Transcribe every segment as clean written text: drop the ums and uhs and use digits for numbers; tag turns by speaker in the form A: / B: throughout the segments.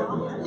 A: Close.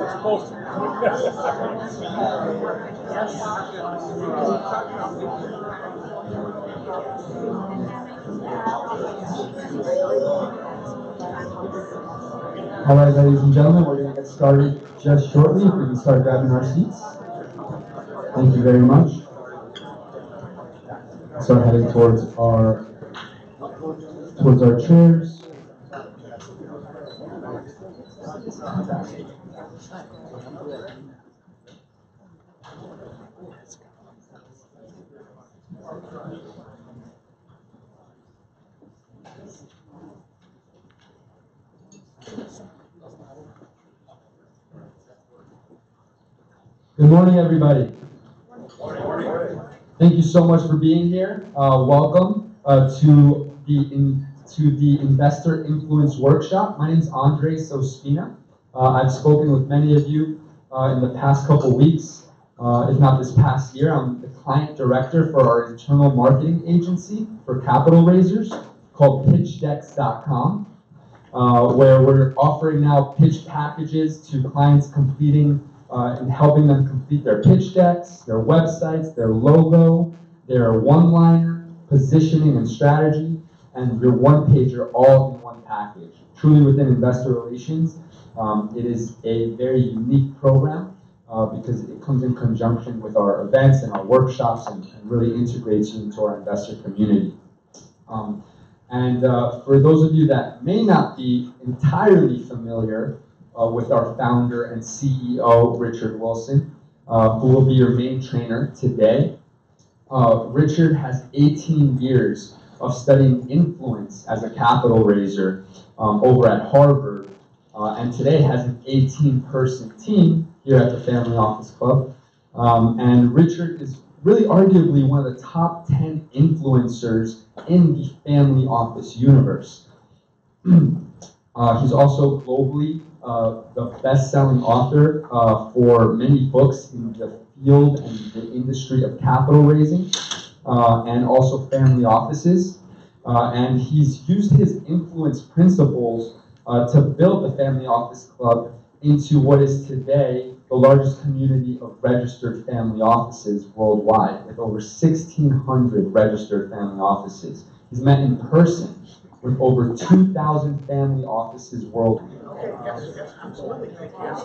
A: It's supposed
B: All right, ladies and gentlemen, we're going to get started just shortly. If we can start grabbing our seats. Thank you very much. Start heading towards our chairs. Good morning, everybody. Thank you so much for being here. Welcome to the Investor Influence Workshop. My name is Andre Sospina. I've spoken with many of you in the past couple weeks, if not this past year. I'm the client director for our internal marketing agency for capital raisers called pitchdex.com, where we're offering now pitch packages to clients completing and helping them complete their pitch decks, their websites, their logo, their one-liner, positioning and strategy, and your one-pager all in one package. Truly within investor relations, it is a very unique program because it comes in conjunction with our events and our workshops and really integrates you into our investor community. For those of you that may not be entirely familiar with our founder and CEO, Richard Wilson, who will be your main trainer today. Richard has 18 years of studying influence as a capital raiser over at Harvard, and today has an 18-person team here at the Family Office Club. And Richard is really arguably one of the top 10 influencers in the family office universe. He's also globally the best-selling author for many books in the field and the industry of capital raising and also family offices. And he's used his influence principles to build the Family Office Club into what is today the largest community of registered family offices worldwide, with over 1,600 registered family offices. He's met in person with over 2,000 family offices worldwide.
A: Yes, absolutely. Yes.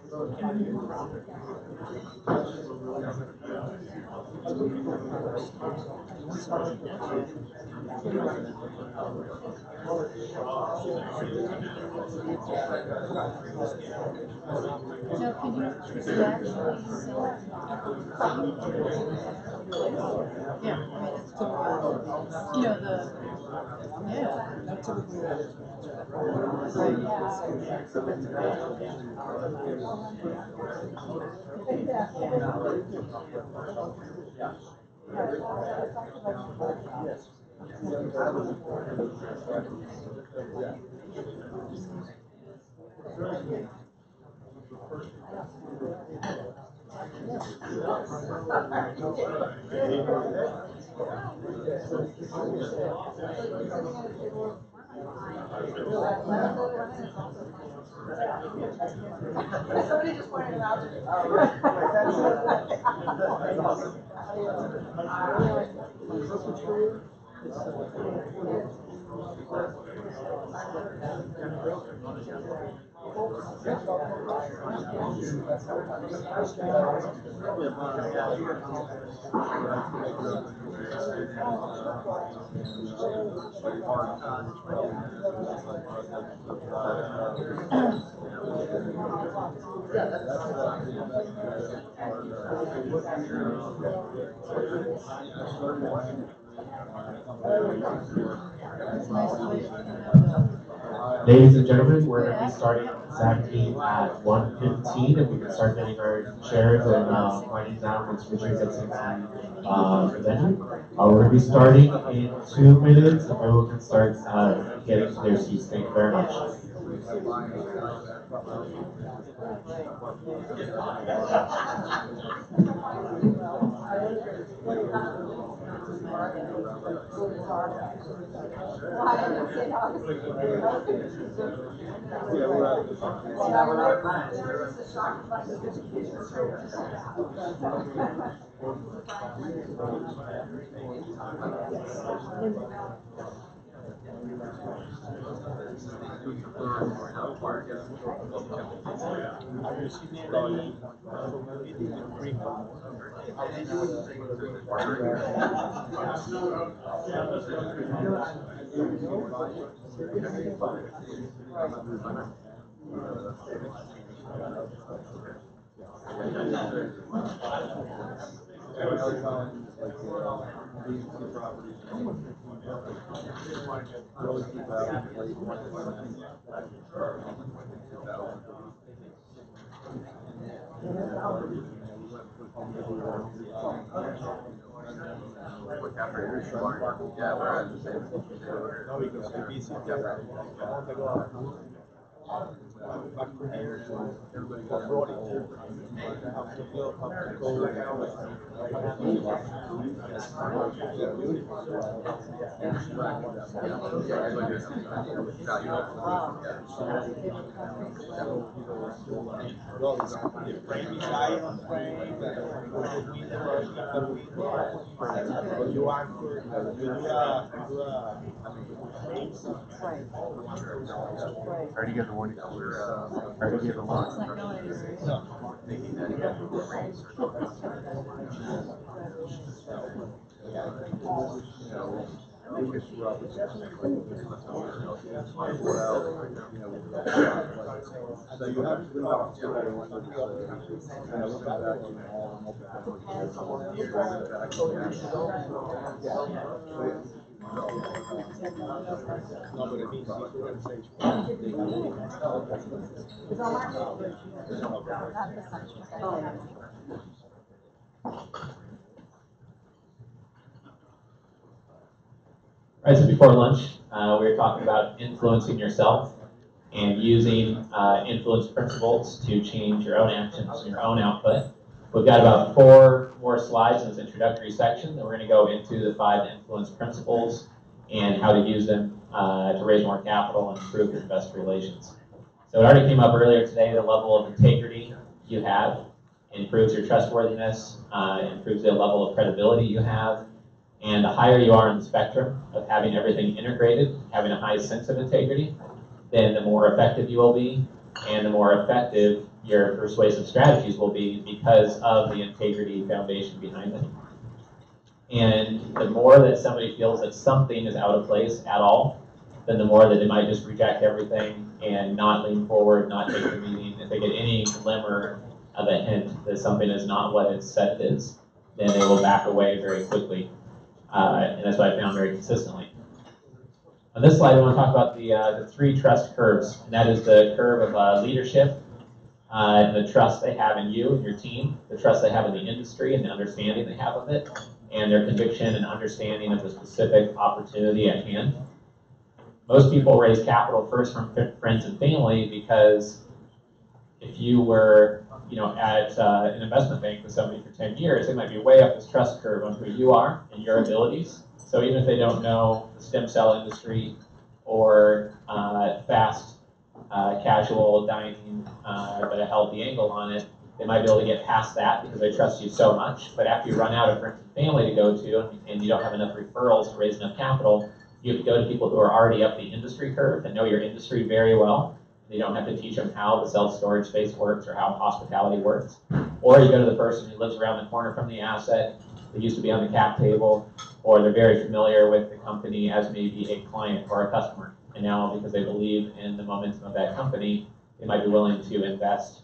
C: Now, can you actually sell it? Yeah, I mean, it's typical, you know, yeah. That's
D: Somebody just pointed it out to me.
E: Ladies and gentlemen, we're going to be starting exactly at 1:15, and we can start getting our chairs and winding down once Richard gets into the venue. We're going to be starting in 2 minutes, and everyone can start getting to their seats. Thank you very much.
F: Already get the warning. Already get the warning.
E: Right, so before lunch, we were talking about influencing yourself and using influence principles to change your own actions and your own output. We've got about 4 more slides in this introductory section, and we're going to go into the 5 influence principles and how to use them to raise more capital and improve your investor relations. So it already came up earlier today, the level of integrity you have improves your trustworthiness, improves the level of credibility you have, and the higher you are in the spectrum of having everything integrated, having a high sense of integrity, then the more effective you will be, and the more effective your persuasive strategies will be because of the integrity foundation behind it. And the more that somebody feels that something is out of place at all, then the more that they might just reject everything and not lean forward, not take the meeting. If they get any glimmer of a hint that something is not what it's said it is, then they will back away very quickly. And that's what I found very consistently. On this slide, I want to talk about the three trust curves, and that is the curve of leadership, the trust they have in you and your team, the trust they have in the industry and the understanding they have of it, and their conviction and understanding of the specific opportunity at hand. Most people raise capital first from friends and family because if you were, at an investment bank with somebody for 10 years, they might be way up this trust curve on who you are and your abilities. So even if they don't know the stem cell industry or fast casual dining, but a healthy angle on it, they might be able to get past that because they trust you so much. But after you run out of friends and family to go to and you don't have enough referrals to raise enough capital, you have to go to people who are already up the industry curve and know your industry very well. You don't have to teach them how the self-storage space works or how hospitality works. Or you go to the person who lives around the corner from the asset, they used to be on the cap table, or they're very familiar with the company as maybe a client or a customer. And now because they believe in the momentum of that company, they might be willing to invest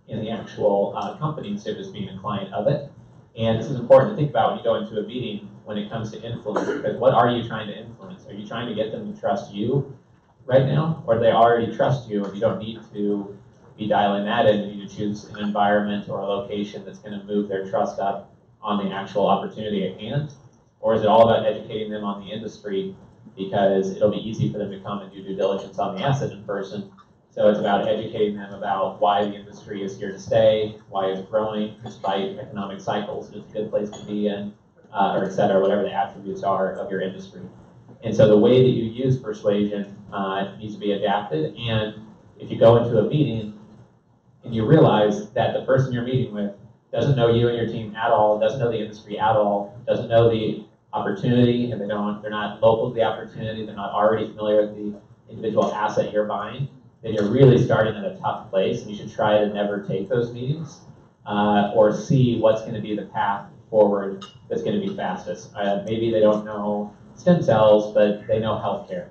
E: in the actual company instead of just being a client of it. And this is important to think about when you go into a meeting when it comes to influence, because what are you trying to influence? Are you trying to get them to trust you right now, or do they already trust you and you don't need to be dialing that in? You need to choose an environment or a location that's going to move their trust up on the actual opportunity at hand? Or is it all about educating them on the industry because it'll be easy for them to come and do due diligence on the asset in person? So it's about educating them about why the industry is here to stay, why it's growing despite economic cycles, it's a good place to be in, or et cetera, whatever the attributes are of your industry. And so the way that you use persuasion needs to be adapted. And if you go into a meeting and you realize that the person you're meeting with doesn't know you and your team at all, doesn't know the industry at all, doesn't know the opportunity, and they're not local to the opportunity, they're not already familiar with the individual asset you're buying, then you're really starting at a tough place, and you should try to never take those meetings or see what's going to be the path forward that's going to be fastest. Maybe they don't know stem cells, but they know healthcare.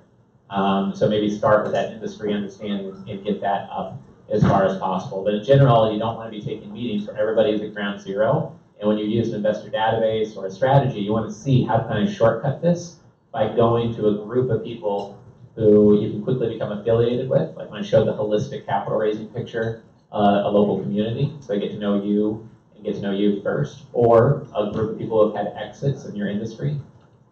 E: So maybe start with that industry understanding and get that up as far as possible. But in general, you don't want to be taking meetings where everybody's at ground zero. And when you use an investor database or a strategy, you want to see how can I shortcut this by going to a group of people who you can quickly become affiliated with. Like when I showed the holistic capital raising picture, a local community, so they get to know you and get to know you first, or a group of people who have had exits in your industry,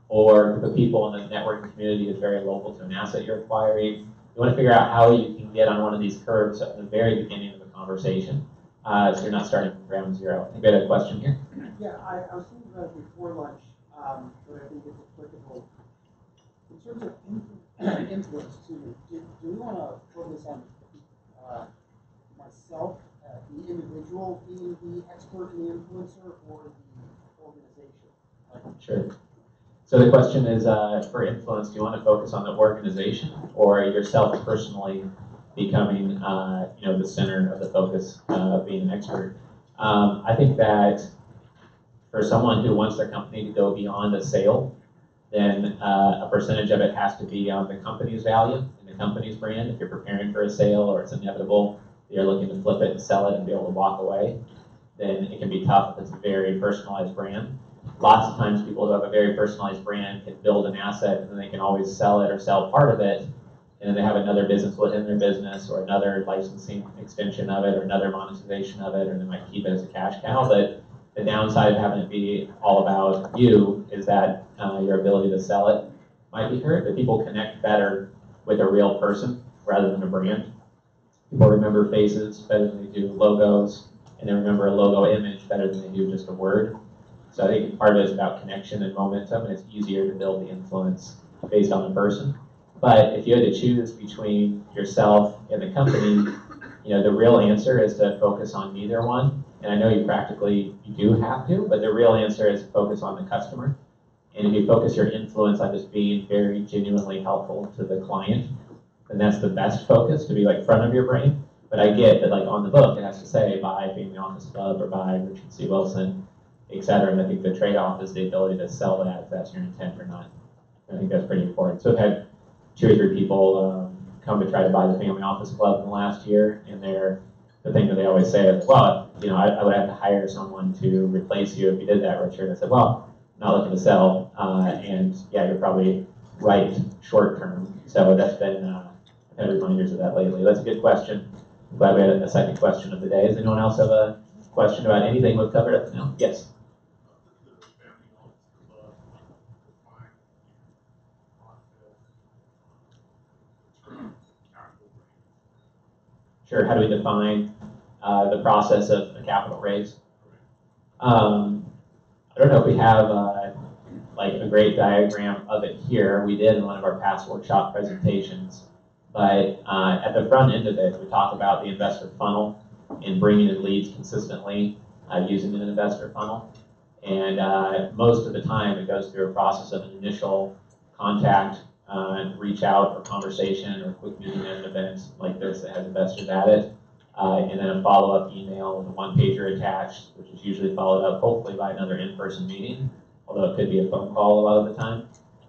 E: or a group of people in the networking community that's very local to an asset you're acquiring. You want to figure out how you can get on one of these curves at the very beginning of the conversation, so you're not starting from ground zero. I think we had a question here.
G: Yeah, I was thinking about it before lunch, but I think it's applicable. In terms of influence, do we want to focus on myself, the individual being the expert and the influencer, or the organization?
E: Sure. So the question is, for influence, do you want to focus on the organization or yourself personally becoming, the center of the focus of being an expert? I think that for someone who wants their company to go beyond a sale, then a percentage of it has to be on the company's value and the company's brand. If you're preparing for a sale or it's inevitable, you're looking to flip it and sell it and be able to walk away, then it can be tough if it's a very personalized brand. Lots of times people who have a very personalized brand can build an asset and then they can always sell it or sell part of it, and then they have another business within their business or another licensing extension of it or another monetization of it, or they might keep it as a cash cow. But the downside of having it be all about you is that your ability to sell it might be hurt, but people connect better with a real person rather than a brand. People remember faces better than they do logos, and they remember a logo image better than they do just a word. So I think part of it is about connection and momentum, and it's easier to build the influence based on the person. But if you had to choose between yourself and the company, the real answer is to focus on neither one. And I know you do have to, but the real answer is focus on the customer. And if you focus your influence on just being very genuinely helpful to the client, then that's the best focus, to be like front of your brain. But I get that, like, on the book, it has to say by Family Office Club or by Richard C. Wilson, et cetera. And I think the trade-off is the ability to sell that if that's your intent or not. I think that's pretty important. So I've had 2 or 3 people come to try to buy the Family Office Club in the last year, and the thing that they always say is, well, you know, I would have to hire someone to replace you if you did that, Richard. I said, well, I'm not looking to sell, and yeah, you're probably right short term. So that's been, I've had reminders of that lately. That's a good question. I'm glad we had a second question of the day. Does anyone else have a question about anything we've covered up to now? Yes. Sure. How do we define the process of a capital raise? I don't know if we have like a great diagram of it here. We did in one of our past workshop presentations, but at the front end of it, we talk about the investor funnel and bringing in leads consistently using an investor funnel. And most of the time, it goes through a process of an initial contact, reach out or conversation or quick meeting at an event like this that has investors at it, and then a follow-up email with a one-pager attached, which is usually followed up hopefully by another in-person meeting, although it could be a phone call a lot of the time.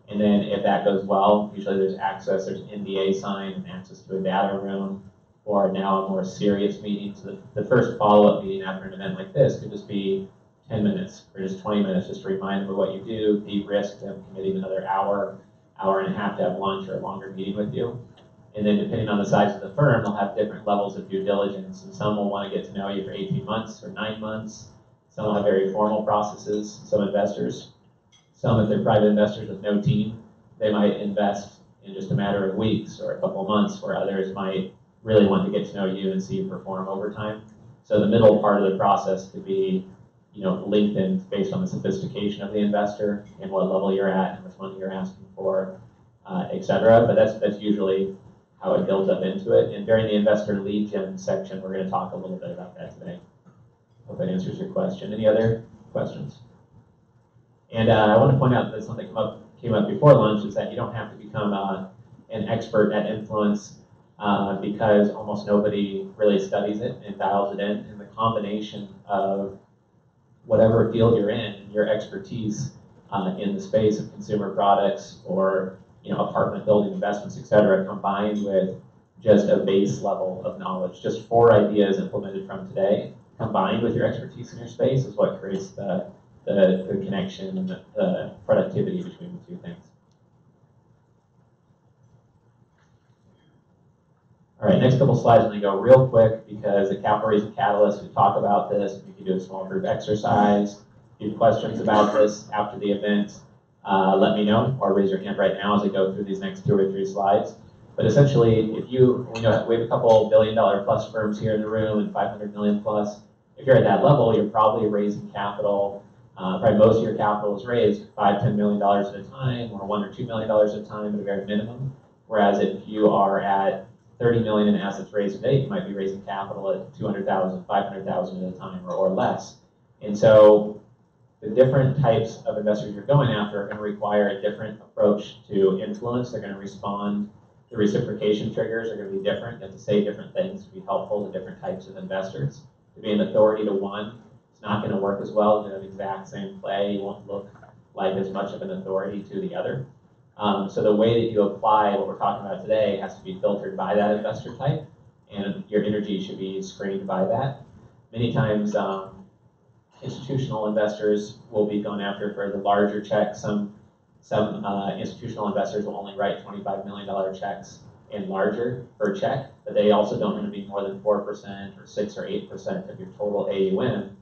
E: And then if that goes well, usually there's access, there's NDA signed and access to a data room, or now a more serious meeting. So the first follow-up meeting after an event like this could just be 10 minutes or just 20 minutes, just to remind them of what you do, de-risk them, committing another hour and a half to have lunch or a longer meeting with you. And then depending on the size of the firm, they'll have different levels of due diligence. And some will want to get to know you for 18 months or 9 months. Some will have very formal processes, some investors. Some, if they're private investors with no team, they might invest in just a matter of weeks or a couple of months, where others might really want to get to know you and see you perform over time. So the middle part of the process could be, you know, lengthened based on the sophistication of the investor and what level you're at and which money you're asking for, et cetera. But that's usually how it builds up into it. And during the investor lead gen section, we're going to talk a little bit about that today. Hope that answers your question. Any other questions? And I want to point out that something came up before lunch is that you don't have to become an expert at influence because almost nobody really studies it and dials it in. And the combination of whatever field you're in, your expertise in the space of consumer products or, you know, apartment building investments, et cetera, combined with just a base level of knowledge, just 4 ideas implemented from today, combined with your expertise in your space, is what creates the connection and the productivity between the 2 things. All right, next couple slides, I'm going to go real quick because the capital raising catalyst, we talk about this. We can do a small group exercise. If you have questions about this after the event, let me know, or raise your hand right now as I go through these next 2 or 3 slides. But essentially, if you know, we have a couple $billion-plus firms here in the room and 500 million plus. If you're at that level, you're probably raising capital. Probably most of your capital is raised $5-10 million at a time, or $1 or $2 million at a time at a very minimum. Whereas if you are at 30 million in assets raised today, you might be raising capital at 200,000, 500,000 at a time or less. And so the different types of investors you're going after are going to require a different approach to influence. They're going to respond. The reciprocation triggers are going to be different. You have to say different things to be helpful to different types of investors. To be an authority to one, it's not going to work as well. You have the exact same play. You won't look like as much of an authority to the other. So the way that you apply what we're talking about today has to be filtered by that investor type, and your energy should be screened by that. Many times, institutional investors will be going after for the larger checks. Some institutional investors will only write $25 million checks and larger per check, but they also don't want to be more than 4% or 6 or 8% of your total AUM.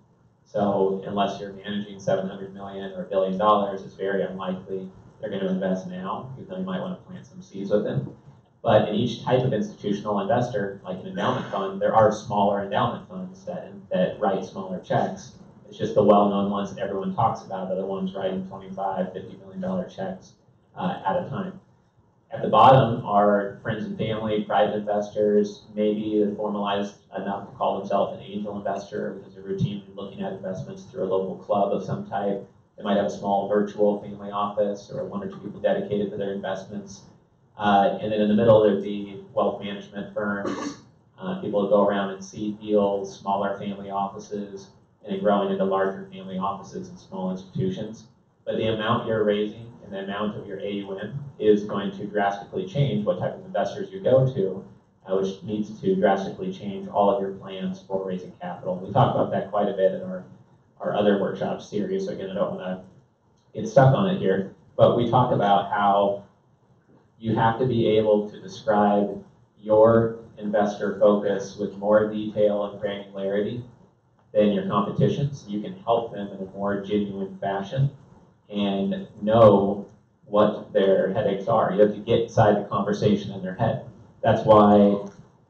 E: So unless you're managing 700 million or $1 billion, it's very unlikely they're going to invest now, even though you might want to plant some seeds with them. But in each type of institutional investor, like an endowment fund, there are smaller endowment funds that write smaller checks. It's just the well-known ones that everyone talks about are the ones writing $25, $50 million checks at a time. At the bottom are friends and family, private investors, maybe they're formalized enough to call themselves an angel investor because they're routinely looking at investments through a local club of some type. They might have a small virtual family office or 1 or 2 people dedicated to their investments. And then in the middle, there'd be wealth management firms, People go around and see deals, smaller family offices, and then growing into larger family offices and small institutions. But the amount you're raising and the amount of your AUM is going to drastically change what type of investors you go to, which needs to drastically change all of your plans for raising capital. We talk about that quite a bit in our other workshop series. So again, I don't want to get stuck on it here, but we talk about how you have to be able to describe your investor focus with more detail and granularity than your competition, so you can help them in a more genuine fashion and know what their headaches are. You have to get inside the conversation in their head. That's why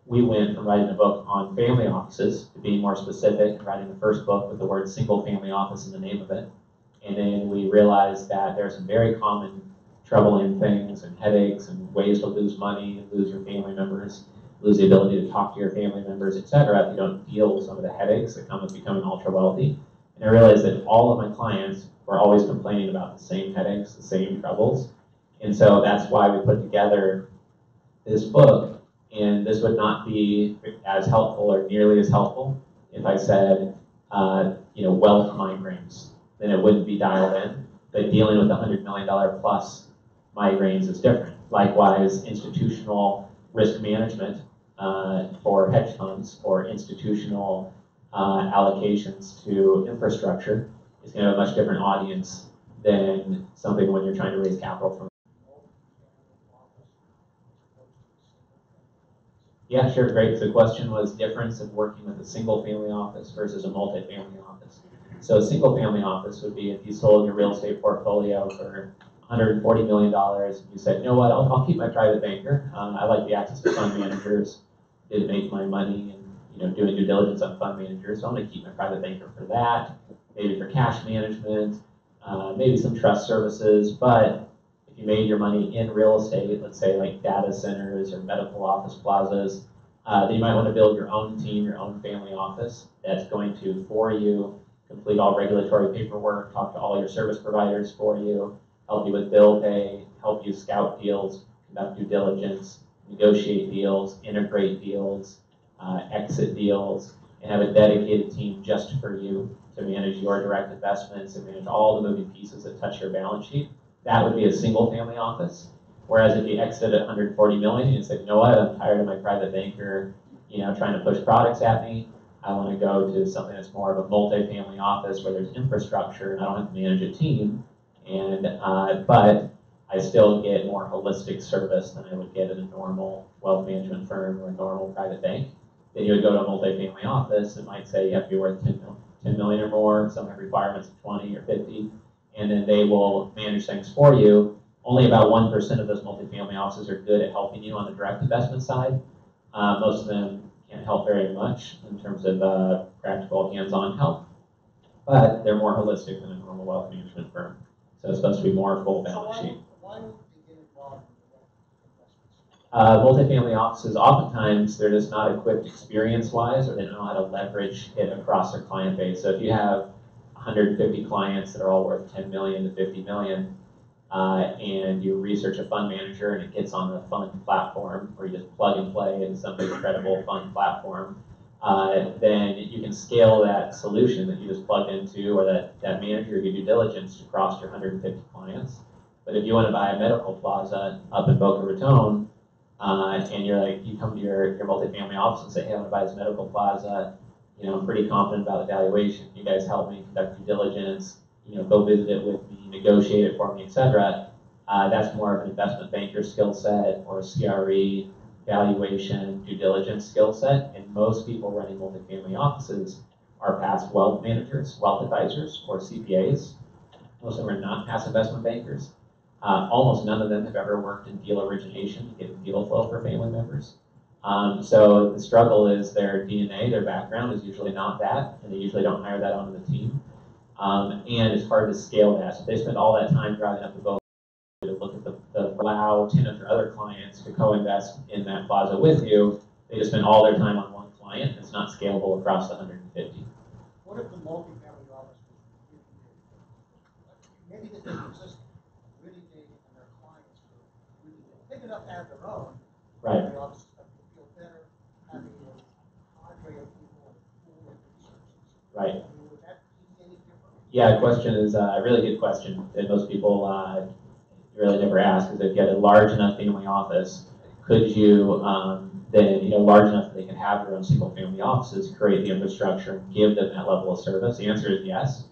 E: we went from writing a book on family offices to being more specific and writing the first book with the word single family office in the name of it. And then we realized that there's some very common troubling things and headaches and ways to lose money and lose your family members, lose the ability to talk to your family members, etc., if you don't deal with some of the headaches that come with becoming ultra wealthy. And I realized that all of my clients were always complaining about the same headaches, the same troubles. And so that's why we put together this book. And this would not be as helpful or nearly as helpful if I said, wealth migraines. Then it wouldn't be dialed in. But dealing with $100 million plus migraines is different. Likewise, institutional risk management for hedge funds or institutional allocations to infrastructure is going to have a much different audience than something when you're trying to raise capital from. Yeah, sure, great. So the question was difference of working with a single family office versus a multifamily office. So a single family office would be if you sold your real estate portfolio for $140 million, and you said, you know what, I'll keep my private banker. I like the access to fund managers, did make my money, and doing due diligence on fund managers. So I'm going to keep my private banker for that, maybe for cash management, maybe some trust services. But if you made your money in real estate, let's say like data centers or medical office plazas, then you might want to build your own team, your own family office that's going to, for you, complete all regulatory paperwork, talk to all your service providers for you, help you with bill pay, help you scout deals, conduct due diligence, negotiate deals, integrate deals, exit deals, and have a dedicated team just for you to manage your direct investments and manage all the moving pieces that touch your balance sheet. That would be a single family office. Whereas if you exited at 140 million and said, you know what, I'm tired of my private banker, trying to push products at me. I want to go to something that's more of a multi-family office where there's infrastructure and I don't have to manage a team. And but I still get more holistic service than I would get at a normal wealth management firm or a normal private bank. Then you would go to a multi-family office and might say you have to be worth 10 million or more. Some have requirements of 20 or 50, and then they will manage things for you. Only about 1% of those multifamily offices are good at helping you on the direct investment side. Most of them can't help very much in terms of practical hands-on help, but they're more holistic than a normal wealth management firm. So it's supposed to be more full balance sheet.
G: Why would they get involved in the investments?
E: Multifamily offices, oftentimes they're just not equipped experience-wise, or they don't know how to leverage it across their client base. So if you have 150 clients that are all worth 10 million to 50 million, and you research a fund manager and it gets on the fund platform, or you just plug and play in some incredible fund platform, then you can scale that solution that you just plugged into, or that manager you due diligence across your 150 clients. But if you want to buy a medical plaza up in Boca Raton, and you come to your multifamily office and say, hey, I want to buy this medical plaza, I'm pretty confident about the valuation. You guys help me conduct due diligence, go visit it with me, negotiate it for me, etc. That's more of an investment banker skill set or a CRE valuation, due diligence skill set. And most people running multifamily offices are past wealth managers, wealth advisors, or CPAs. Most of them are not past investment bankers. Almost none of them have ever worked in deal origination to get deal flow for family members. So the struggle is their DNA, their background is usually not that, and they usually don't hire that onto the team. And it's hard to scale that. So if they spend all that time driving up the boat to look at allow 10 of your other clients to co-invest in that plaza with you, they just spend all their time on one client. It's not scalable across the 150.
G: What if the multifamily office was really big? Maybe they exist really big and their clients were really big. Big enough to have their own.
E: Right.
G: The office feel better having
E: Right.
D: Would that be any different?
E: Yeah, question is a really good question that most people really never ask. Is if you had a large enough family office, could you then, large enough that they can have their own single family offices, create the infrastructure, and give them that level of service? The answer is yes.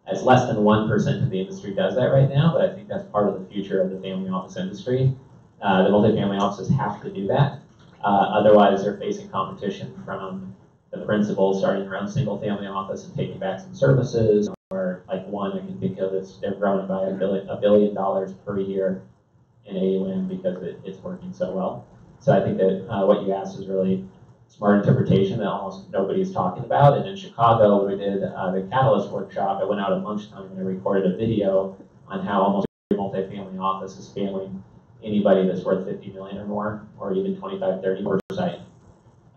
E: It's less than 1% of the industry does that right now, but I think that's part of the future of the family office industry. The multifamily offices have to do that. Otherwise, they're facing competition from the principals starting their own single family office and taking back some services, or like one I can think of is they're growing by $1 billion per year in AUM because it's working so well. So I think that what you asked is really smart interpretation that almost nobody's talking about. And in Chicago, when we did the Catalyst workshop, I went out at lunchtime and I recorded a video on how almost every multifamily office is failing anybody that's worth 50 million or more, or even 25, 30 per site.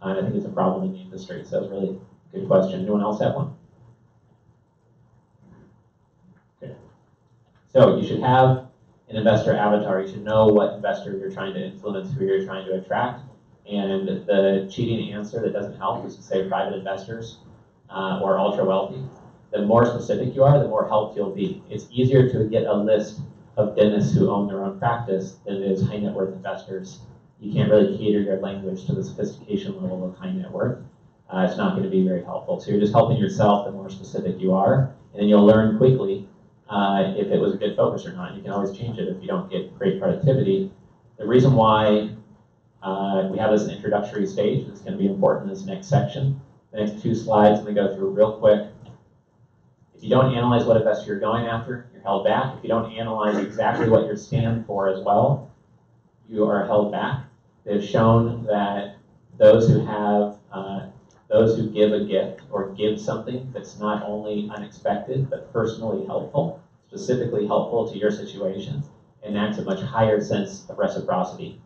E: And I think it's a problem in the industry. So it's a really good question. Anyone else have one? Okay. So you should have an investor avatar. You should know what investor you're trying to influence, who you're trying to attract. And the cheating answer that doesn't help is to say private investors or ultra wealthy. The more specific you are, the more helped you'll be. It's easier to get a list of dentists who own their own practice than it is high net worth investors. You can't really cater your language to the sophistication level of high net worth. It's not going to be very helpful. So you're just helping yourself the more specific you are, and then you'll learn quickly if it was a good focus or not. You can always change it if you don't get great productivity. The reason why we have this introductory stage that's going to be important in this next section. The next 2 slides I'm going to go through real quick. If you don't analyze what investor you're going after, you're held back. If you don't analyze exactly what you stand for as well, you are held back. They've shown that those who give a gift or give something that's not only unexpected but personally helpful, specifically helpful to your situation, enacts a much higher sense of reciprocity.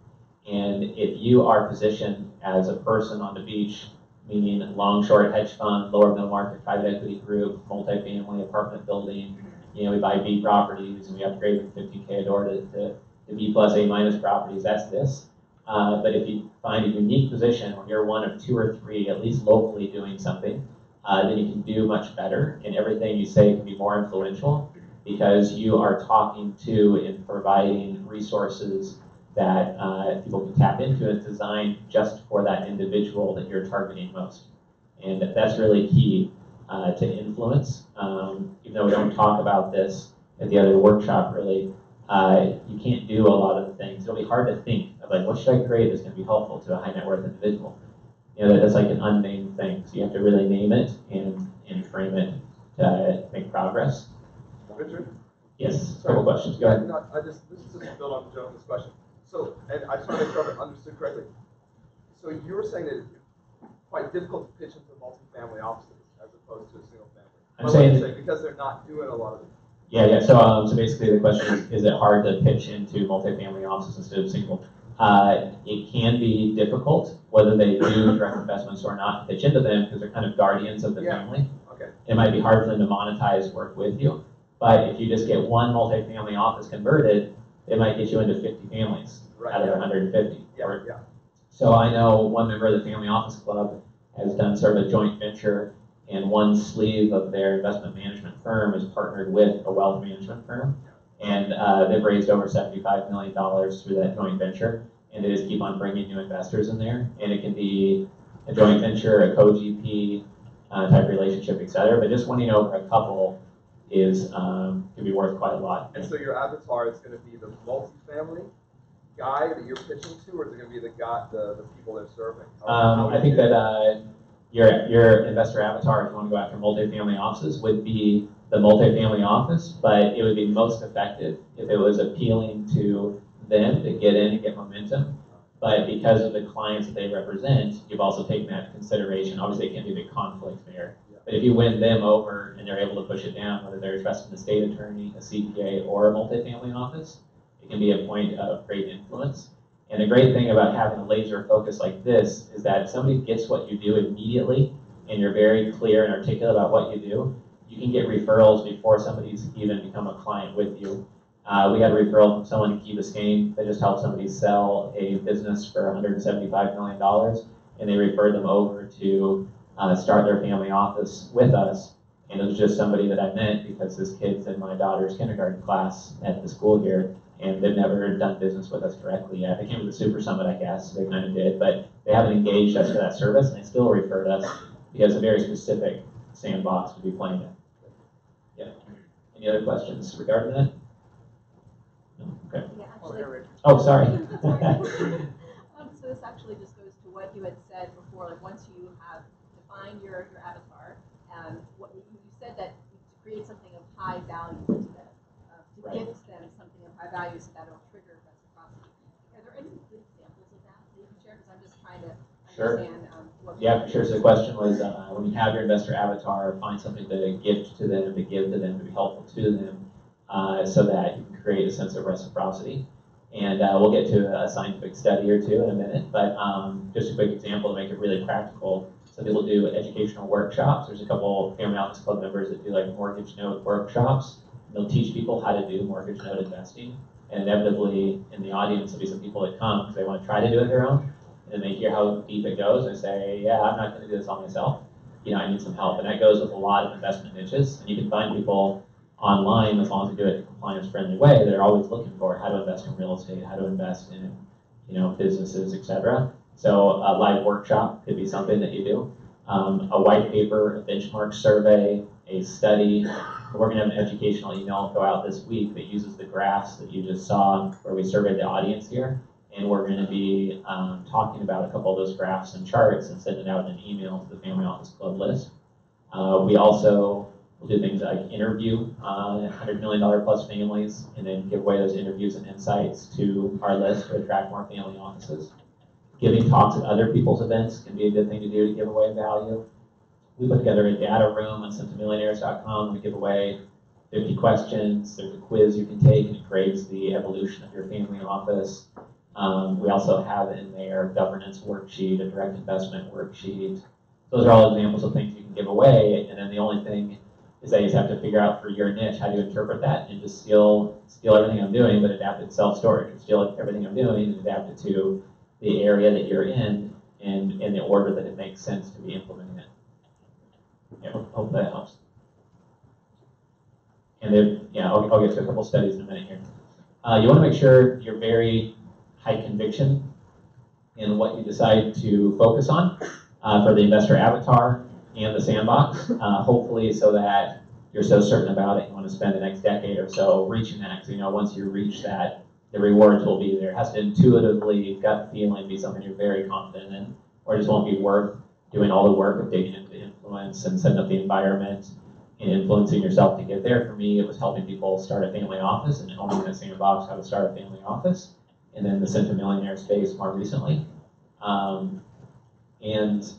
E: And if you are positioned as a person on the beach, meaning long, short hedge fund, lower middle market, private equity group, multifamily apartment building, we buy B properties and we upgrade from 15K a door to B plus A minus properties, that's this. But if you find a unique position where you're one of 2 or 3, at least locally doing something, then you can do much better, and everything you say can be more influential because you are talking to and providing resources that people can tap into, and it's designed just for that individual that you're targeting most. And that's really key to influence. Even though we don't talk about this at the other workshop really, you can't do a lot of the things. It'll be hard to think of like, what should I create that's going to be helpful to a high net worth individual? That's like an unnamed thing. So you have to really name it and frame it to make progress.
H: Richard?
E: Yes, a couple questions. Go ahead.
H: No, this is just to build on Jonathan's question. So, and I just want to make sure I understood correctly. So you were saying that it's quite difficult to pitch into multifamily offices as opposed to a single family.
E: I'm saying
H: because they're not doing a lot of it.
E: Yeah. So basically the question is it hard to pitch into multifamily offices instead of single? It can be difficult, whether they do direct investments or not, pitch into them because they're kind of guardians of the family.
H: Okay.
E: It might be hard for them to monetize work with you, but if you just get one multifamily office converted, it might get you into 50 families out of 150.
H: Yeah.
E: So I know one member of the Family Office Club has done sort of a joint venture, and one sleeve of their investment management firm is partnered with a wealth management firm. And they've raised over $75 million through that joint venture, and they just keep on bringing new investors in there. And it can be a joint venture, a co-GP type relationship, et cetera. But just winning over a couple is can be worth quite a lot.
H: And so your avatar is going to be the multifamily guy that you're pitching to, or is it going to be the guy, the people they're serving?
E: I think that your investor avatar, if you want to go after multifamily offices, would be the multifamily office, but it would be most effective if it was appealing to them to get in and get momentum. But because of the clients that they represent, you've also taken that into consideration. Obviously, it can be a big conflict there. But if you win them over and they're able to push it down, whether they're trusting the state attorney, a CPA, or a multifamily office, it can be a point of great influence. And the great thing about having a laser focus like this is that if somebody gets what you do immediately and you're very clear and articulate about what you do, you can get referrals before somebody's even become a client with you. We had a referral from someone in Key Biscayne that just helped somebody sell a business for $175 million, and they referred them over to start their family office with us. And it was just somebody that I met because this kid's in my daughter's kindergarten class at the school here, and they've never done business with us directly yet. They came to the Super Summit, I guess, so they kind of did, but they haven't engaged us for that service, and they still referred us because a very specific sandbox to be playing in. Yeah. Any other questions regarding that? No? Okay.
C: Yeah, actually.
E: Oh, sorry.
C: So this actually just goes to what you had said before, like once you have defined your avatar, and what you said that to create something of high value to them, to
E: Right.
C: gift them something of high value so that it'll trigger reciprocity. Are there any good examples of that you can share? Because I'm just trying to
E: Sure.
C: understand what.
E: Yeah, for sure. So the question was, when you have your investor avatar, find something to gift to them, to give to them, to be helpful to them, so that you can create a sense of reciprocity. And we'll get to a scientific study or two in a minute, but just a quick example to make it really practical. So people do educational workshops. There's a couple Family Office Club members that do like mortgage note workshops. They'll teach people how to do mortgage note investing. And inevitably in the audience there'll be some people that come because they want to try to do it their own. And they hear how deep it goes and they say, yeah, I'm not going to do this all myself. You know, I need some help. And that goes with a lot of investment niches. And you can find people online, as long as you do it in a compliance-friendly way, they're always looking for how to invest in real estate, how to invest in, you know, businesses, etc. So a live workshop could be something that you do. A white paper, a benchmark survey, a study. We're going to have an educational email go out this week that uses the graphs that you just saw where we surveyed the audience here. And we're going to be talking about a couple of those graphs and charts and sending out an email to the Family Office Club list. We also will do things like interview $100 million plus families and then give away those interviews and insights to our list to attract more family offices. Giving talks at other people's events can be a good thing to do to give away value. We put together a data room on centimillionaires.com. We give away 50 questions. There's a quiz you can take and it grades the evolution of your family office. We also have in there a governance worksheet, a direct investment worksheet. Those are all examples of things you can give away. And then the only thing is that you just have to figure out for your niche how to interpret that and just steal everything I'm doing, but adapt it to self-storage. Or steal everything I'm doing and adapt it to the area that you're in and in the order that it makes sense to be implementing it. Yeah, hope that helps. And then, yeah, I'll get to a couple studies in a minute here. You want to make sure you're very high conviction in what you decide to focus on for the investor avatar and the sandbox, hopefully so that you're so certain about it, you want to spend the next decade or so reaching that, because you know once you reach that, the rewards will be there. It has to intuitively, gut feeling, be something you're very confident in, or it just won't be worth doing all the work of digging into influence and setting up the environment and influencing yourself to get there. For me, it was helping people start a family office and owning that sandbox, how to start a family office, and then the centimillionaire space more recently. And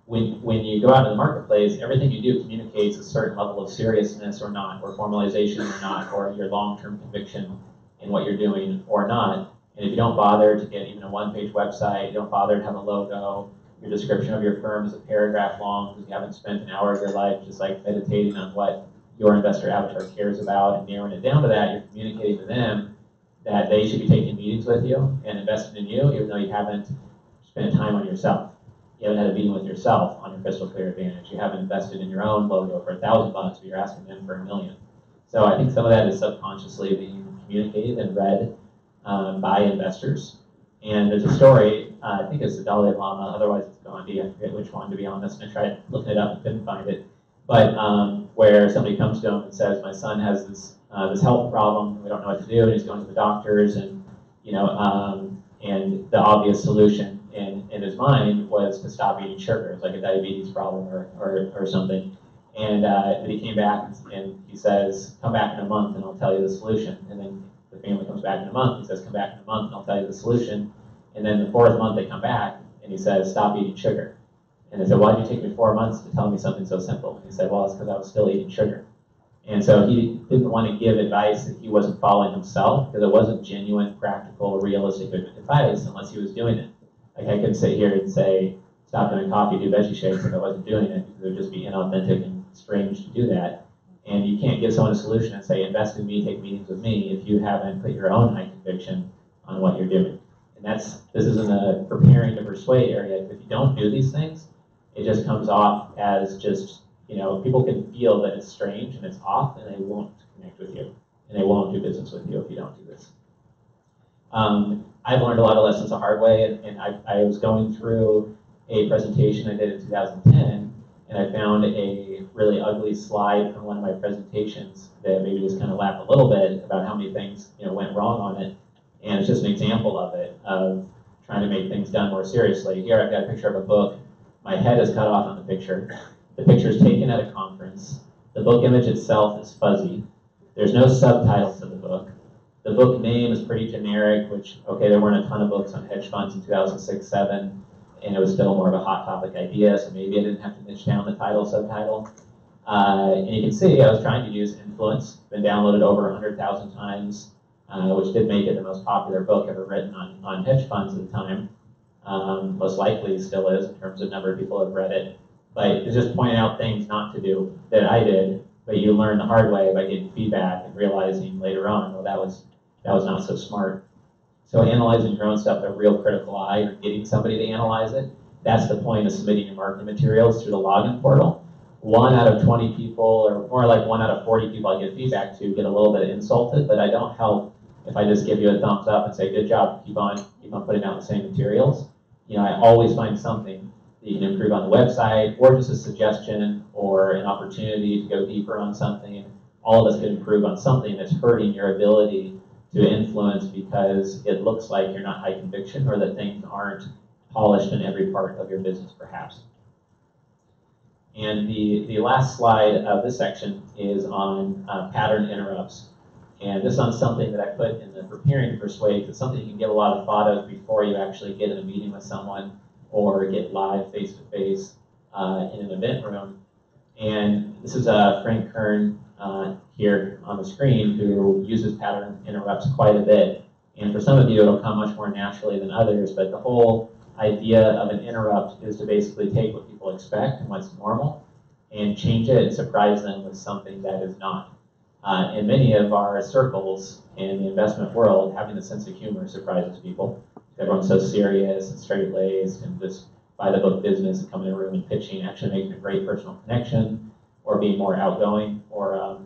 E: when you go out in the marketplace, everything you do communicates a certain level of seriousness or not, or formalization or not, or your long-term conviction in what you're doing or not. And if you don't bother to get even a one-page website, you don't bother to have a logo, your description of your firm is a paragraph long because you haven't spent an hour of your life just like meditating on what your investor avatar cares about and narrowing it down to that, you're communicating to them that they should be taking meetings with you and investing in you, even though you haven't spent time on yourself. You haven't had a meeting with yourself on your Crystal Clear Advantage. You haven't invested in your own logo for $1,000, but you're asking them for $1 million. So I think some of that is subconsciously being communicated and read by investors. And there's a story, I think it's the Dalai Lama, otherwise it's Gandhi, I forget which one to be honest, and I tried looking it up and couldn't find it. But where somebody comes to him and says, my son has this health problem, we don't know what to do, and he's going to the doctors, and you know, and the obvious solution in his mind was to stop eating sugar. It's like a diabetes problem or something. And then he came back and he says, come back in a month and I'll tell you the solution. And then the family comes back in a month. He says, come back in a month and I'll tell you the solution. And then the fourth month they come back and he says, stop eating sugar. And they said, why did you take me 4 months to tell me something so simple? And he said, well, it's because I was still eating sugar. And so he didn't want to give advice that he wasn't following himself because it wasn't genuine, practical, realistic advice unless he was doing it. Like I could sit here and say, stop doing coffee, do veggie shakes if I wasn't doing it because it would just be inauthentic and strange to do that. And you can't give someone a solution and say, invest in me, take meetings with me, if you haven't put your own high conviction on what you're doing. And this is in the preparing to persuade area. If you don't do these things, it just comes off as just, people can feel that it's strange and it's off, and they won't connect with you, and they won't do business with you if you don't do this. I've learned a lot of lessons the hard way, and I was going through a presentation I did in 2010, and I found a really ugly slide from one of my presentations that maybe just kind of laugh a little bit about how many things went wrong on it. And it's just an example of it, of trying to make things done more seriously. Here I've got a picture of a book. My head is cut off on the picture. The picture is taken at a conference. The book image itself is fuzzy. There's no subtitles to the book. The book name is pretty generic, which, okay, there weren't a ton of books on hedge funds in 2006-07, and it was still more of a hot topic idea, so maybe I didn't have to niche down the title, subtitle. And you can see I was trying to use influence, been downloaded over 100,000 times, which did make it the most popular book ever written on hedge funds at the time. Most likely still is in terms of number of people who have read it. But it's just pointing out things not to do that I did, but you learn the hard way by getting feedback and realizing later on, well, that was not so smart. So analyzing your own stuff with a real critical eye, or getting somebody to analyze it, that's the point of submitting your marketing materials through the login portal. 1 out of 20 people, or more like 1 out of 40 people I give feedback to get a little bit insulted, but I don't help if I just give you a thumbs up and say, good job, keep on putting out the same materials. I always find something that you can improve on the website, or just a suggestion or an opportunity to go deeper on something. All of us can improve on something that's hurting your ability to influence because it looks like you're not high conviction, or that things aren't polished in every part of your business, perhaps. And the last slide of this section is on pattern interrupts. And this is on something that I put in the preparing to persuade. It's something you can give a lot of thought of before you actually get in a meeting with someone or get live face-to-face in an event room. And this is Frank Kern here on the screen, who uses pattern interrupts quite a bit. And for some of you, it'll come much more naturally than others, but the whole idea of an interrupt is to basically take what people expect and what's normal and change it and surprise them with something that is not. In many of our circles in the investment world, having a sense of humor surprises people. Everyone's so serious and straight-laced and just by-the-book business and coming in a room and pitching, actually making a great personal connection, or being more outgoing, or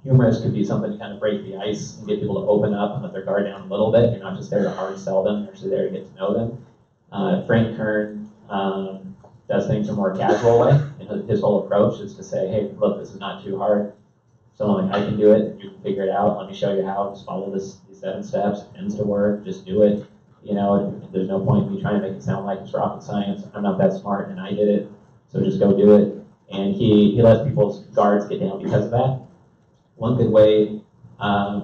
E: humorous could be something to kind of break the ice and get people to open up and let their guard down a little bit. You're not just there to hard sell them, you're actually there to get to know them. Frank Kern does things in a more casual way, and his whole approach is to say, hey, look, this is not too hard. Someone like, I can do it, you can figure it out, let me show you how, just follow these 7 steps, it tends to work, just do it. There's no point in me trying to make it sound like it's rocket science. I'm not that smart, and I did it, so just go do it. And he lets people's guards get down because of that. One good way, a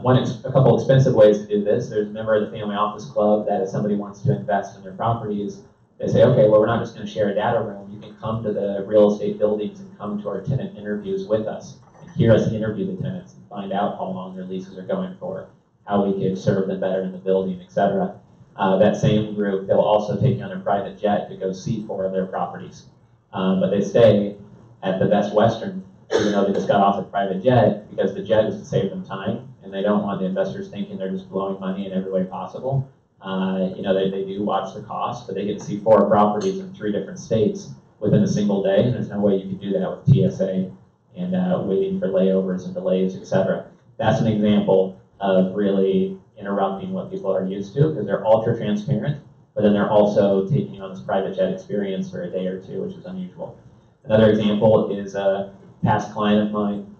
E: couple expensive ways to do this. There's a member of the family office club that if somebody wants to invest in their properties, they say, okay, well, we're not just going to share a data room. You can come to the real estate buildings and come to our tenant interviews with us and hear us interview the tenants and find out how long their leases are going for, how we could serve them better in the building, etc. That same group, they'll also take you on a private jet to go see 4 of their properties. But they stay at the Best Western, even though they just got off the private jet, because the jet is to save them time, and they don't want the investors thinking they're just blowing money in every way possible. They do watch the cost, but they get to see 4 properties in 3 different states within a single day, and there's no way you could do that with TSA and waiting for layovers and delays, etc. That's an example of really interrupting what people are used to, because they're ultra transparent, but then they're also taking you on this private jet experience for a day or 2, which is unusual. Another example is a past client of mine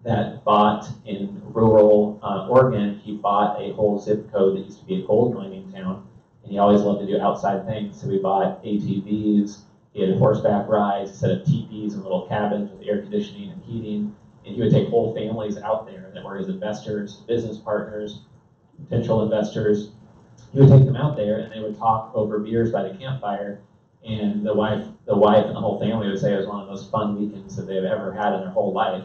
E: that bought in rural Oregon. He bought a whole zip code that used to be a gold mining town, and he always loved to do outside things. So we bought ATVs, he had horseback rides, a set of teepees and little cabins with air conditioning and heating, and he would take whole families out there that were his investors, business partners, potential investors. He would take them out there, and they would talk over beers by the campfire. And the wife and the whole family would say it was one of the most fun weekends that they've ever had in their whole life.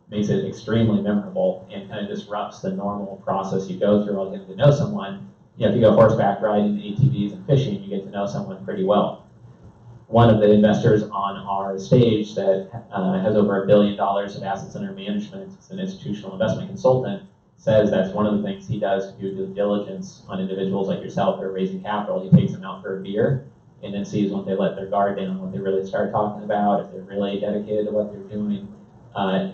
E: Makes it extremely memorable and kind of disrupts the normal process you go through while getting to know someone. If you go horseback riding, ATVs, and fishing, you get to know someone pretty well. One of the investors on our stage that has over $1 billion of assets under management, is an institutional investment consultant, says that's one of the things he does to do due diligence on individuals like yourself that are raising capital. He takes them out for a beer and then sees when they let their guard down, what they really start talking about, if they're really dedicated to what they're doing,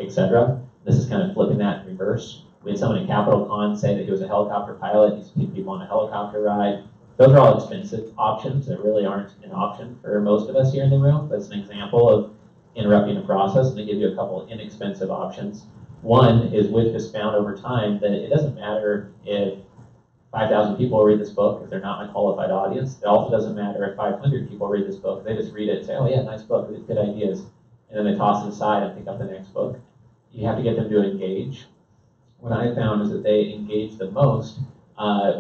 E: etc. This is kind of flipping that in reverse. We had someone in Capital Con say that he was a helicopter pilot. He's taking people on a helicopter ride. Those are all expensive options that really aren't an option for most of us here in the room. That's an example of interrupting the process, and they give you a couple of inexpensive options. One is we've just found over time that it doesn't matter if 5,000 people read this book if they're not my qualified audience. It also doesn't matter if 500 people read this book. They just read it and say, oh yeah, nice book, good ideas, and then they toss it aside and pick up the next book. You have to get them to engage. What I found is that they engage the most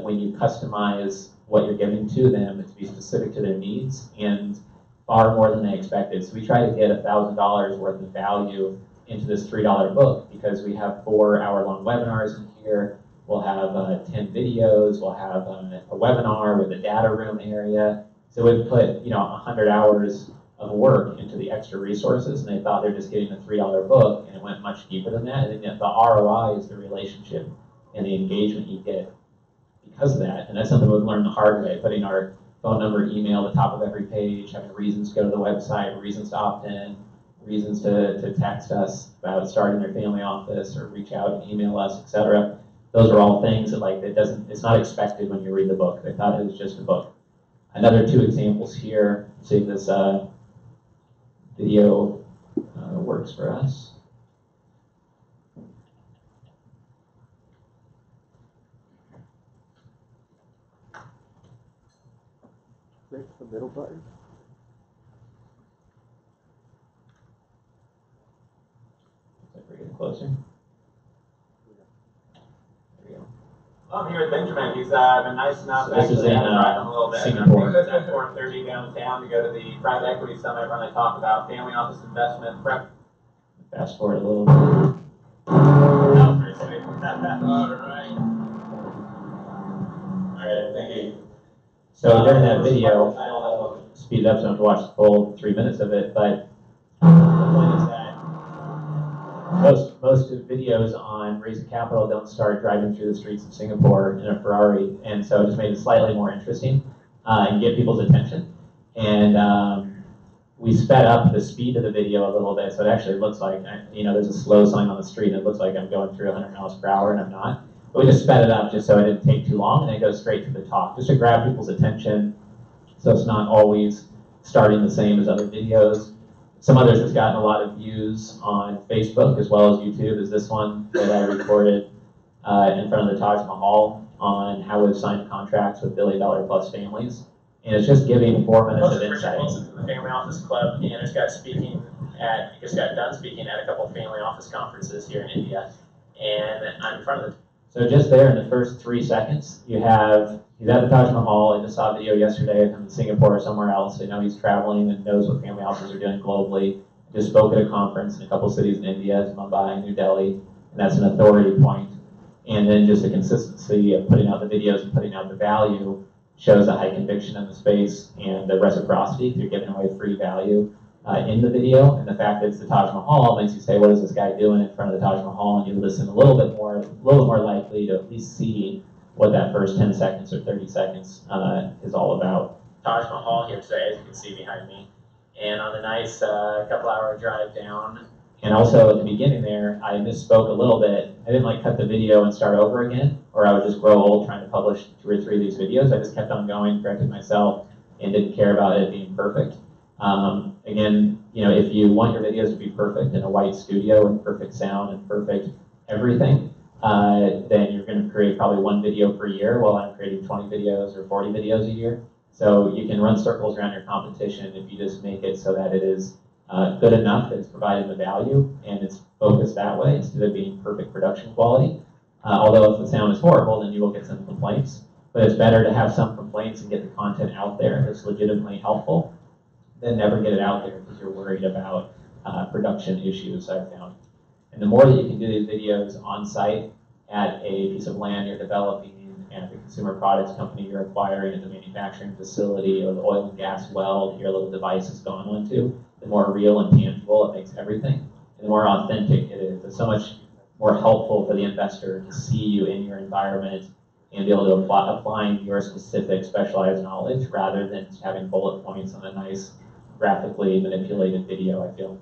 E: when you customize what you're giving to them to be specific to their needs, and far more than they expected. So we try to get $1,000 worth of value into this $3 book because we have 4-hour-long webinars in here. We'll have 10 videos. We'll have a webinar with a data room area. So we've put 100 hours of work into the extra resources, and they thought they're just getting a $3 book, and it went much deeper than that. And then the ROI is the relationship and the engagement you get because of that. And that's something we've learned the hard way, putting our phone number, email at the top of every page, having reasons to go to the website, reasons to opt in, reasons to text us about starting their family office or reach out and email us, etc. Those are all things that it's not expected when you read the book. They thought it was just a book. Another 2 examples here. See if this video works for us.
F: Click the middle button.
E: If we're getting closer.
I: Well, I'm here with Benjamin. He's been nice enough
E: So this is in
I: drive him a little bit.
E: Singapore.
I: It's at 4:30 downtown to go to the private equity summit where they talk about family office investment prep.
E: Fast forward a little bit.
I: That was pretty sweet. All right, thank you.
E: So during that video, I'll speed it up so I don't have to watch the full 3 minutes of it, but the point is that most videos on raising capital don't start driving through the streets of Singapore in a Ferrari, and so it just made it slightly more interesting and get people's attention. And we sped up the speed of the video a little bit, so it actually looks like, there's a slow sign on the street, and it looks like I'm going through 100 miles per hour, and I'm not. But we just sped it up just so it didn't take too long, and it goes straight to the talk, just to grab people's attention, so it's not always starting the same as other videos. Some others has gotten a lot of views on Facebook as well as YouTube, is this one that I recorded in front of the Taj Mahal on how we've signed contracts with billion-dollar-plus families. And it's just giving 4 minutes of insight.
I: Wilson from the Family Office Club, and just got done speaking at a couple of family office conferences here in India. And I'm in front of the
E: So just there in the first 3 seconds, he's at the Taj Mahal. I just saw a video yesterday of him in Singapore or somewhere else. He's traveling and knows what family offices are doing globally. Just spoke at a conference in a couple cities in India, Mumbai, New Delhi, and that's an authority point. And then just the consistency of putting out the videos and putting out the value shows a high conviction in the space and the reciprocity. You're giving away free value in the video, and the fact that it's the Taj Mahal makes you say, what is this guy doing in front of the Taj Mahal? And you listen a little bit more likely to at least see what that first 10 seconds or 30 seconds is all about.
I: Taj Mahal here today, as you can see behind me. And on a nice couple-hour drive down.
E: And also at the beginning there, I misspoke a little bit. I didn't cut the video and start over again, or I would just grow old trying to publish 2 or 3 of these videos. I just kept on going, corrected myself, and didn't care about it being perfect. Again, if you want your videos to be perfect in a white studio and perfect sound and perfect everything, then you're going to create probably 1 video per year, while I'm creating 20 videos or 40 videos a year. So you can run circles around your competition if you just make it so that it is good enough that it's providing the value and it's focused that way instead of being perfect production quality. Although if the sound is horrible, then you will get some complaints. But it's better to have some complaints and get the content out there that's legitimately helpful than never get it out there because you're worried about production issues, I've found. And the more that you can do these videos on site at a piece of land you're developing, at the consumer products company you're acquiring, at the manufacturing facility, or the oil and gas well that your little device is going onto, the more real and tangible it makes everything, and the more authentic it is. It's so much more helpful for the investor to see you in your environment and be able to applying your specific specialized knowledge rather than just having bullet points on a nice graphically manipulated video, I feel.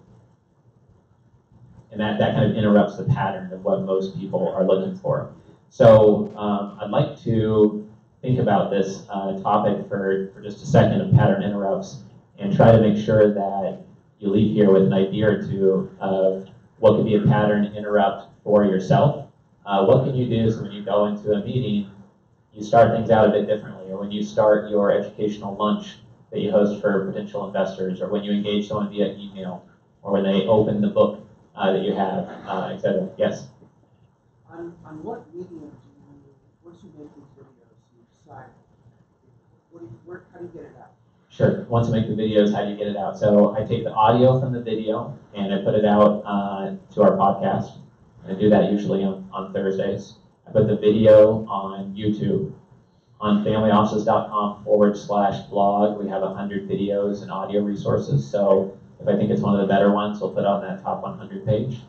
E: And that kind of interrupts the pattern of what most people are looking for. So I'd like to think about this topic for just a second of pattern interrupts and try to make sure that you leave here with an idea or two of what could be a pattern interrupt for yourself. What can you do so when you go into a meeting, you start things out a bit differently, or when you start your educational lunch that you host for potential investors, or when you engage someone via email, or when they open the book that you have, etc. Yes?
G: On what medium once you make these videos, you decide, how do you get it out?
E: Sure. Once I make the videos, how do you get it out? So I take the audio from the video and I put it out to our podcast. I do that usually on Thursdays. I put the video on YouTube. On familyoffices.com/blog, we have 100 videos and audio resources. So if I think it's one of the better ones, we'll put it on that top 100 page.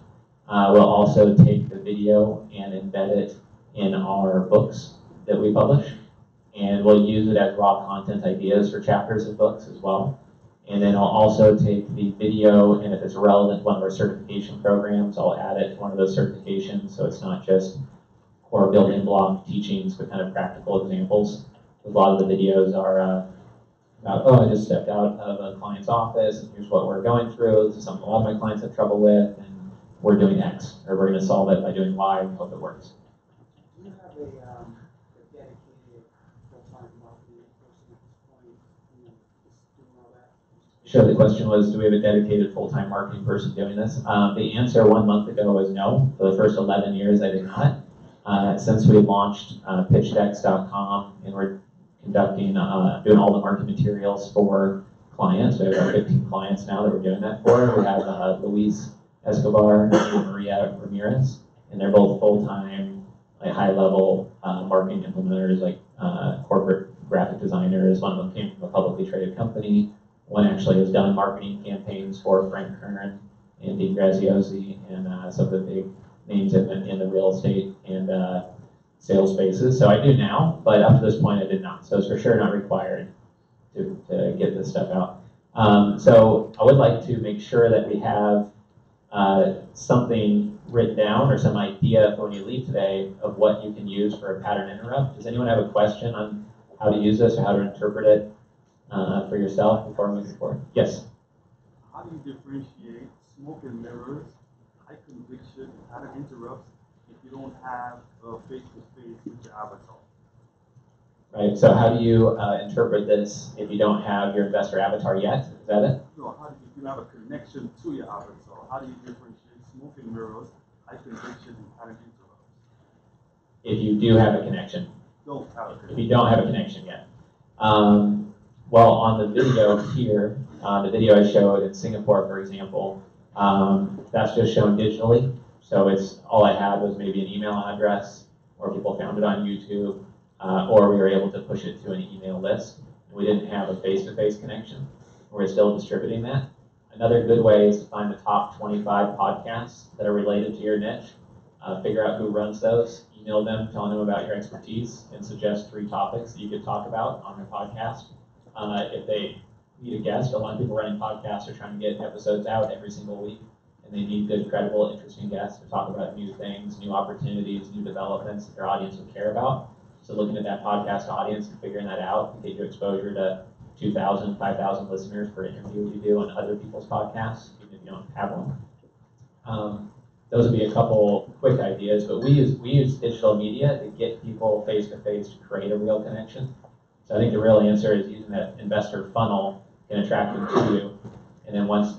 E: We'll also take the video and embed it in our books that we publish. And we'll use it as raw content ideas for chapters of books as well. And then I'll also take the video, and if it's relevant to one of our certification programs, I'll add it to one of those certifications, so it's not just core building block teachings, but kind of practical examples. A lot of the videos are about, oh, I just stepped out of a client's office, and here's what we're going through. This is something a lot of my clients have trouble with, and we're doing X, or we're going to solve it by doing Y, and hope it works.
G: Do you have a dedicated full-time marketing person at this point who is doing all that?
E: Sure, the question was, do we have a dedicated full-time marketing person doing this? The answer 1 month ago was no. For the first 11 years, I did not. Since we launched pitchdex.com and we're conducting, doing all the marketing materials for clients. We have about 15 clients now that we're doing that for. We have Luis Escobar and Maria Ramirez, and they're both full-time, like high-level marketing implementers, like corporate graphic designers. One of them came from a publicly traded company. One actually has done marketing campaigns for Frank Kern and Dean Graziosi and some of the big names in the real estate and sales spaces. So I do now, but up to this point I did not. So it's for sure not required to get this stuff out. So I would like to make sure that we have something written down or some idea for when you leave today of what you can use for a pattern interrupt. Does anyone have a question on how to use this or how to interpret it for yourself before moving forward? Yes?
F: How do you differentiate smoke and mirrors, high conviction, and pattern interrupts if you don't have a face-to-face with your avatar?
E: Right, so how do you interpret this if you don't have your investor avatar yet? Is that it?
F: No, how do you have a connection to your avatar? How do you differentiate smoke and mirrors, high conviction, and pattern interrupts?
E: If you do have a connection.
F: Don't have a
E: If
F: connection.
E: you don't have a connection yet. Well, on the video here, the video I showed in Singapore, for example, that's just shown digitally. So it's all I had was maybe an email address, or people found it on YouTube, or we were able to push it to an email list. We didn't have a face-to-face connection. We're still distributing that. Another good way is to find the top 25 podcasts that are related to your niche. Figure out who runs those, email them, telling them about your expertise, and suggest 3 topics that you could talk about on their podcast. If they need a guest, a lot of people running podcasts are trying to get episodes out every single week, and they need good, credible, interesting guests to talk about new things, new opportunities, new developments that their audience would care about. So looking at that podcast audience and figuring that out can get you exposure to 2,000, 5,000 listeners per interview you do on other people's podcasts, even if you don't have one. Those would be a couple quick ideas, but we use digital media to get people face-to-face to create a real connection. So I think the real answer is using that investor funnel can attract them to you, and then once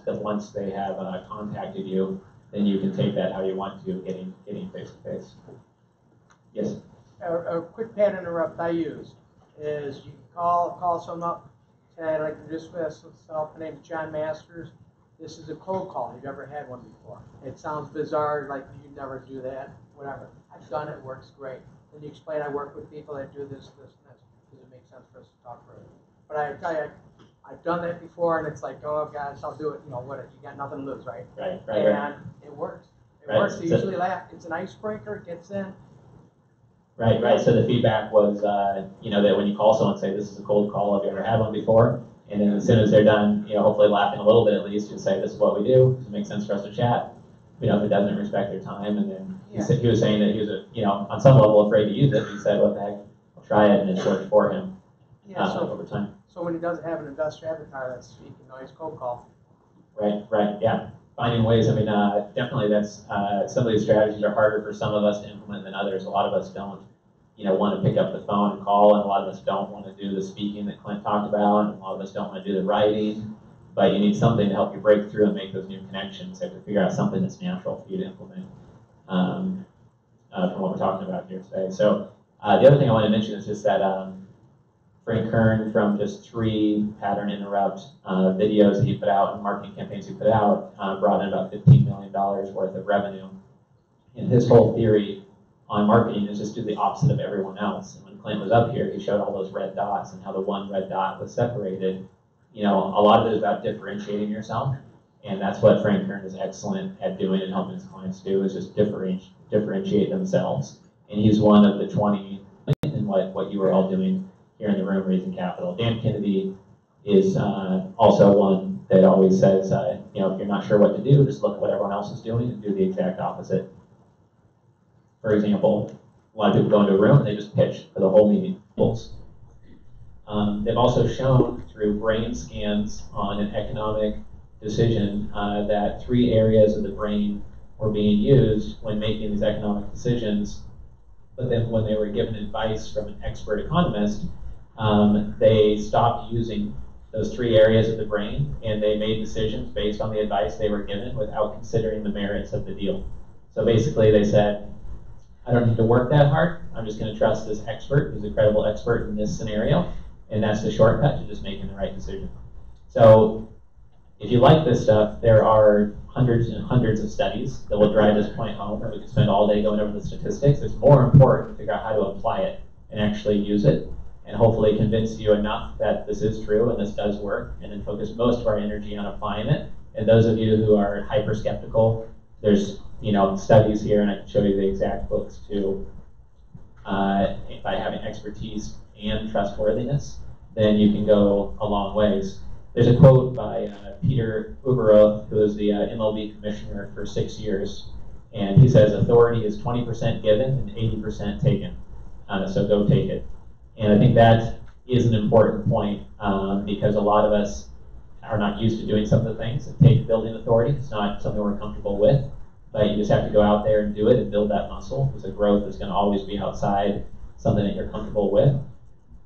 E: they have contacted you, then you can take that how you want to, getting face-to-face. Yes?
D: A quick pattern interrupt I use is you call someone up, say, I'd like to discuss myself, my name's John Masters. This is a cold call. You've never had one before. It sounds bizarre, like you never do that, whatever. I've done it, works great. Then you explain I work with people that do this, and this. Does it make sense for us to talk further? But I tell you, I've done that before, and it's like, oh gosh, I'll do it. You know what? You got nothing to lose, right?
E: Right.
D: And it works. It
E: Right.
D: works. They usually laugh. It's an icebreaker. Gets in.
E: Right. So the feedback was, that when you call someone, say, this is a cold call, have you ever had one before? And then as soon as they're done, hopefully laughing a little bit at least, you say, this is what we do. Does it make sense for us to chat? If it doesn't respect their time. And then he was saying that he was, on some level afraid to use it. He said, what the heck, I'll try it, and it's worked for him over time.
D: So when he doesn't have an industrial avatar that's speaking, he's cold call.
E: Right, yeah. Finding ways, definitely that's, some of these strategies are harder for some of us to implement than others. A lot of us don't, want to pick up the phone and call, and a lot of us don't want to do the speaking that Clint talked about, and a lot of us don't want to do the writing, but you need something to help you break through and make those new connections. You have to figure out something that's natural for you to implement from what we're talking about here today. So the other thing I want to mention is just that Frank Kern, from just 3 pattern interrupt videos that he put out and marketing campaigns he put out, brought in about $15 million worth of revenue. And his whole theory on marketing is just do the opposite of everyone else. And when Clint was up here, he showed all those red dots and how the one red dot was separated. A lot of it is about differentiating yourself. And that's what Frank Kern is excellent at doing and helping his clients do, is just differentiate themselves. And he's one of the 20 in what you were all doing here in the room raising capital. Dan Kennedy is also one that always says, if you're not sure what to do, just look at what everyone else is doing and do the exact opposite. For example, a lot of people go into a room and they just pitch for the whole meeting. They've also shown through brain scans on an economic decision that 3 areas of the brain were being used when making these economic decisions, but then when they were given advice from an expert economist, they stopped using those 3 areas of the brain, and they made decisions based on the advice they were given without considering the merits of the deal. So basically they said, I don't need to work that hard. I'm just going to trust this expert who's a credible expert in this scenario, and that's the shortcut to just making the right decision. So if you like this stuff, there are hundreds and hundreds of studies that will drive this point home, and we could spend all day going over the statistics. It's more important to figure out how to apply it and actually use it, and hopefully convince you enough that this is true and this does work, and then focus most of our energy on applying it. And those of you who are hyper skeptical, there's studies here, and I can show you the exact books too. By having expertise and trustworthiness, then you can go a long ways. There's a quote by Peter Uberoth, who is the MLB commissioner for 6 years, and he says, authority is 20% given and 80% taken, so go take it. And I think that is an important point because a lot of us are not used to doing some of the things that take building authority. It's not something we're comfortable with, but you just have to go out there and do it and build that muscle, because the growth is going to always be outside something that you're comfortable with.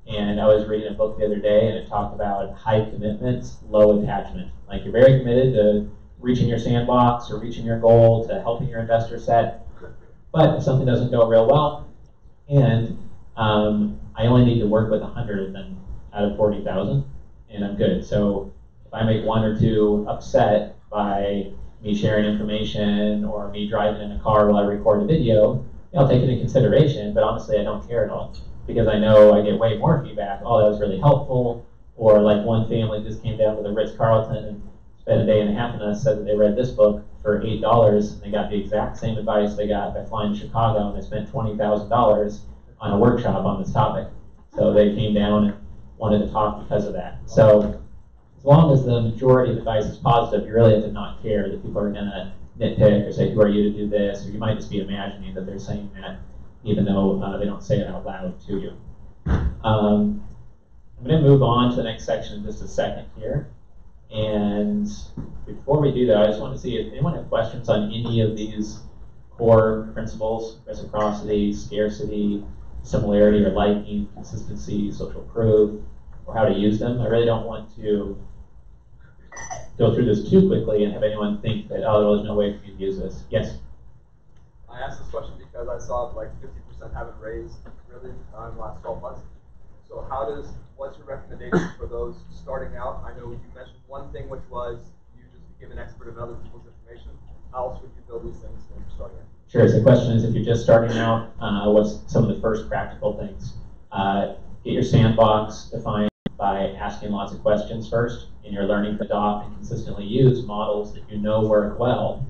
E: And I was reading a book the other day, and it talked about high commitments, low attachment. Like, you're very committed to reaching your sandbox or reaching your goal, to helping your investor set, but if something doesn't go real well, and I only need to work with 100 of them out of 40,000, and I'm good. So if I make 1 or 2 upset by me sharing information or me driving in a car while I record a video, I'll take it into consideration, but honestly I don't care at all, because I know I get way more feedback. Oh, that was really helpful. Or like one family just came down to the Ritz-Carlton and spent a day and a half with us, said that they read this book for $8 and they got the exact same advice they got by flying to Chicago, and they spent $20,000 on a workshop on this topic. So they came down and wanted to talk because of that. So as long as the majority of advice is positive, you really have to not care that people are going to nitpick or say, who are you to do this? Or you might just be imagining that they're saying that, even though they don't say it out loud to you. I'm going to move on to the next section in just a second here. And before we do that, I just want to see if anyone have questions on any of these core principles: reciprocity, scarcity, similarity or liking, consistency, social proof, or how to use them. I really don't want to go through this too quickly and have anyone think that, oh, there's no way for you to use this. Yes?
H: I asked this question because I saw like 50% haven't raised really in the last 12 months. So what's your recommendation for those starting out? I know you mentioned one thing, which was you just became an expert in other people's information. How else would you build these things when you're starting out?
E: Sure, so the question is, if you're just starting out, what's some of the first practical things? Get your sandbox defined by asking lots of questions first, and you're learning to adopt and consistently use models that you know work well.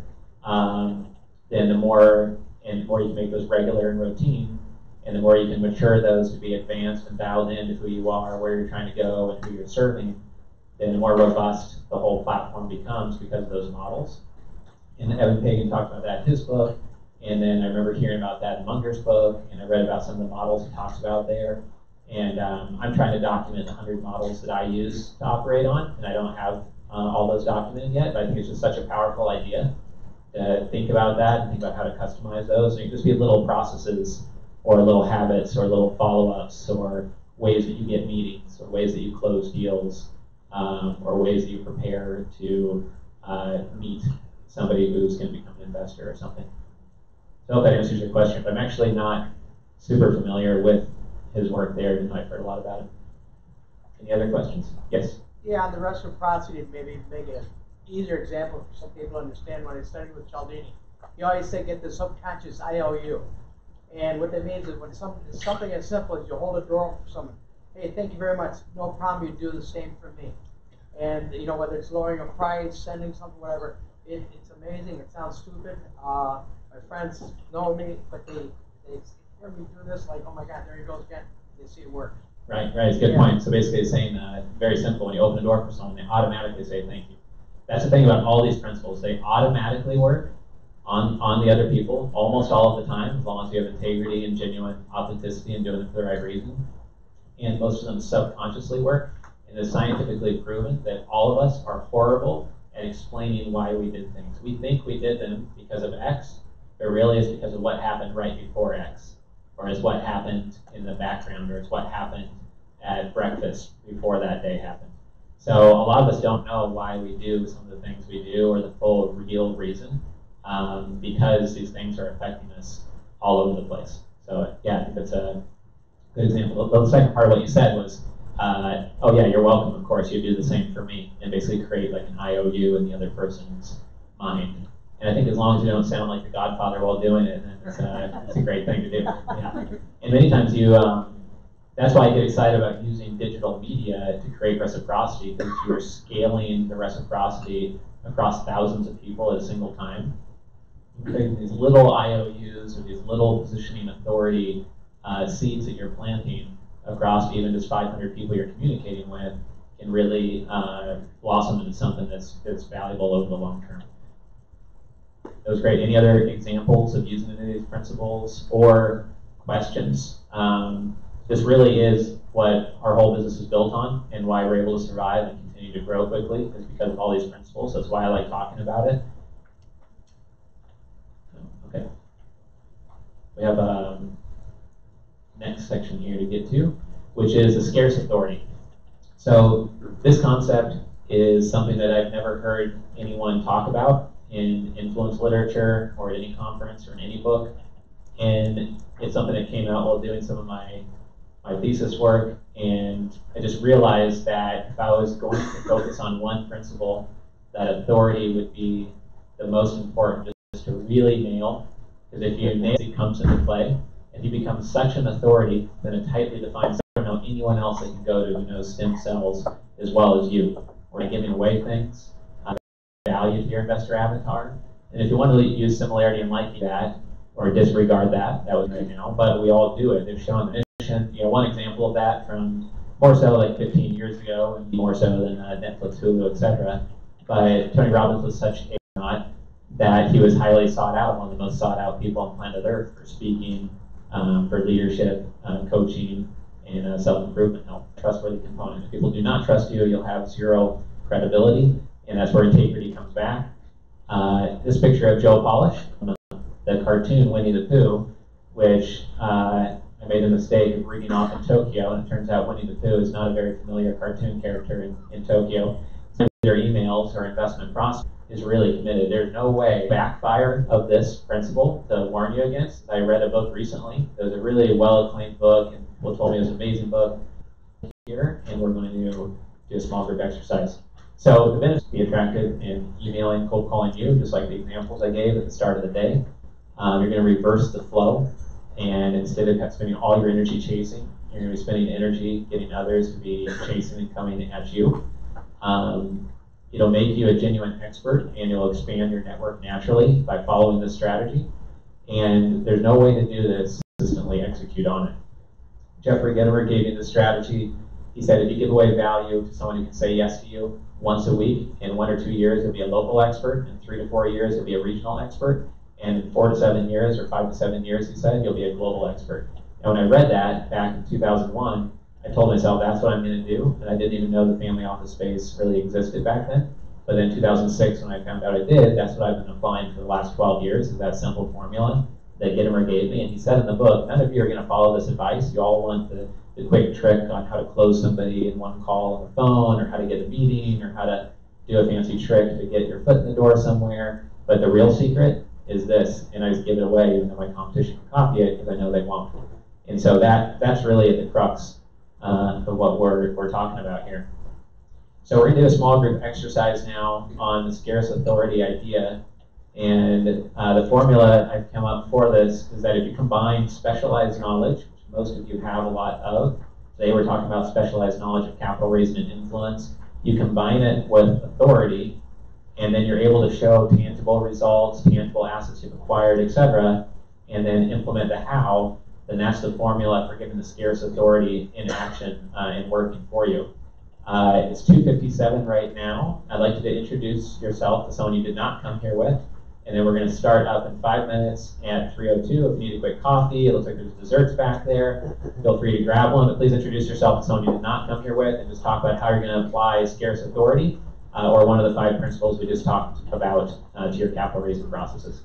E: Then the more you can make those regular and routine, And the more you can mature those to be advanced and dialed into who you are, where you're trying to go, and who you're serving, then the more robust the whole platform becomes because of those models. And Evan Pagan talked about that in his book, and then I remember hearing about that in Munger's book, and I read about some of the models he talks about there. And I'm trying to document the 100 models that I use to operate on, and I don't have all those documented yet, but I think it's just such a powerful idea to think about that and think about how to customize those. And it can just be little processes or little habits or little follow-ups or ways that you get meetings or ways that you close deals or ways that you prepare to meet somebody who's going to become an investor or something. So I hope that answers your question, but I'm actually not super familiar with his work there, even though I've heard a lot about it. Any other questions? Yes?
D: Yeah, on the reciprocity, maybe make an easier example for some people to understand. When I studied with Cialdini, he always said get the subconscious IOU. And what that means is when something as simple as you hold a door open for someone, hey, thank you very much, no problem, you do the same for me. And you know, whether it's lowering a price, sending something, whatever, it's amazing. It sounds stupid. My friends know me, but they hear me do this, like, oh my God, there he goes again. They see it work.
E: Right, it's a good point. So basically it's saying very simple, when you open a door for someone, they automatically say thank you. That's the thing about all these principles. They automatically work on the other people almost all of the time, as long as you have integrity and genuine authenticity and doing it for the right reason. And most of them subconsciously work. And it's scientifically proven that all of us are horrible at explaining why we did things. We think we did them because of X, but really it's because of what happened right before X. Or it's what happened in the background, or it's what happened at breakfast before that day happened. So a lot of us don't know why we do some of the things we do, or the full real reason, because these things are affecting us all over the place. So yeah, I think that's a good example. The second part of what you said was, oh yeah, you're welcome, of course, you do the same for me, and basically create like an IOU in the other person's mind. And I think as long as you don't sound like the Godfather while doing it, then it's a great thing to do. Yeah. And many times that's why I get excited about using digital media to create reciprocity, because you're scaling the reciprocity across thousands of people at a single time. You're creating these little IOUs or these little positioning authority seeds that you're planting across even just 500 people you're communicating with can really blossom into something that's valuable over the long term. That was great. Any other examples of using any of these principles or questions? This really is what our whole business is built on, and why we're able to survive and continue to grow quickly is because of all these principles. That's why I like talking about it. Okay. We have next section here to get to, which is the scarce authority. So this concept is something that I've never heard anyone talk about in influence literature or at any conference or in any book. And it's something that came out while doing some of my thesis work. And I just realized that if I was going to focus on one principle, that authority would be the most important just to really nail. Because if you nail it, comes into play. And you become such an authority that a tightly defined, I don't know anyone else that can go to who knows stem cells as well as you. We're giving away things. Value to your investor avatar. And if you want to use similarity and liking that, or disregard that, that was right now, but we all do it. They've shown the mission. One example of that from more so like 15 years ago, and more so than Netflix, Hulu, etc. But Tony Robbins was such a not that he was highly sought out, one of the most sought out people on planet Earth for speaking, for leadership, coaching, and self-improvement. Trustworthy component. If people do not trust you, you'll have zero credibility. And that's where integrity comes back. This picture of Joe Polish, the cartoon Winnie the Pooh, which I made the mistake of reading off in Tokyo, and it turns out Winnie the Pooh is not a very familiar cartoon character in Tokyo. Their emails or investment process is really committed. There's no way backfire of this principle to warn you against. I read a book recently. It was a really well-acclaimed book, and people told me it was an amazing book here, and we're going to do a small group exercise. So the benefits be attractive in emailing, cold calling you, just like the examples I gave at the start of the day. You're going to reverse the flow, and instead of spending all your energy chasing, you're going to be spending energy getting others to be chasing and coming at you. It'll make you a genuine expert, and you'll expand your network naturally by following this strategy. And there's no way to do this
I: consistently execute on it. Jeffrey Gitomer gave me the strategy. He said if you give away value to someone who can say yes to you once a week, in 1 or 2 years you'll be a local expert, in 3 to 4 years you'll be a regional expert, and in 4 to 7 years, or 5 to 7 years, he said, you'll be a global expert. And when I read that back in 2001, I told myself that's what I'm going to do, and I didn't even know the family office space really existed back then. But then 2006, when I found out it did, that's what I've been applying for the last 12 years, is that simple formula that Gitomer gave me. And he said in the book, none of you are going to follow this advice. You all want the quick trick on how to close somebody in one call on the phone, or how to get a meeting, or how to do a fancy trick to get your foot in the door somewhere. But the real secret is this, and I just give it away even though my competition can copy it because I know they won't. And so that's really at the crux of what we're talking about here. So we're going to do a small group exercise now on the scarce authority idea. And the formula I've come up for this is that if you combine specialized knowledge, which most of you have a lot of, today we're talking about specialized knowledge of capital raising and influence, you combine it with authority, and then you're able to show tangible results, tangible assets you've acquired, etc., and then implement the how, then that's the formula for getting the scarce authority in action and working for you. It's 2:57 right now. I'd like you to introduce yourself to someone you did not come here with, and then we're going to start up in 5 minutes at 3:02. If you need a quick coffee, it looks like there's desserts back there. Feel free to grab one, but please introduce yourself to someone you did not come here with, and just talk about how you're going to apply scarce authority or one of the 5 principles we just talked about to your capital raising processes.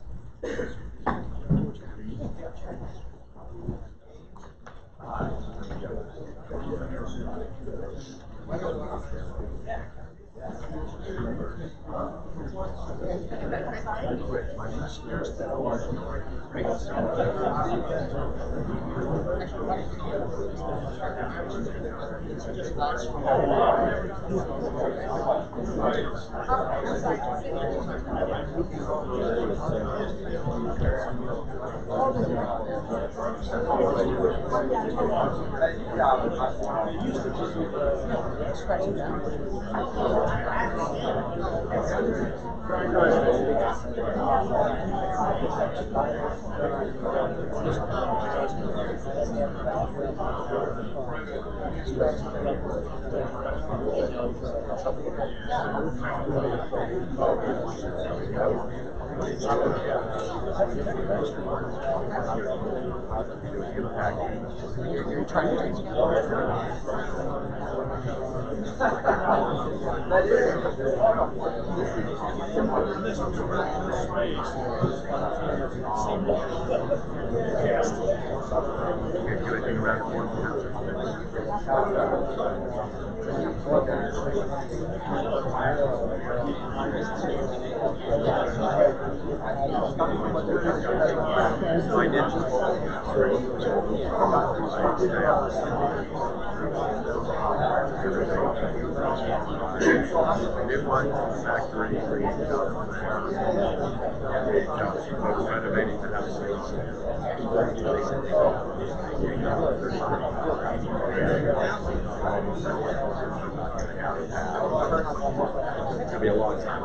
J: It'll be a long time.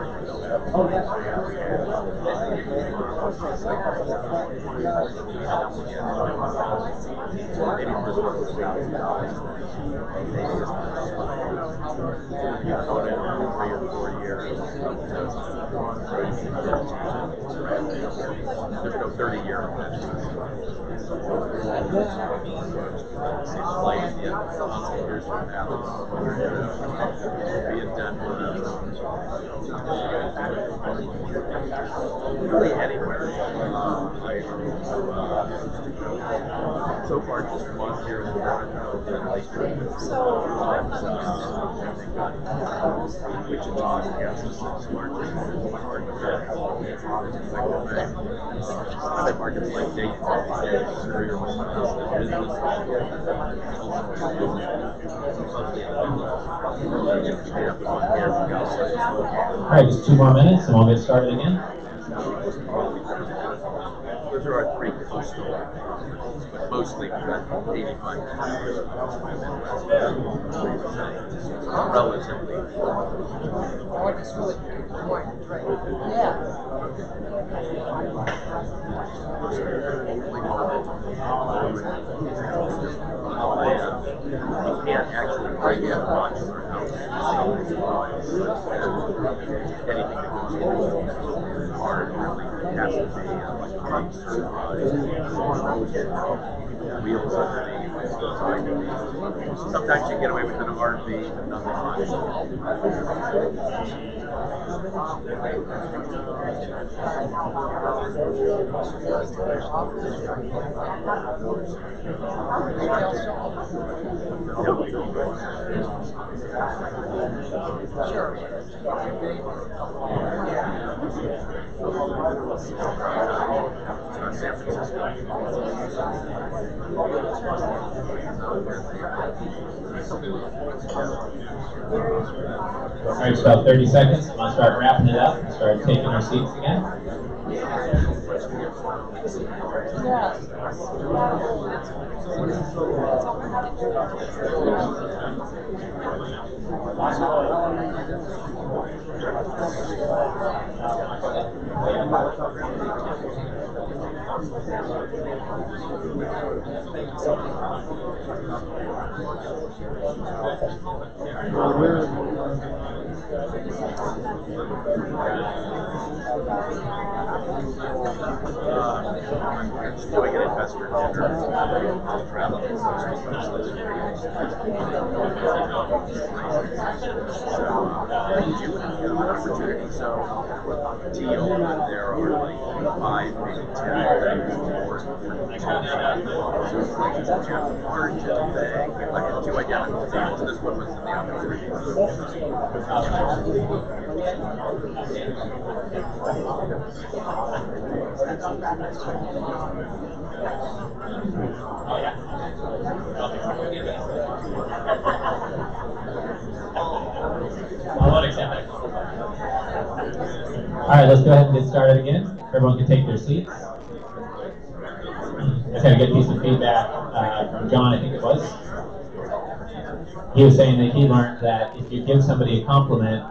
J: There's no 30-year years from now. Be in Denver. Really anywhere. So far, just one here in Toronto, Wichita, Kansas, largely other markets like Dayton, Superior,
I: All right, just 2 more minutes and we'll get started again.
J: Those are our 3 coastal, but mostly we've got 85 relatively. Yeah. You can't actually bring in a modular house. Anything that goes into hard really has to be like certified. Wheels underneath. Sometimes you get away with an RV, but nothing much. San Francisco.
I: All right, it's about 30 seconds. I'm going to start wrapping it up and start taking our seats again.
J: Doing an investor dinner, travel you would get an opportunity. So deal, there are like 5, maybe 10 more. So margin thing, like 2 identical deals. This one was in the opportunity.
I: All right, let's go ahead and get started again. Everyone can take their seats. I just had a good piece of feedback from John, I think it was. He was saying that he learned that if you give somebody a compliment,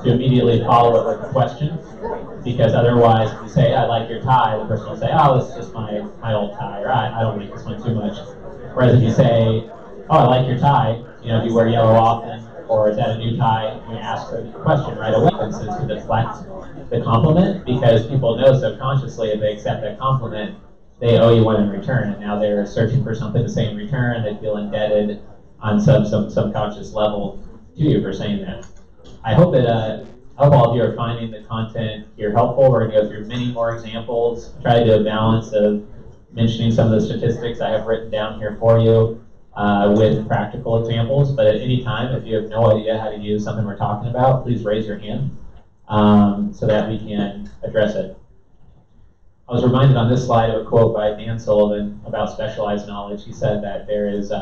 I: to immediately follow it with a question, because otherwise if you say, I like your tie, the person will say, oh, this is just my old tie, or I don't like this one too much. Whereas if you say, oh, I like your tie, do you wear yellow often, or is that a new tie? You ask the question right away, and so to deflect the compliment, because people know subconsciously if they accept that compliment, they owe you one in return, and now they're searching for something to say in return. They feel indebted on some subconscious level to you for saying that. I hope that I hope all of you are finding the content here helpful. We're going to go through many more examples. Try to do a balance of mentioning some of the statistics I have written down here for you with practical examples. But at any time, if you have no idea how to use something we're talking about, please raise your hand so that we can address it. I was reminded on this slide of a quote by Dan Sullivan about specialized knowledge. He said that there is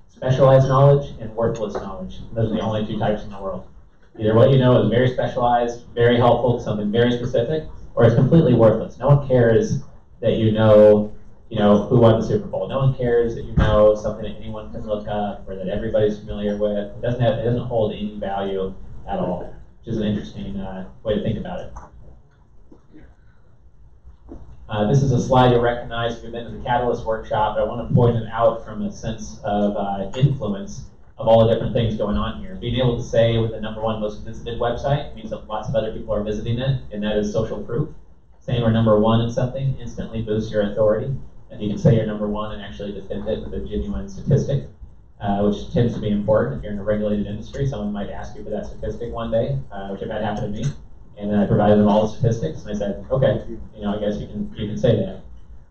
I: specialized knowledge and worthless knowledge. Those are the only 2 types in the world. Either what you know is very specialized, very helpful to something very specific, or it's completely worthless. No one cares that you know who won the Super Bowl. No one cares that you know something that anyone can look up or that everybody's familiar with. It doesn't hold any value at all, which is an interesting way to think about it. This is a slide you'll recognize if you've been to the Catalyst workshop, but I want to point it out from a sense of influence of all the different things going on here. Being able to say with the #1 most visited website means that lots of other people are visiting it, and that is social proof. Saying we're #1 in something instantly boosts your authority, and you can say you're #1 and actually defend it with a genuine statistic, which tends to be important if you're in a regulated industry. Someone might ask you for that statistic one day, which have had happen to me, and then I provided them all the statistics, and I said, okay, I guess you can say that.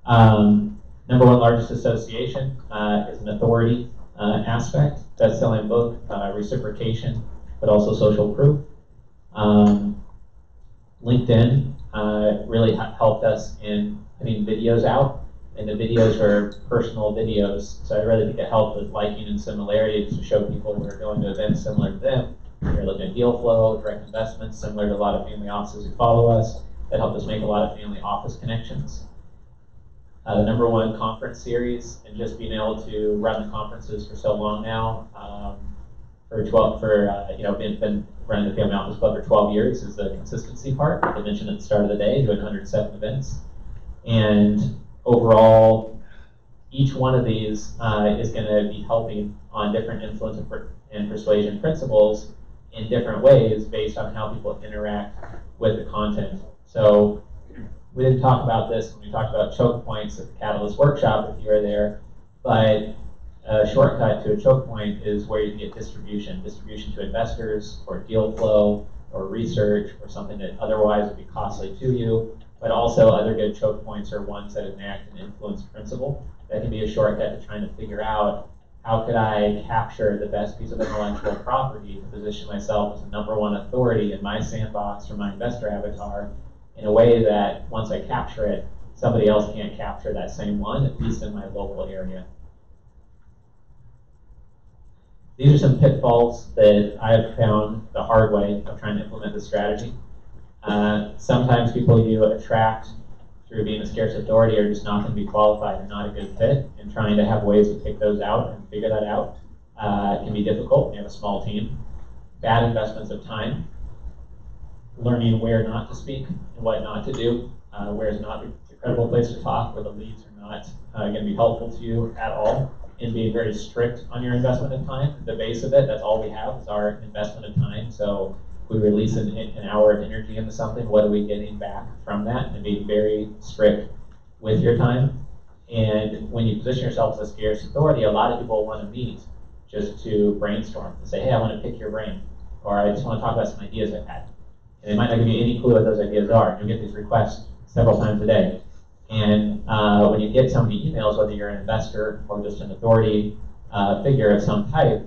I: #1 largest association is an authority aspect. That's selling both reciprocation, but also social proof. LinkedIn really helped us in putting videos out, and the videos are personal videos, so I really think it helped with liking and similarities to show people we're going to events similar to them. We're looking at deal flow, direct investments, similar to a lot of family offices who follow us. That helped us make a lot of family office connections. The #1 conference series, and just being able to run the conferences for so long now, been running the Family Office Club for 12 years is the consistency part. I mentioned at the start of the day, doing 107 events. And overall,
E: each one of these is going to be helping on different influence and persuasion principles in different ways based on how people interact with the content. So we didn't talk about this when we talked about choke points at the Catalyst workshop if you were there, but a shortcut to a choke point is where you can get distribution to investors or deal flow or research or something that otherwise would be costly to you. But also other good choke points are ones that enact an influence principle. That can be a shortcut to trying to figure out how could I capture the best piece of intellectual property to position myself as the #1 authority in my sandbox or my investor avatar in a way that once I capture it, somebody else can't capture that same one, at least in my local area. These are some pitfalls that I've found the hard way of trying to implement this strategy. Sometimes people you attract through being a scarce authority are just not going to be qualified and not a good fit, and trying to have ways to pick those out and figure that out can be difficult when you have a small team. Bad investments of time, learning where not to speak and what not to do, where is not the credible place to talk, where the leads are not going to be helpful to you at all, and being very strict on your investment of time. The base of it, that's all we have is our investment of time. So if we release an hour of energy into something, what are we getting back from that? And being very strict with your time. And when you position yourself as a scarce authority, a lot of people want to meet just to brainstorm and say, hey, I want to pick your brain, or I just want to talk about some ideas I've had. And they might not give you any clue what those ideas are. You'll get these requests several times a day. And when you get so many emails, whether you're an investor or just an authority figure of some type,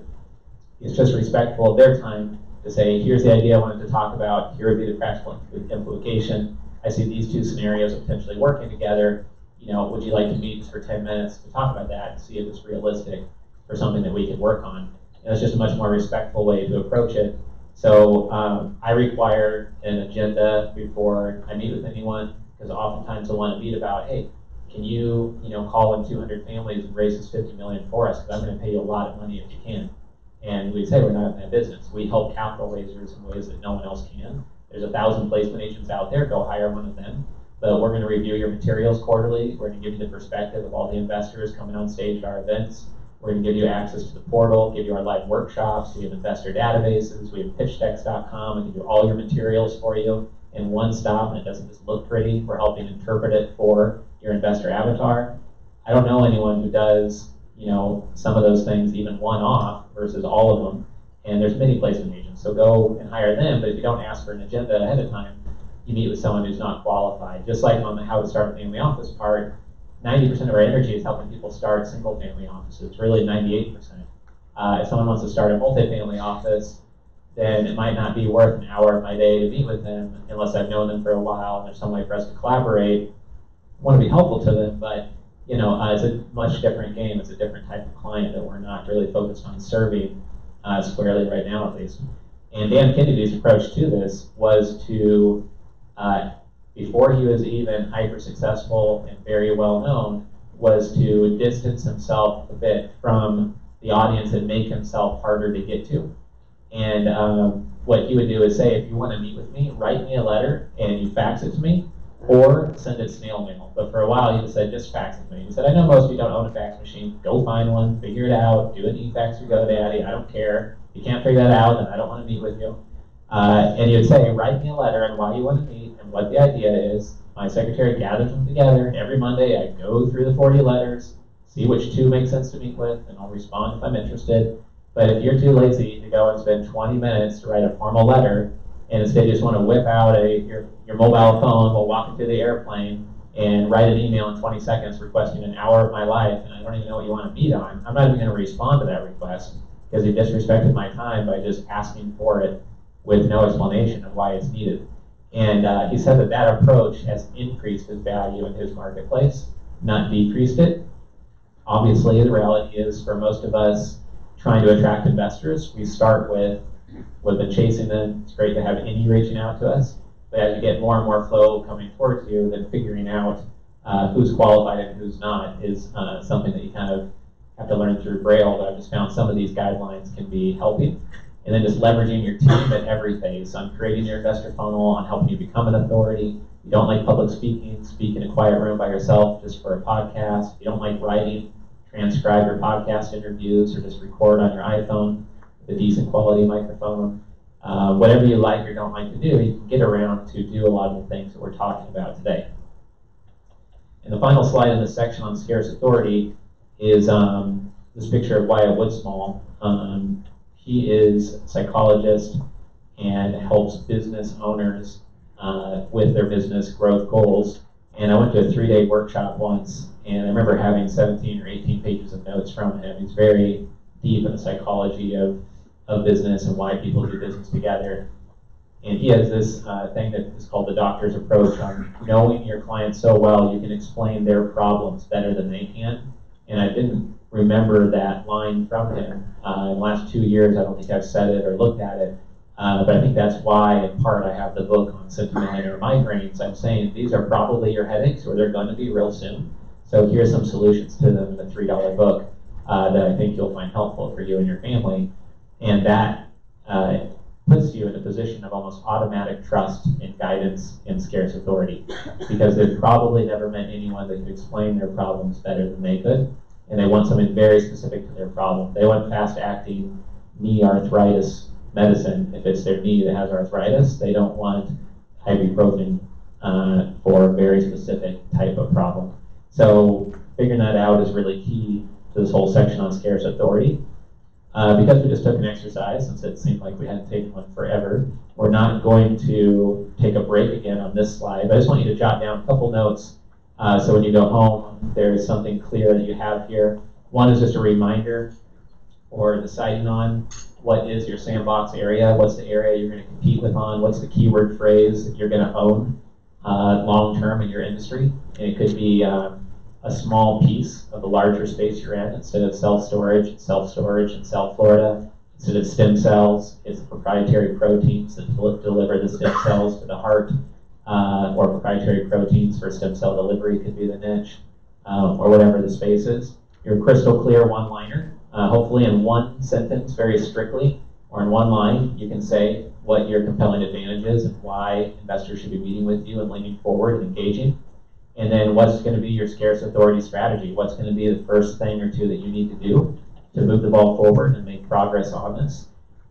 E: it's just respectful of their time to say, here's the idea I wanted to talk about, here would be the practical implication. I see these two scenarios potentially working together. You know, would you like to meet for 10 minutes to talk about that and see if it's realistic for something that we could work on? And it's just a much more respectful way to approach it. So I require an agenda before I meet with anyone, because oftentimes they'll want to meet about, hey, can you call in 200 families and raise this $50 million for us? Because I'm going to pay you a lot of money if you can. And we'd say we're not in that business. We help capital raisers in ways that no one else can. There's 1,000 placement agents out there. Go hire one of them. But we're going to review your materials quarterly. We're going to give you the perspective of all the investors coming on stage at our events. We're going to give you access to the portal, give you our live workshops. We have investor databases. We have pitchdex.com. We can do all your materials for you in one stop, and it doesn't just look pretty. We're helping interpret it for your investor avatar. I don't know anyone who does some of those things even one-off versus all of them. And there's many placement agents, so go and hire them. But if you don't ask for an agenda ahead of time, you meet with someone who's not qualified. Just like on the how to start a family office part, 90% of our energy is helping people start single-family offices, really 98%. If someone wants to start a multifamily office, then it might not be worth an hour of my day to meet with them unless I've known them for a while and there's some way for us to collaborate. I want to be helpful to them, but it's a much different game. It's a different type of client that we're not really focused on serving squarely right now, at least. And Dan Kennedy's approach to this was to, before he was even hyper successful and very well known, was to distance himself a bit from the audience and make himself harder to get to. And what he would do is say, if you want to meet with me, write me a letter and you fax it to me, or send it snail mail. But for a while, he just said, just fax it to me. He said, I know most of you don't own a fax machine. Go find one, figure it out, do an e-fax or GoDaddy. I don't care. If you can't figure that out, then I don't want to meet with you. And he would say, write me a letter and why you want to meet and what the idea is. My secretary gathers them together. Every Monday, I go through the 40 letters, see which two make sense to meet with, and I'll respond if I'm interested. But if you're too lazy to go and spend 20 minutes to write a formal letter, and instead you just want to whip out your mobile phone while walking through the airplane and write an email in 20 seconds requesting an hour of my life, and I don't even know what you want to meet on, I'm not even going to respond to that request because you disrespected my time by just asking for it with no explanation of why it's needed. And he said that approach has increased his value in his marketplace, not decreased it. Obviously, the reality is for most of us trying to attract investors, we start with we've been chasing them. It's great to have any reaching out to us. But as you get more and more flow coming towards you, then figuring out who's qualified and who's not is something that you kind of have to learn through Braille. But I've just found some of these guidelines can be helping. And then just leveraging your team at every phase on creating your investor funnel, on helping you become an authority. If you don't like public speaking, speak in a quiet room by yourself just for a podcast. If you don't like writing,
I: transcribe your podcast interviews or just record on your iPhone with a decent quality microphone. Whatever you like or don't like to do, you can get around to do a lot of the things that we're talking about today. And the final slide in this section on scarce authority is this picture of Wyatt Woodsmall. He is a psychologist and helps business owners with their business growth goals. And I went to a 3-day workshop once, and I remember having 17 or 18 pages of notes from him. He's very deep in the psychology of business and why people do business together. And he has this thing that is called the doctor's approach on knowing your client so well you can explain their problems better than they can. And I didn't remember that line from him. In the last 2 years, I don't think I've said it or looked at it. But I think that's why, in part, I have the book on symptom-linear migraines. I'm saying these are probably your headaches, or they're going to be real soon. So here's some solutions to them in the $3 book that I think you'll find helpful for you and your family. And that puts you in a position of almost automatic trust and guidance in scarce authority, because they've probably never met anyone that could explain their problems better than they could, and they want something very specific to their problem. They want fast-acting knee arthritis medicine if it's their knee that has arthritis. They don't want ibuprofen for a very specific type of problem. So figuring that out is really key to this whole section on scarce authority. Because we just took an exercise, since it seemed like we hadn't taken one forever, we're not going to take a break again on this slide. But I just want you to jot down a couple notes so when you go home, there's something clear that you have here. One is just a reminder or deciding on what is your sandbox area, what's the area you're going to compete with on, what's the keyword phrase that you're going to own long-term in your industry. And it could be a small piece of the larger space you're in. Instead of self-storage in South Florida. Instead of stem cells, it's proprietary proteins that deliver the stem cells to the heart, or proprietary proteins for stem cell delivery could be the niche, or whatever the space is. Your crystal clear one-liner, hopefully in one sentence very strictly, or in one line, you can say what your compelling advantage is and why investors should be meeting with you and leaning forward and engaging. And then what's going to be your scarce authority strategy? What's going to be the first thing or two that you need to do to move the ball forward and make progress on this?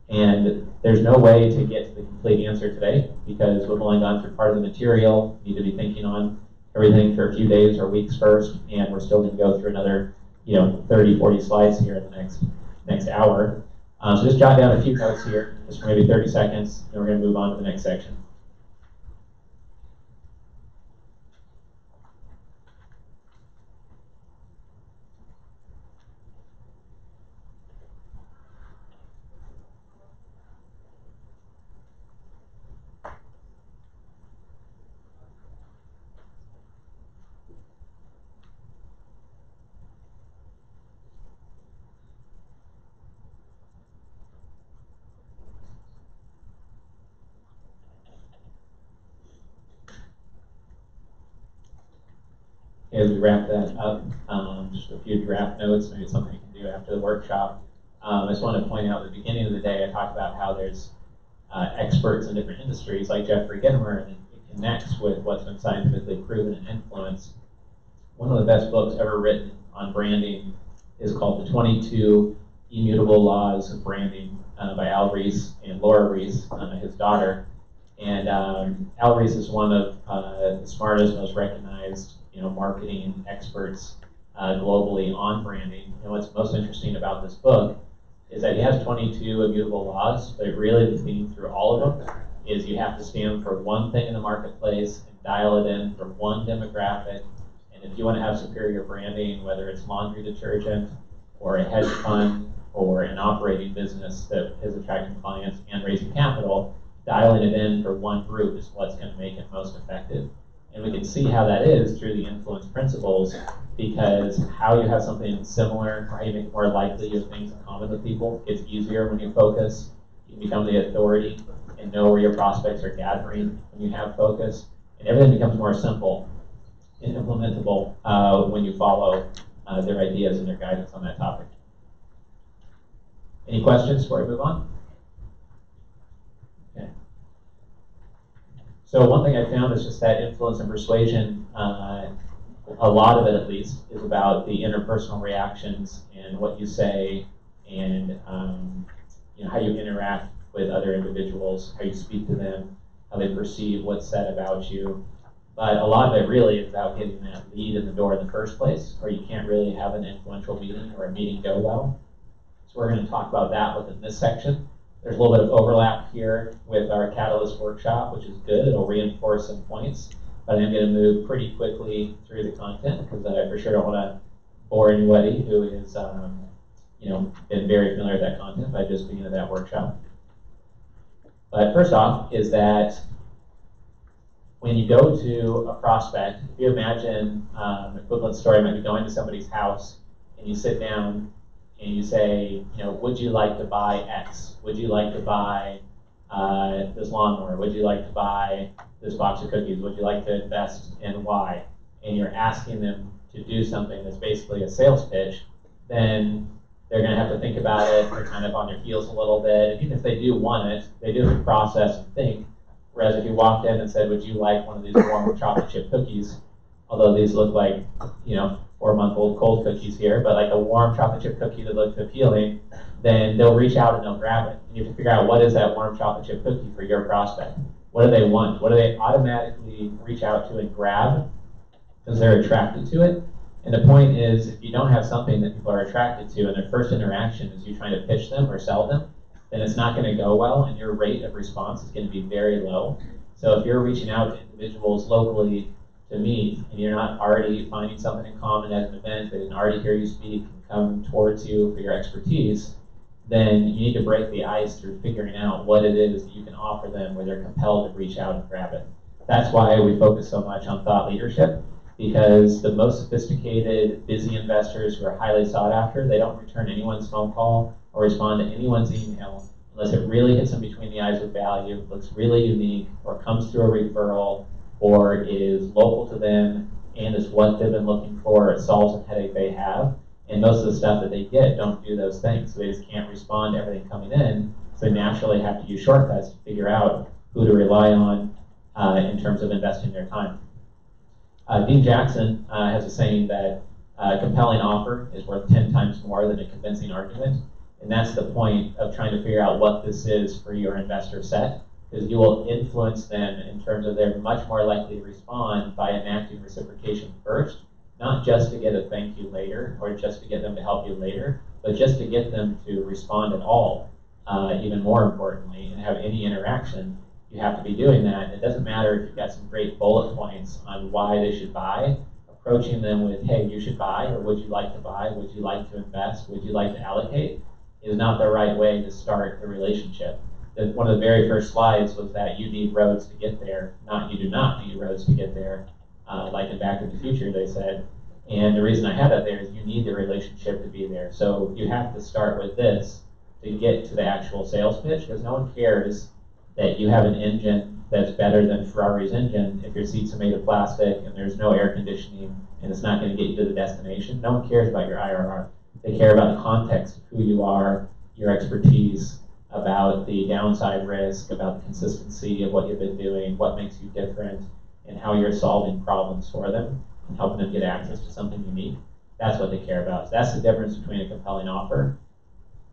I: And there's no way to get to the complete answer today because we've only gone through part of the material. You need to be thinking on everything for a few days or weeks first, and we're still going to go through another 30, 40 slides here in the next hour. So just jot down a few notes here, just for maybe 30 seconds, and we're going to move on to the next section. As we wrap that up, just a few draft notes, maybe it's something you can do after the workshop. I just want to point out at the beginning of the day, I talked about how there's experts in different industries like Jeffrey Gitomer, and it connects with what's been scientifically proven and influenced. One of the best books ever written on branding is called The 22 Immutable Laws of Branding by Al Ries and Laura Ries, his daughter. And Al Ries is one of the smartest, most recognized marketing experts globally on branding. And what's most interesting about this book is that he has 22 immutable laws, but really the theme through all of them is you have to stand for one thing in the marketplace and dial it in for one demographic. And if you want to have superior branding, whether it's laundry detergent or a hedge fund or an operating business that is attracting clients and raising capital, dialing it in for one group is what's going to make it most effective. And we can see how that is through the influence principles, because how you have something similar, or how you make it more likely you have things in common with people, gets easier when you focus. You can become the authority and know where your prospects are gathering when you have focus. And everything becomes more simple and implementable when you follow their ideas and their guidance on that topic. Any questions before we move on? Okay. So one thing I found is just that influence and persuasion a lot of it at least is about the interpersonal reactions and what you say and how you interact with other individuals, how you speak to them, how they perceive what's said about you. But a lot of it really is about getting that lead in the door in the first place, or you can't really have an influential meeting or a meeting go well. So we're going to talk about that within this section. There's a little bit of overlap here with our Catalyst workshop, which is good. It'll reinforce some points. But I'm going to move pretty quickly through the content because I for sure don't want to bore anybody who is, been very familiar with that content by just being at that workshop. But first off is that when you go to a prospect, if you imagine an equivalent story might be going to somebody's house and you sit down and you say, would you like to buy X? Would you like to buy this lawnmower? Would you like to buy this box of cookies? Would you like to invest in Y? And you're asking them to do something that's basically a sales pitch, then they're going to have to think about it. They're kind of on their heels a little bit. And even if they do want it, they do have to process and think. Whereas if you walked in and said, would you like one of these warm chocolate chip cookies? Although these look like, 4-month-old cold cookies here, but like a warm chocolate chip cookie that looks appealing, then they'll reach out and they'll grab it. And you have to figure out what is that warm chocolate chip cookie for your prospect. What do they want? What do they automatically reach out to and grab because they're attracted to it? And the point is, if you don't have something that people are attracted to and their first interaction is you trying to pitch them or sell them, then it's not going to go well and your rate of response is going to be very low. So if you're reaching out to individuals locally to meet and you're not already finding something in common at an event, they didn't already hear you speak and come towards you for your expertise, then you need to break the ice through figuring out what it is that you can offer them where they're compelled to reach out and grab it. That's why we focus so much on thought leadership, because the most sophisticated, busy investors who are highly sought after, they don't return anyone's phone call or respond to anyone's email unless it really hits them between the eyes with value, looks really unique, or comes through a referral, or is local to them and is what they've been looking for, it solves a headache they have. And most of the stuff that they get don't do those things. So they just can't respond to everything coming in. So they naturally have to use shortcuts to figure out who to rely on in terms of investing their time. Dean Jackson has a saying that a compelling offer is worth 10 times more than a convincing argument. And that's the point of trying to figure out what this is for your investor set, because you will influence them in terms of they're much more likely to respond by enacting reciprocation first, not just to get a thank you later or just to get them to help you later, but just to get them to respond at all, even more importantly, and have any interaction. You have to be doing that. It doesn't matter if you've got some great bullet points on why they should buy. Approaching them with, hey, you should buy, or would you like to buy? Would you like to invest? Would you like to allocate? Is not the right way to start the relationship. One of the very first slides was that you need roads to get there, not you do not need roads to get there. Like in Back to the Future, they said. And the reason I had that there is you need the relationship to be there. So you have to start with this to get to the actual sales pitch, because no one cares that you have an engine that's better than Ferrari's engine if your seats are made of plastic and there's no air conditioning and it's not going to get you to the destination. No one cares about your IRR. They care about the context of who you are, your expertise, about the downside risk, about the consistency of what you've been doing, what makes you different, and how you're solving problems for them and helping them get access to something unique. That's what they care about. So that's the difference between a compelling offer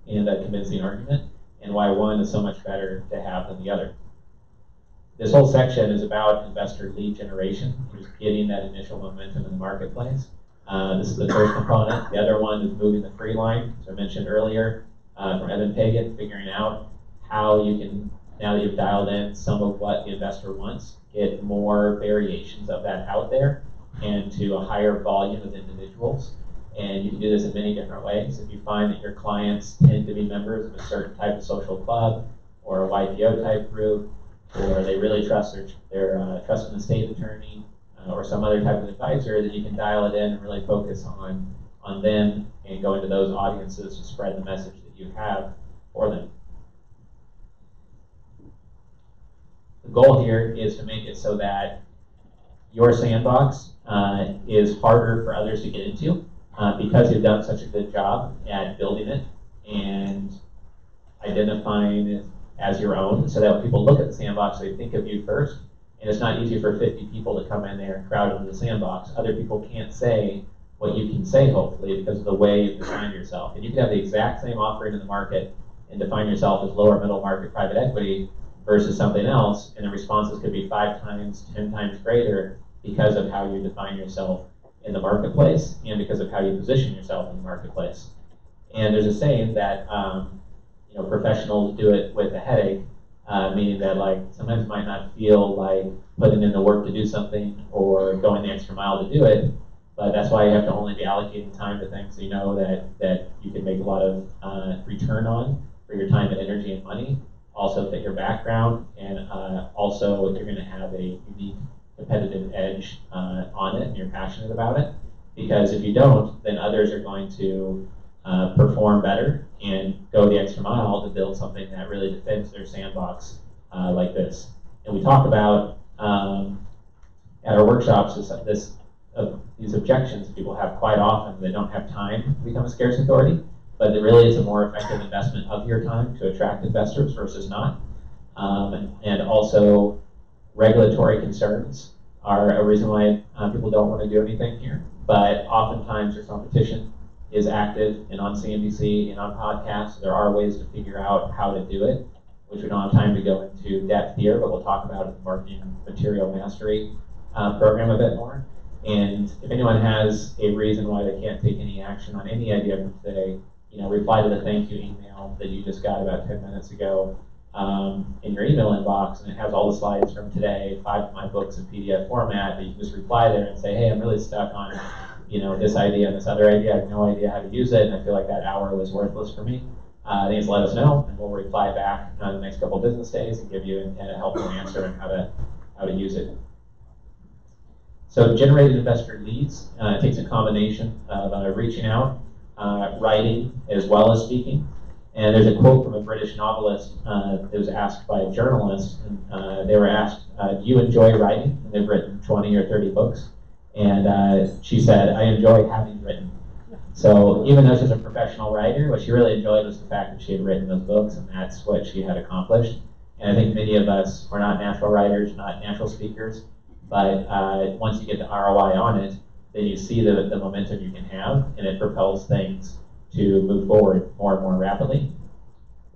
I: and a convincing argument, and why one is so much better to have than the other. This whole section is about investor lead generation, just getting that initial momentum in the marketplace. This is the first component. The other one is moving the free line, as I mentioned earlier, from Evan Pagan, figuring out how you can, now that you've dialed in some of what the investor wants, get more variations of that out there and to a higher volume of individuals. And you can do this in many different ways. If you find that your clients tend to be members of a certain type of social club or a YPO type group, or they really trust their trust in the state attorney or some other type of advisor, then you can dial it in and really focus on them and go into those audiences to spread the message that you have for them. The goal here is to make it so that your sandbox is harder for others to get into because you've done such a good job at building it and identifying it as your own, so that when people look at the sandbox, they think of you first And it's not easy for 50 people to come in there and crowd into the sandbox. Other people can't say what you can say, hopefully, because of the way you've defined yourself. And you can have the exact same offering in the market and define yourself as lower middle market private equity versus something else, and the responses could be 5 times, 10 times greater because of how you define yourself in the marketplace and because of how you position yourself in the marketplace. And there's a saying that professionals do it with a headache, meaning that like sometimes it might not feel like putting in the work to do something or going the extra mile to do it, but that's why you have to only be allocating time to things you know that you can make a lot of return on for your time and energy and money, also fit your background, and also you're going to have a unique competitive edge on it and you're passionate about it. Because if you don't, then others are going to perform better and go the extra mile to build something that really defends their sandbox like this. And we talk about at our workshops these objections people have quite often. They don't have time to become a scarce authority, but really it's a more effective investment of your time to attract investors versus not. And also regulatory concerns are a reason why people don't want to do anything here. But oftentimes their competition is active and on CNBC and on podcasts. There are ways to figure out how to do it, which we don't have time to go into depth here, but we'll talk about it in the Marketing Material Mastery program a bit more. And if anyone has a reason why they can't take any action on any idea from today, reply to the thank you email that you just got about 10 minutes ago in your email inbox, and it has all the slides from today, 5 of my books in PDF format, that you can just reply there and say, hey, I'm really stuck on this idea and this other idea. I have no idea how to use it, and I feel like that hour was worthless for me. Then just let us know, and we'll reply back on the next couple of business days and give you a helpful answer on how to use it. So generated investor leads takes a combination of reaching out, writing, as well as speaking. And there's a quote from a British novelist that was asked by a journalist, and they were asked, do you enjoy writing? And they've written 20 or 30 books. And she said, I enjoy having written. So even though she's a professional writer, what she really enjoyed was the fact that she had written those books, and that's what she had accomplished. And I think many of us, we're not natural writers, not natural speakers, but once you get the ROI on it, then you see the momentum you can have, and it propels things to move forward more and more rapidly.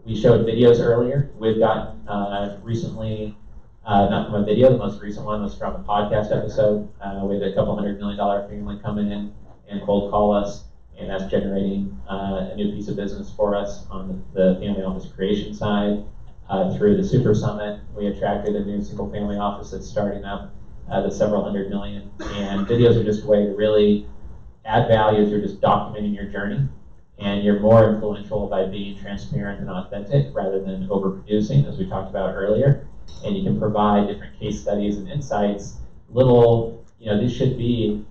I: We showed videos earlier. We've gotten recently, not from a video, the most recent one was from a podcast episode. We had a couple $100 million family come in and cold call us, and that's generating a new piece of business for us on the family office creation side. Through the Super Summit, we attracted a new single family office that's starting up that's several $100 million. And videos are just a way to really add value through just documenting your journey. And you're more influential by being transparent and authentic rather than overproducing, as we talked about earlier. And you can provide different case studies and insights. These should be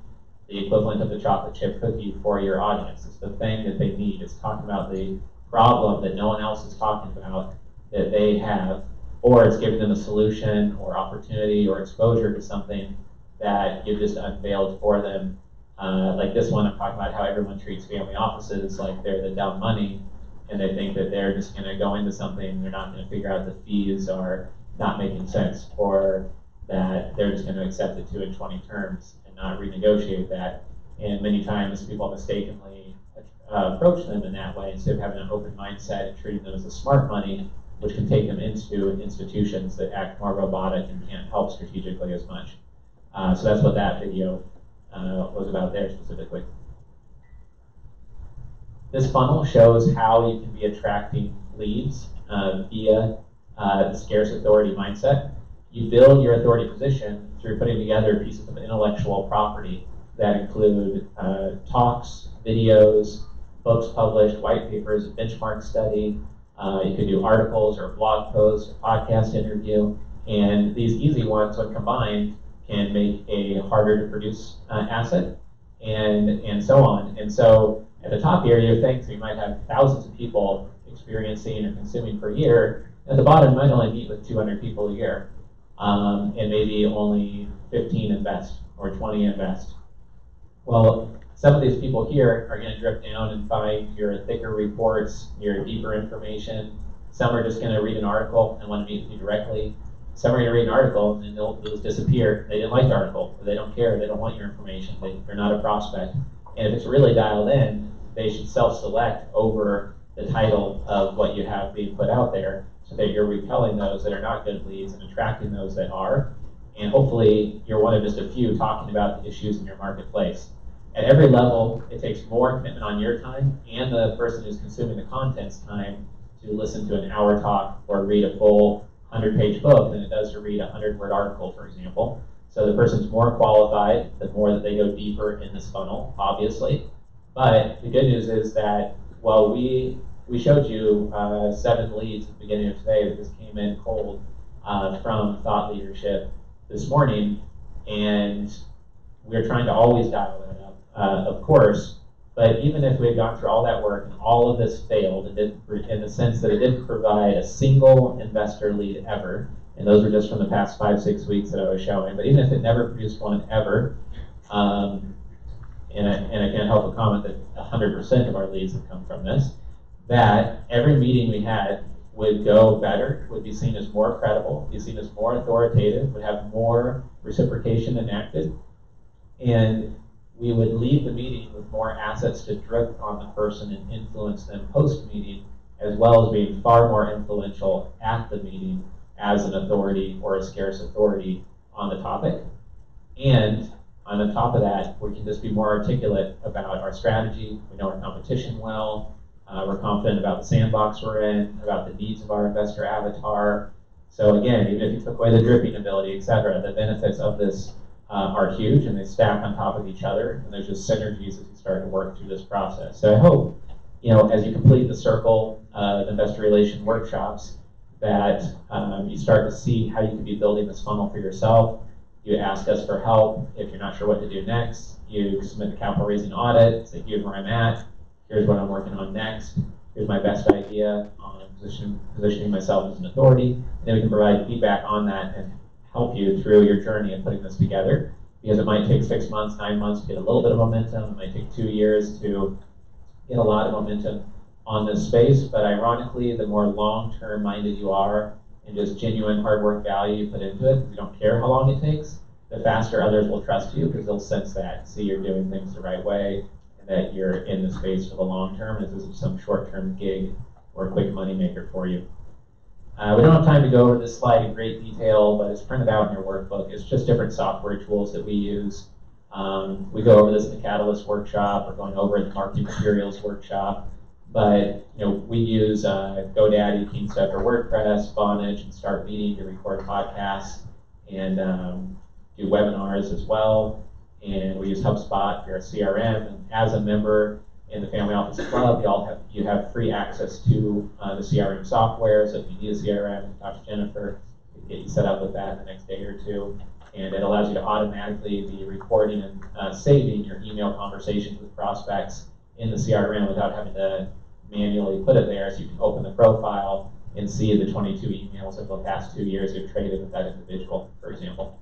I: the equivalent of the chocolate chip cookie for your audience. It's the thing that they need. It's talking about the problem that no one else is talking about that they have, or it's giving them a solution or opportunity or exposure to something that you've just unveiled for them. Like this one, I'm talking about how everyone treats family offices like they're the dumb money, and they think that they're just going to go into something and they're not going to figure out the fees are not making sense, or that they're just going to accept the 2 and 20 terms and not renegotiate that. And many times people mistakenly approach them in that way instead of having an open mindset and treating them as a smart money, which can take them into institutions that act more robotic and can't help strategically as much. So that's what that video was about there specifically. This funnel shows how you can be attracting leads via the scarce authority mindset. You build your authority position through putting together pieces of intellectual property that include talks, videos, books published, white papers, a benchmark study. You could do articles or blog posts, or podcast interview, and these easy ones, when combined, can make a harder to produce asset, and so on. And so at the top here, you think you might have thousands of people experiencing or consuming per year. At the bottom, you might only meet with 200 people a year, and maybe only 15 invest or 20 invest. Well, some of these people here are going to drip down and find your thicker reports, your deeper information. Some are just going to read an article and want to meet with you directly.
E: some are going to read an article and then they'll just disappear. They didn't like the article, or they don't care, they don't want your information, they're not a prospect. And if it's really dialed in, they should self-select over the title of what you have being put out there so that you're repelling those that are not good leads and attracting those that are. And hopefully you're one of just a few talking about the issues in your marketplace. At every level, it takes more commitment on your time and the person who's consuming the content's time to listen to an hour talk or read a full 100-page book than it does to read a 100-word article, for example. So the person's more qualified the more that they go deeper in this funnel, obviously. But the good news is that while we showed you 7 leads at the beginning of today that just came in cold from thought leadership this morning, and we're trying to always dial that up, of course. But even if we had gone through all that work and all of this failed, in the sense that it didn't provide a single investor lead ever, and those were just from the past 5-6 weeks that I was showing, but even if it never produced one ever, and I can't help but comment that 100% of our leads have come from this, that every meeting we had would go better, would be seen as more credible, be seen as more authoritative, would have more reciprocation enacted, and we would leave the meeting with more assets to drip on the person and influence them post-meeting, as well as being far more influential at the meeting as an authority or a scarce authority on the topic. And on the top of that, we can just be more articulate about our strategy. We know our competition well. We're confident about the sandbox we're in, about the needs of our investor avatar. So again, even if you took away the dripping ability, et cetera, the benefits of this are huge, and they stack on top of each other, and there's just synergies as you start to work through this process. So I hope, as you complete the circle of investor relation workshops, that you start to see how you can be building this funnel for yourself. You ask us for help if you're not sure what to do next. You submit the capital raising audit, say here's where I'm at, here's what I'm working on next, here's my best idea on positioning myself as an authority, and then we can provide feedback on that and help you through your journey of putting this together, because it might take 6 months, 9 months to get a little bit of momentum. It might take 2 years to get a lot of momentum on this space, but ironically, the more long-term minded you are and just genuine hard work value you put into it, you don't care how long it takes, the faster others will trust you because they'll sense that, see you're doing things the right way, and that you're in the space for the long term, as this is some short-term gig or quick money maker for you. We don't have time to go over this slide in great detail, but it's printed out in your workbook. It's just different software tools that we use. We go over this in the Catalyst workshop. We're going over it in the Marketing Materials workshop. But we use GoDaddy, Kingstep, or WordPress, Vonage, and Start Meeting to record podcasts and do webinars as well. And we use HubSpot for our CRM. And as a member in the Family Office Club, you have free access to the CRM software. So if you need a CRM, talk to Jennifer. We can get you set up with that in the next day or two. And it allows you to automatically be recording and saving your email conversations with prospects in the CRM without having to manually put it there. So you can open the profile and see the 22 emails of the past 2 years you've traded with that individual, for example.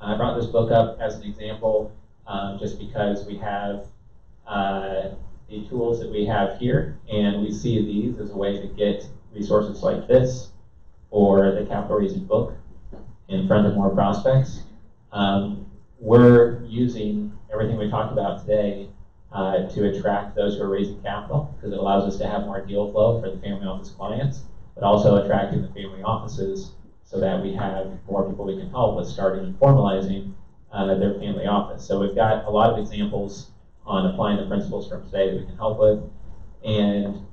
E: I brought this book up as an example just because we have the tools that we have here, and we see these as a way to get resources like this or the capital raising book in front of more prospects. We're using everything we talked about today to attract those who are raising capital, because it allows us to have more deal flow for the family office clients, but also attracting the family offices so that we have more people we can help with starting and formalizing their family office. So we've got a lot of examples on applying the principles from today that we can help with. And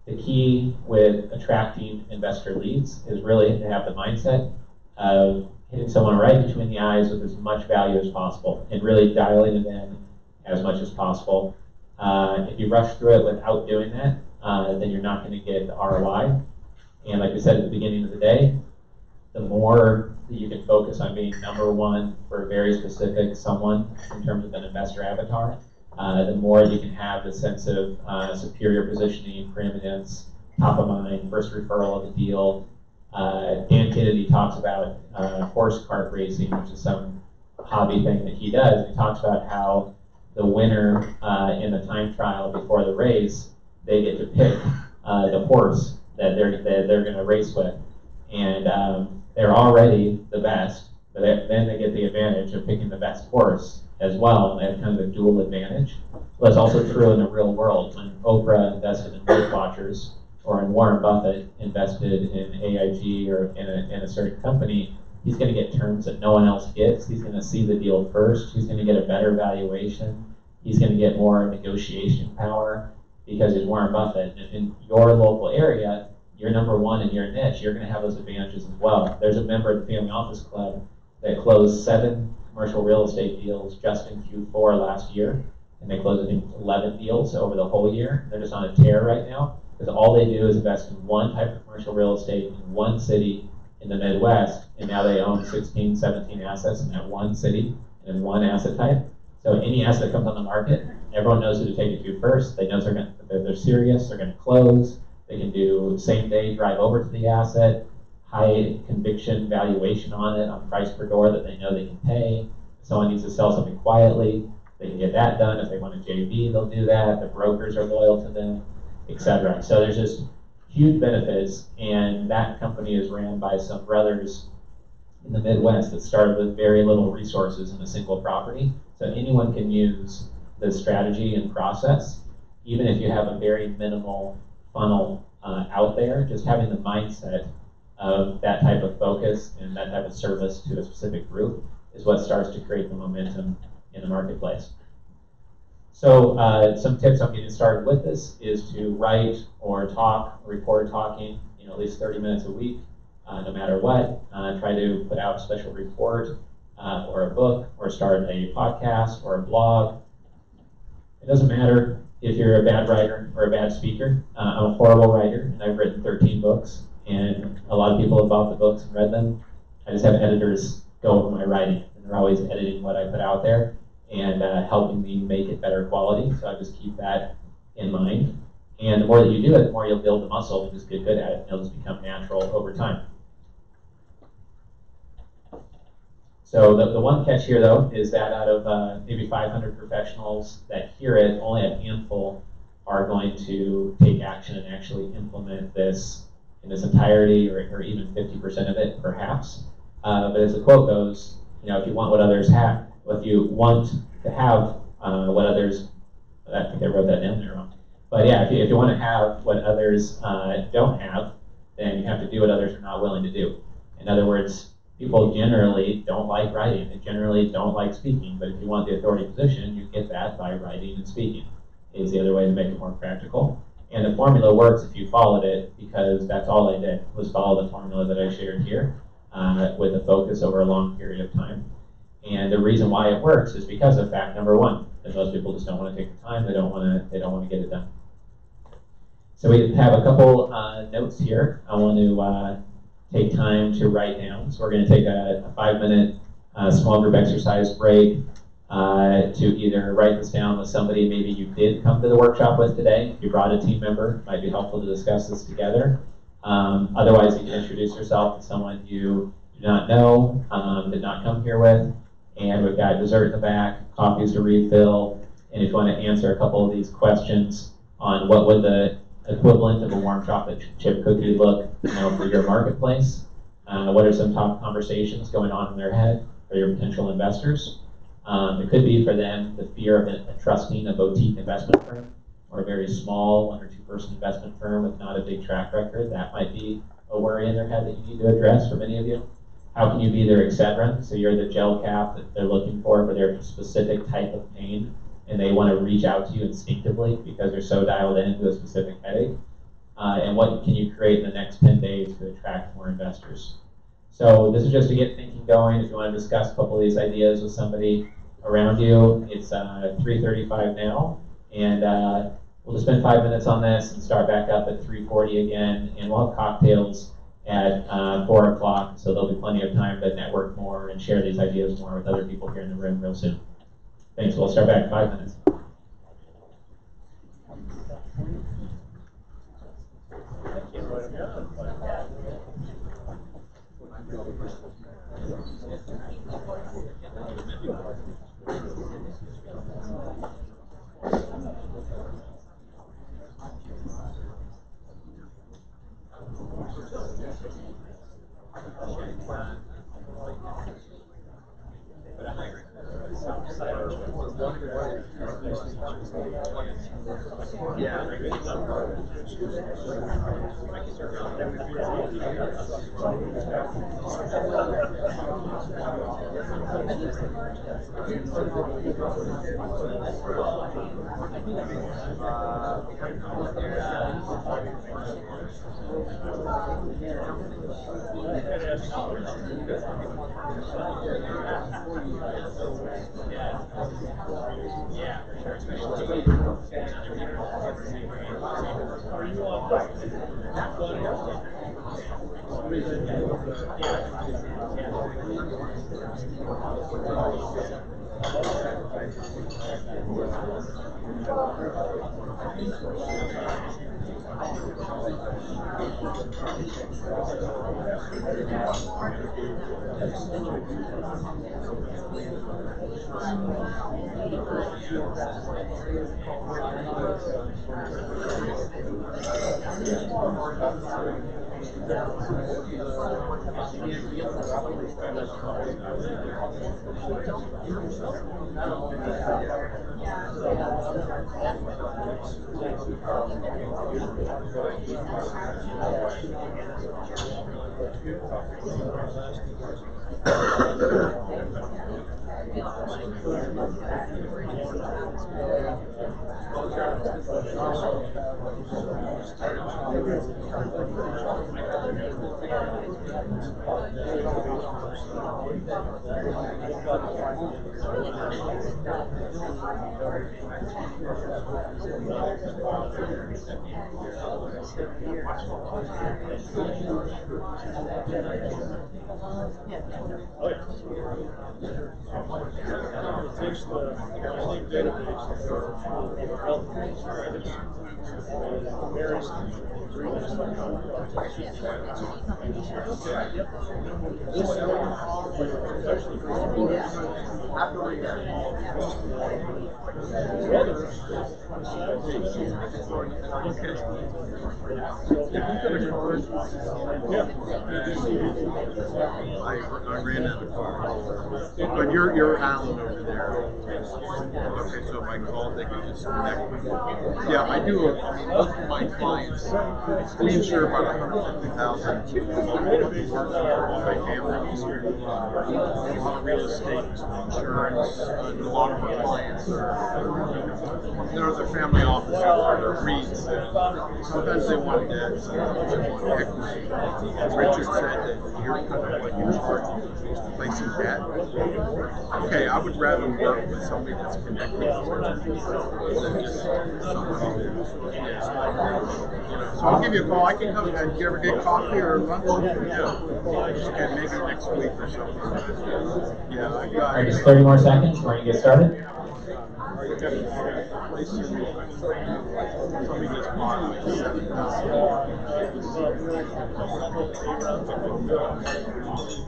E: the key with attracting investor leads is really to have the mindset of hitting someone right between the eyes with as much value as possible and really dialing it in as much as possible. If you rush through it without doing that, then you're not going to get the ROI. And like we said at the beginning of the day, the more that you can focus on being number one for a very specific someone in terms of an investor avatar, the more you can have the sense of superior positioning, preeminence, top of mind, first referral of the deal. Dan Kennedy talks about horse cart racing, which is some hobby thing that he does. He talks about how the winner in the time trial before the race, they get to pick the horse that they're going to race with. And
I: they're already the best, but then they get the advantage of picking the best horse as well, and they have kind of a dual advantage. But it's also true in the real world. When Oprah invested in Weight Watchers, or when Warren Buffett invested in AIG or in a certain company, he's going to get terms that no one else gets. He's going to see the deal first. He's going to get a better valuation. He's going to get more negotiation power because he's Warren Buffett. In your local area, you're number one in your niche. You're going to have those advantages as well. There's a member of the Family Office Club that closed 7 commercial real estate deals just in Q4 last year, and they closed, I think, 11 deals over the whole year. They're just on a tear right now because all they do is invest in one type of commercial real estate in one city in the Midwest, and now they own 16, 17 assets in that one city and in one asset type. So any asset that comes on the market, everyone knows who to take it to first. They know they're serious, they're going to close. They can do same day drive over to the asset, high conviction valuation on it, on price per door that they know they can pay. If someone needs to sell something quietly, they can get that done. If they want a JV, they'll do that. The brokers are loyal to them, etc. So there's just huge benefits, and that company is ran by some brothers in the Midwest that started with very little resources in a single property. So anyone can use the strategy and process, even if you have a very minimal funnel out there. Just having the mindset of that type of focus and that type of service to a specific group is what starts to create the momentum in the marketplace. So some tips on getting started with this is to write or talk, record talking, at least 30 minutes a week, no matter what. Try to put out a special report or a book, or start a podcast or a blog. It doesn't matter if you're a bad writer or a bad speaker. I'm a horrible writer, and I've written 13 books, and a lot of people have bought the books and read them. I just have editors go over my writing, and they're always editing what I put out there and helping me make it better quality. So I just keep that in mind. And the more that you do it, the more you'll build the muscle and just get good at it. It'll just become natural over time. So the one catch here, though, is that out of maybe 500 professionals that hear it, only a handful are going to take action and actually implement this in its entirety, or even 50% of it, perhaps. But as the quote goes, if you want what others have, if you want to have what others, I think I wrote that down there wrong. But yeah, if you want to have what others don't have, then you have to do what others are not willing to do. In other words, people generally don't like writing. They generally don't like speaking. But if you want the authority position, you get that by writing and speaking. Is the other way to make it more practical. And the formula works if you followed it, because that's all I did, was follow the formula that I shared here with a focus over a long period of time. And the reason why it works is because of fact number one, that most people just don't want to take the time. They don't want to get it done. So we have a couple notes here. I want to take time to write down. So we're going to take a 5-minute small group exercise break to either write this down with somebody maybe you did come to the workshop with today. If you brought a team member, it might be helpful to discuss this together. Otherwise, you can introduce yourself to someone you do not know, did not come here with. And we've got dessert in the back, coffees to refill. And if you want to answer a couple of these questions on what would the equivalent of a warm chocolate chip cookie look for your marketplace, what are some top conversations going on in their head for your potential investors? It could be for them the fear of trusting a boutique investment firm or a very small 1- or 2-person investment firm with not a big track record. That might be a worry in their head that you need to address for many of you. How can you be their Excedrin? So you're the gel cap that they're looking for their specific type of pain, and they want to reach out to you instinctively because they're so dialed into a specific headache. And what can you create in the next 10 days to attract more investors? So this is just to get thinking going. If you want to discuss a couple of these ideas with somebody around you, it's 3:35 now, and we'll just spend 5 minutes on this and start back up at 3:40 again, and we'll have cocktails at 4 o'clock, so there'll be plenty of time to network more and share these ideas more with other people here in the room real soon. Thanks. We'll start back in 5 minutes.
J: Yeah.
A: Takes the same database of your health insurance and marries them. This one actually
J: I ran out of cars. But you're Alan over there. Okay, so if I call, they can just connect me. Yeah, I do. I mean, most of my clients, we insure about 150,000 multi-families, a lot of real estate insurance, and a lot of our clients are, they're the family offices or the REITs. Sometimes they want debt, sometimes they want equity. Richard said that you're kind of like in charge of placing debt. Okay, I would rather work with somebody that's connected than just somebody who's, so I'll give you a call. I can come and you ever get coffee or lunch? Yeah. Okay, maybe next week or something. Yeah, I got
I: All right, just 30 more seconds. We're going to get started.
J: Somebody just bought like 7,000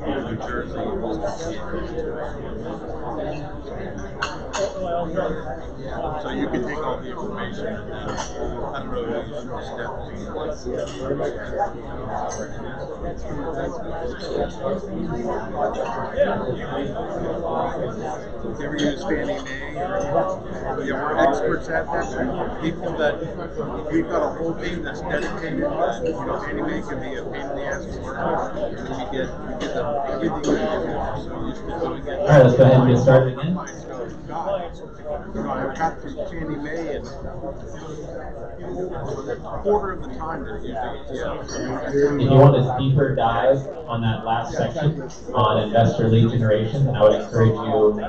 J: New Jersey. So you can take all the information and I don't know, you ever use Fannie Mae? Yeah, we're experts at that. People that, we've got a whole team that's dedicated. You know, Fannie Mae can be a pain in the ass to work with. We get them everything we do. So used to doing it.
I: All right, let's go ahead and get started again.
J: You know, I've got through Fannie Mae and a quarter of the time they're using it.
I: If you want a deeper dive on that last section on investor lead generation, then I would encourage you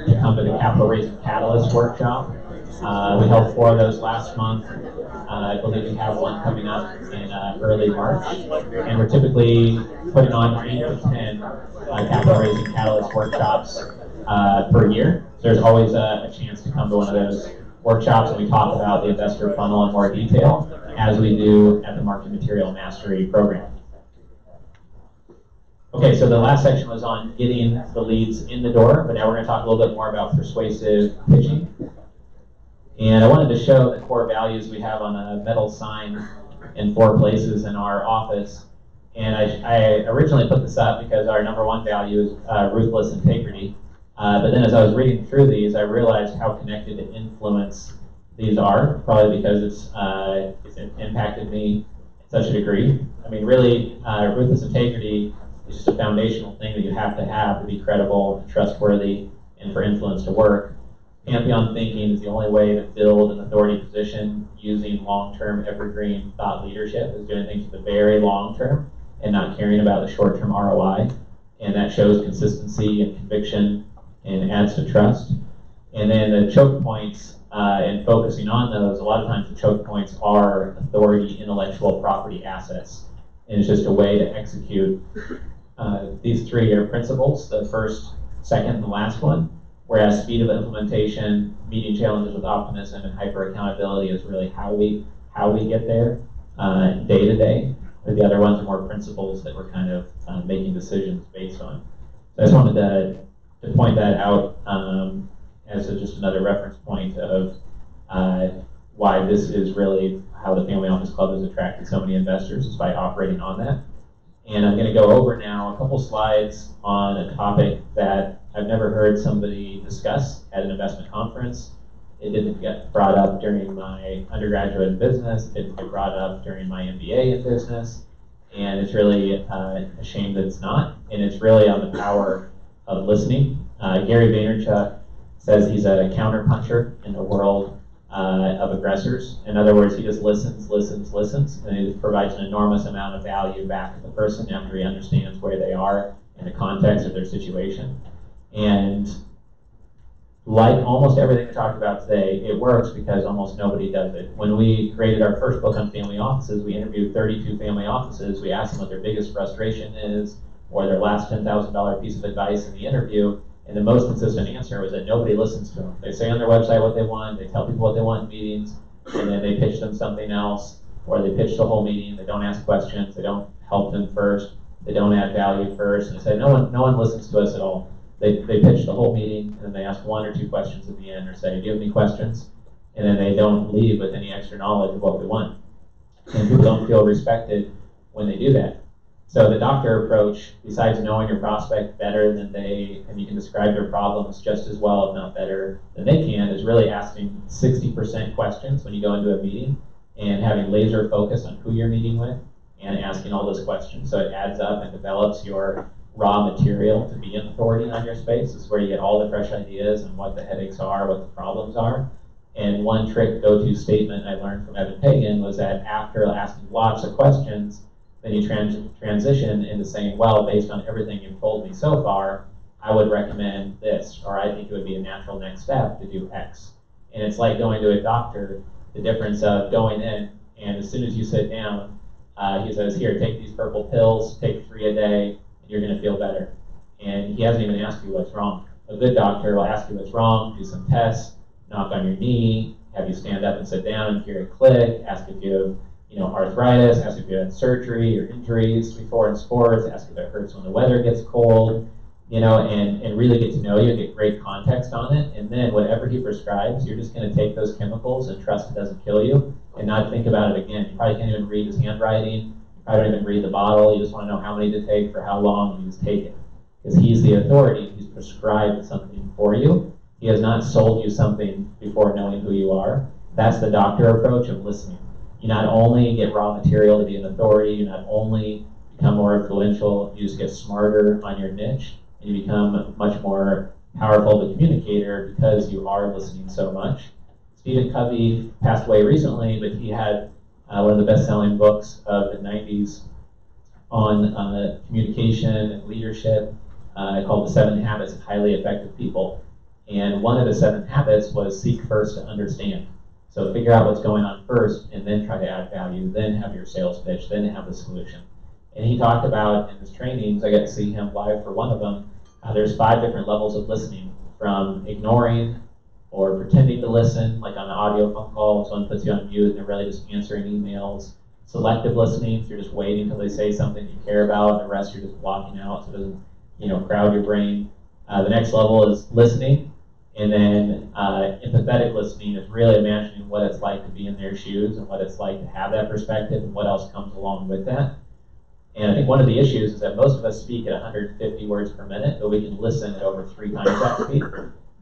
I: to come to the Capital Raising Catalyst workshop. We held 4 of those last month. I believe we have one coming up in early March. And we're typically putting on 8 to 10 Capital Raising Catalyst workshops per year. So there's always a chance to come to one of those workshops and we talk about the investor funnel in more detail as we do at the Market Material Mastery program. Okay, so the last section was on getting the leads in the door, but now we're going to talk a little bit more about persuasive pitching. And I wanted to show the core values we have on a metal sign in 4 places in our office. And I originally put this up because our #1 value is ruthless integrity. But then as I was reading through these, I realized how connected to influence these are, probably because it's impacted me to such a degree. I mean, really, ruthless integrity is just a foundational thing that you have to be credible and trustworthy and for influence to work. Pantheon thinking is the only way to build an authority position using long-term evergreen thought leadership, is doing things for the very long term and not caring about the short-term ROI. And that shows consistency and conviction and adds to trust. And then the choke points, and focusing on those, a lot of times the choke points are authority, intellectual property assets. And it's just a way to execute. These three are principles, the first, second, and the last one. Whereas speed of implementation, meeting challenges with optimism, and hyper accountability is really how we get there day to day. The other ones are more principles that we're kind of making decisions based on. So I just wanted to point that out as just another reference point of why this is really how the Family Office Club has attracted so many investors, is by operating on that. And I'm going to go over now a couple slides on a topic that I've never heard somebody discuss at an investment conference. It didn't get brought up during my undergraduate in business. It didn't get brought up during my MBA in business. And it's really a shame that it's not. And it's really on the power of listening. Gary Vaynerchuk says he's a counterpuncher in the world of aggressors. In other words, he just listens, and he provides an enormous amount of value back to the person after he understands where they are in the context of their situation. And like almost everything we talked about today, it works because almost nobody does it. When we created our first book on family offices, we interviewed 32 family offices. We asked them what their biggest frustration is, or their last $10,000 piece of advice in the interview. And the most consistent answer was that nobody listens to them. They say on their website what they want, they tell people what they want in meetings, and then they pitch them something else, or they pitch the whole meeting, they don't ask questions, they don't help them first, they don't add value first, and they say, no one listens to us at all. They pitch the whole meeting, and then they ask one or two questions at the end, or say, do you have any questions? And then they don't leave with any extra knowledge of what we want. And people don't feel respected when they do that. So the doctor approach, besides knowing your prospect better than and you can describe their problems just as well, if not better than they can, is really asking 60% questions when you go into a meeting and having laser focus on who you're meeting with and asking all those questions. So it adds up and develops your raw material to be an authority on your space. This is where you get all the fresh ideas and what the headaches are, what the problems are. And one trick go-to statement I learned from Evan Pagan was that after asking lots of questions, then you transition into saying, well, based on everything you've told me so far, I would recommend this, or I think it would be a natural next step to do X. And it's like going to a doctor, the difference of going in, and as soon as you sit down, he says, here, take these purple pills, take 3 a day, and you're going to feel better. And he hasn't even asked you what's wrong. A good doctor will ask you what's wrong, do some tests, knock on your knee, have you stand up and sit down and hear it click, ask if you have arthritis, ask if you had surgery or injuries before in sports, ask if it hurts when the weather gets cold, and really get to know you and get great context on it. And then whatever he prescribes, you're just going to take those chemicals and trust it doesn't kill you and not think about it again. You probably can't even read his handwriting. You probably don't even read the bottle. You just want to know how many to take for how long, and you just take it. Because he's the authority. He's prescribed something for you. He has not sold you something before knowing who you are. That's the doctor approach of listening. You not only get raw material to be an authority, you not only become more influential, you just get smarter on your niche, and you become much more powerful of a communicator because you are listening so much. Stephen Covey passed away recently, but he had one of the best-selling books of the 90s on communication and leadership called The 7 Habits of Highly Effective People. And one of the 7 habits was seek first to understand. So figure out what's going on first, and then try to add value, then have your sales pitch, then have the solution. And he talked about in his trainings, I got to see him live for one of them, there's 5 different levels of listening, from ignoring or pretending to listen, like on an audio phone call, when someone puts you on mute and they're really just answering emails. Selective listening, so you're just waiting until they say something you care about, and the rest you're just blocking out so it doesn't crowd your brain. The next level is listening. And then empathetic listening is really imagining what it's like to be in their shoes and what it's like to have that perspective and what else comes along with that. And I think one of the issues is that most of us speak at 150 words per minute, but we can listen at over 3 times that speed.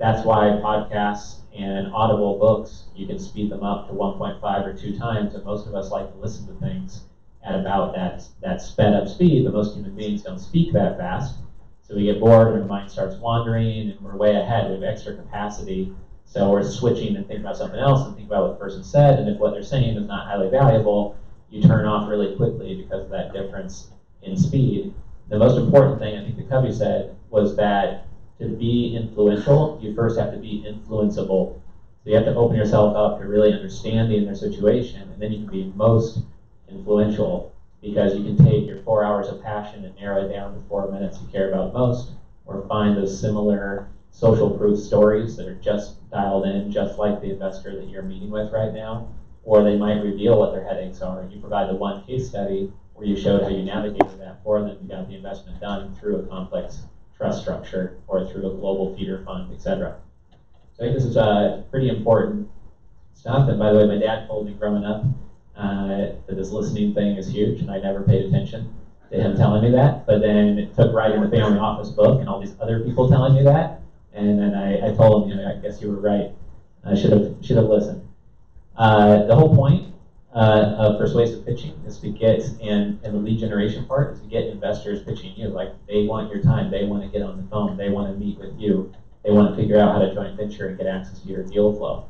I: That's why podcasts and audible books, you can speed them up to 1.5 or 2 times, and most of us like to listen to things at about that sped up speed, but most human beings don't speak that fast. So we get bored and our mind starts wandering and we're way ahead. We have extra capacity. So we're switching and thinking about something else and think about what the person said, and if what they're saying is not highly valuable, you turn off really quickly because of that difference in speed. The most important thing I think the Covey said was that to be influential, you first have to be influenceable. So you have to open yourself up to really understanding their situation, and then you can be most influential because you can take your 4 hours of passion and narrow it down to 4 minutes you care about most, or find those similar social proof stories that are just dialed in, just like the investor that you're meeting with right now, or they might reveal what their headaches are. You provide the one case study where you showed how you navigated that for them and got the investment done through a complex trust structure or through a global feeder fund, etc. So I think this is pretty important stuff. And by the way, my dad told me growing up that this listening thing is huge, and I never paid attention to him telling me that. But then it took writing the family office book and all these other people telling me that, and then I told him, I guess you were right. I should have listened. The whole point of persuasive pitching is to get, and the lead generation part is to get investors pitching you. Like, they want your time, they want to get on the phone, they want to meet with you, they want to figure out how to joint venture and get access to your deal flow.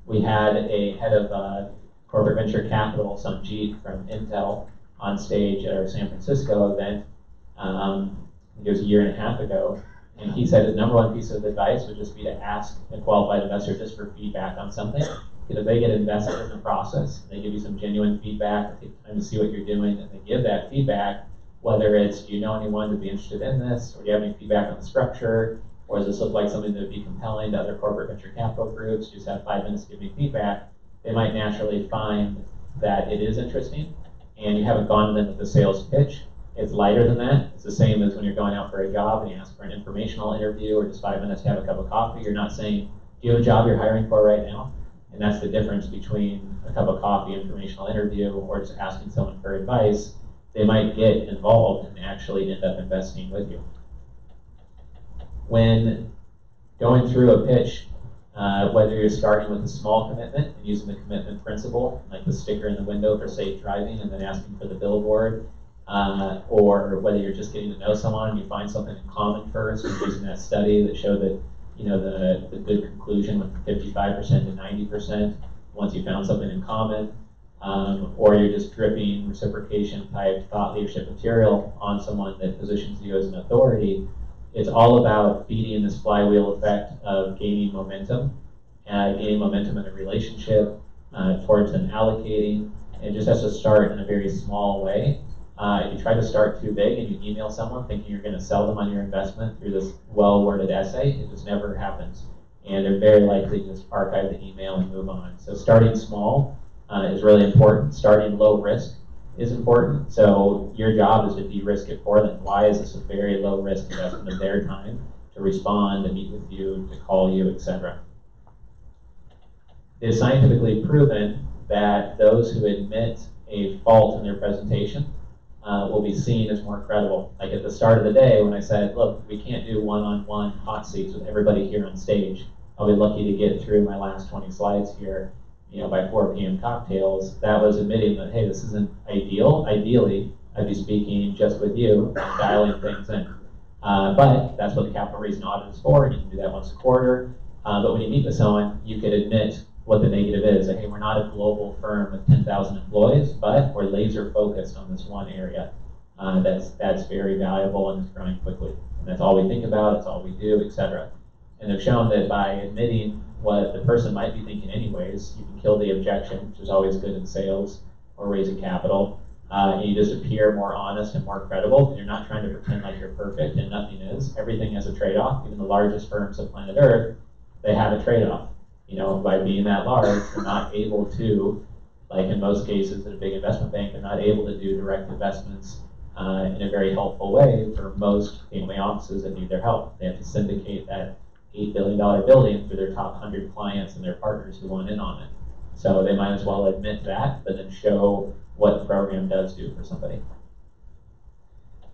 I: We had a head of corporate venture capital, Sanjeev from Intel, on stage at our San Francisco event. It was a year and a half ago, and he said his number one piece of advice would just be to ask a qualified investor just for feedback on something. Because if they get invested in the process, they give you some genuine feedback, they take time to see what you're doing, and they give that feedback, whether it's, do you know anyone who'd be interested in this, or do you have any feedback on the structure, or does this look like something that would be compelling to other corporate venture capital groups, just have 5 minutes to give me feedback, they might naturally find that it is interesting, and you haven't gone to them with a sales pitch. It's lighter than that. It's the same as when you're going out for a job and you ask for an informational interview or just 5 minutes to have a cup of coffee. You're not saying, do you have a job you're hiring for right now? And that's the difference between a cup of coffee, informational interview, or just asking someone for advice. They might get involved and actually end up investing with you. When going through a pitch, whether you're starting with a small commitment and using the commitment principle, like the sticker in the window for safe driving and then asking for the billboard, or whether you're just getting to know someone and you find something in common first, and using that study that showed that the good conclusion went from 55% to 90% once you found something in common, or you're just dripping reciprocation type thought leadership material on someone that positions you as an authority. It's all about feeding this flywheel effect of gaining momentum in a relationship, towards them allocating. It just has to start in a very small way. If you try to start too big and you email someone thinking you're going to sell them on your investment through this well-worded essay, it just never happens. And they're very likely to just archive the email and move on. So starting small is really important. Starting low risk is important. So your job is to de-risk it for them. Why is this a very low risk investment of their time to respond, to meet with you, to call you, etc. It is scientifically proven that those who admit a fault in their presentation will be seen as more credible. Like at the start of the day when I said, look, we can't do one-on-one hot seats with everybody here on stage. I'll be lucky to get through my last 20 slides here, by 4 p.m. cocktails. That was admitting that, hey, this isn't ideal. Ideally, I'd be speaking just with you, dialing things in. But that's what the capital raising audit is for, and you can do that once a quarter. But when you meet with someone, you could admit what the negative is. Like, hey, we're not a global firm with 10,000 employees, but we're laser focused on this one area. That's very valuable and it's growing quickly. And that's all we think about, it's all we do, etc. And they've shown that by admitting what the person might be thinking anyways, you can kill the objection, which is always good in sales or raising capital. And you just appear more honest and more credible. And you're not trying to pretend like you're perfect, and nothing is. Everything has a trade-off. Even the largest firms of planet Earth, they have a trade-off. By being that large, they're not able to, like in most cases at a big investment bank, they're not able to do direct investments in a very helpful way for most family offices that need their help. They have to syndicate that $8 billion building through their top 100 clients and their partners who want in on it. So they might as well admit that, but then show what the program does do for somebody.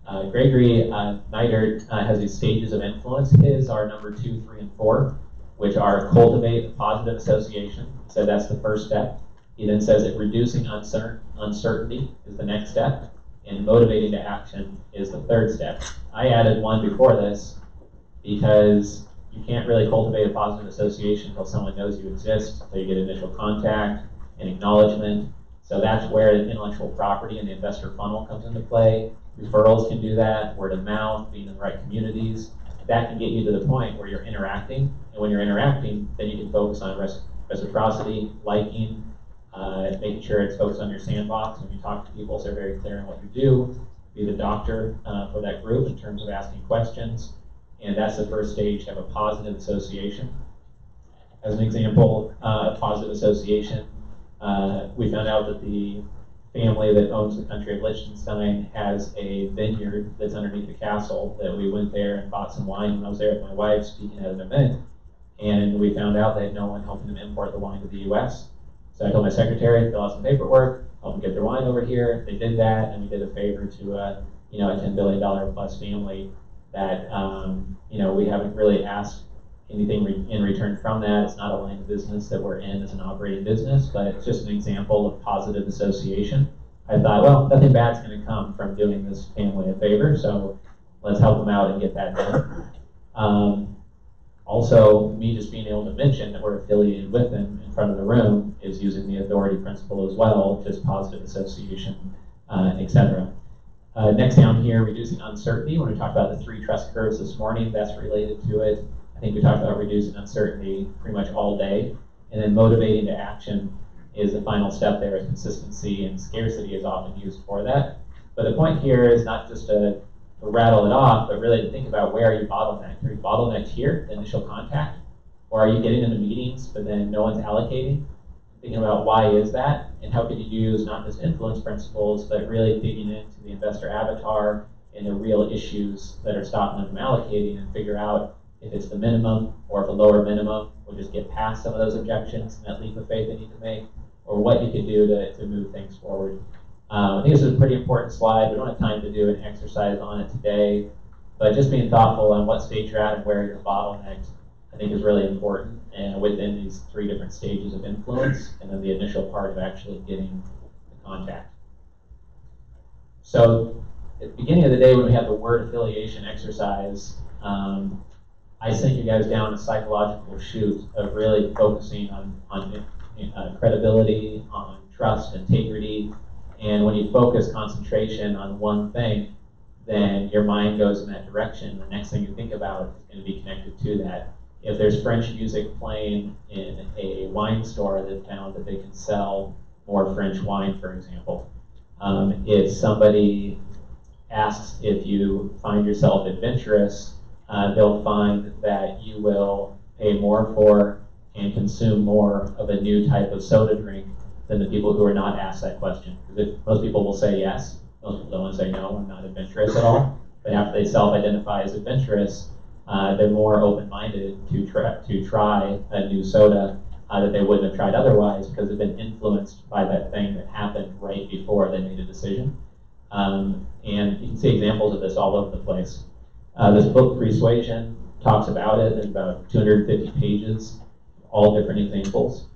I: Gregory Neidert has these stages of influence. His are number 2, 3, and 4. which are cultivate a positive association. So that's the first step. He then says that reducing uncertainty is the next step, and motivating to action is the third step. I added one before this because you can't really cultivate a positive association until someone knows you exist, until you get initial contact and acknowledgement. So that's where the intellectual property and the investor funnel comes into play. Referrals can do that, word of mouth, being in the right communities. That can get you to the point where you're interacting, and when you're interacting, then you can focus on reciprocity, liking, making sure it's focused on your sandbox. When you talk to people, so they're very clear on what you do. Be the doctor for that group in terms of asking questions. And that's the first stage, to have a positive association. As an example, positive association, we found out that the family that owns the country of Liechtenstein has a vineyard that's underneath the castle, that we went there and bought some wine when I was there with my wife speaking at an event. And we found out they had no one helping them import the wine to the US. So I told my secretary to fill out some paperwork, help them get their wine over here. They did that, and we did a favor to a $10 billion plus family that we haven't really asked anything in return from that. It's not a line of business that we're in as an operating business, but it's just an example of positive association. I thought, well, nothing bad's going to come from doing this family a favor, so let's help them out and get that done. Also, me just being able to mention that we're affiliated with them in front of the room is using the authority principle as well, just positive association, etc. Next down here, reducing uncertainty. When we talked about the 3 trust curves this morning, that's related to it. I think we talked about reducing uncertainty pretty much all day. And then motivating to action is the final step there. Consistency and scarcity is often used for that. But the point here is not just to rattle it off, but really to think about, where are you bottlenecked? Are you bottlenecked here, the initial contact? Or are you getting into meetings, but then no one's allocating? Thinking about why is that, and how could you use not just influence principles, but really digging into the investor avatar and the real issues that are stopping them from allocating, and figure out if it's the minimum, or if a lower minimum will just get past some of those objections and that leap of faith they need to make, or what you could do to move things forward. I think this is a pretty important slide. We don't have time to do an exercise on it today, but just being thoughtful on what stage you're at and where you're bottlenecked, I think is really important, and within these 3 different stages of influence, and then the initial part of actually getting the contact. So at the beginning of the day, when we have the word affiliation exercise, I sent you guys down a psychological chute of really focusing on credibility, on trust, integrity. And when you focus concentration on one thing, then your mind goes in that direction. The next thing you think about is going to be connected to that. If there's French music playing in a wine store, they found that they can sell more French wine, for example. If somebody asks if you find yourself adventurous, they'll find that you will pay more for and consume more of a new type of soda drink than the people who are not asked that question. Because most people will say yes, most people don't want to say no, I'm not adventurous at all. But after they self-identify as adventurous, they're more open-minded to try a new soda that they wouldn't have tried otherwise, because they've been influenced by that thing that happened right before they made a decision. And you can see examples of this all over the place. This book, Persuasion, talks about it. There's about 250 pages, all different examples.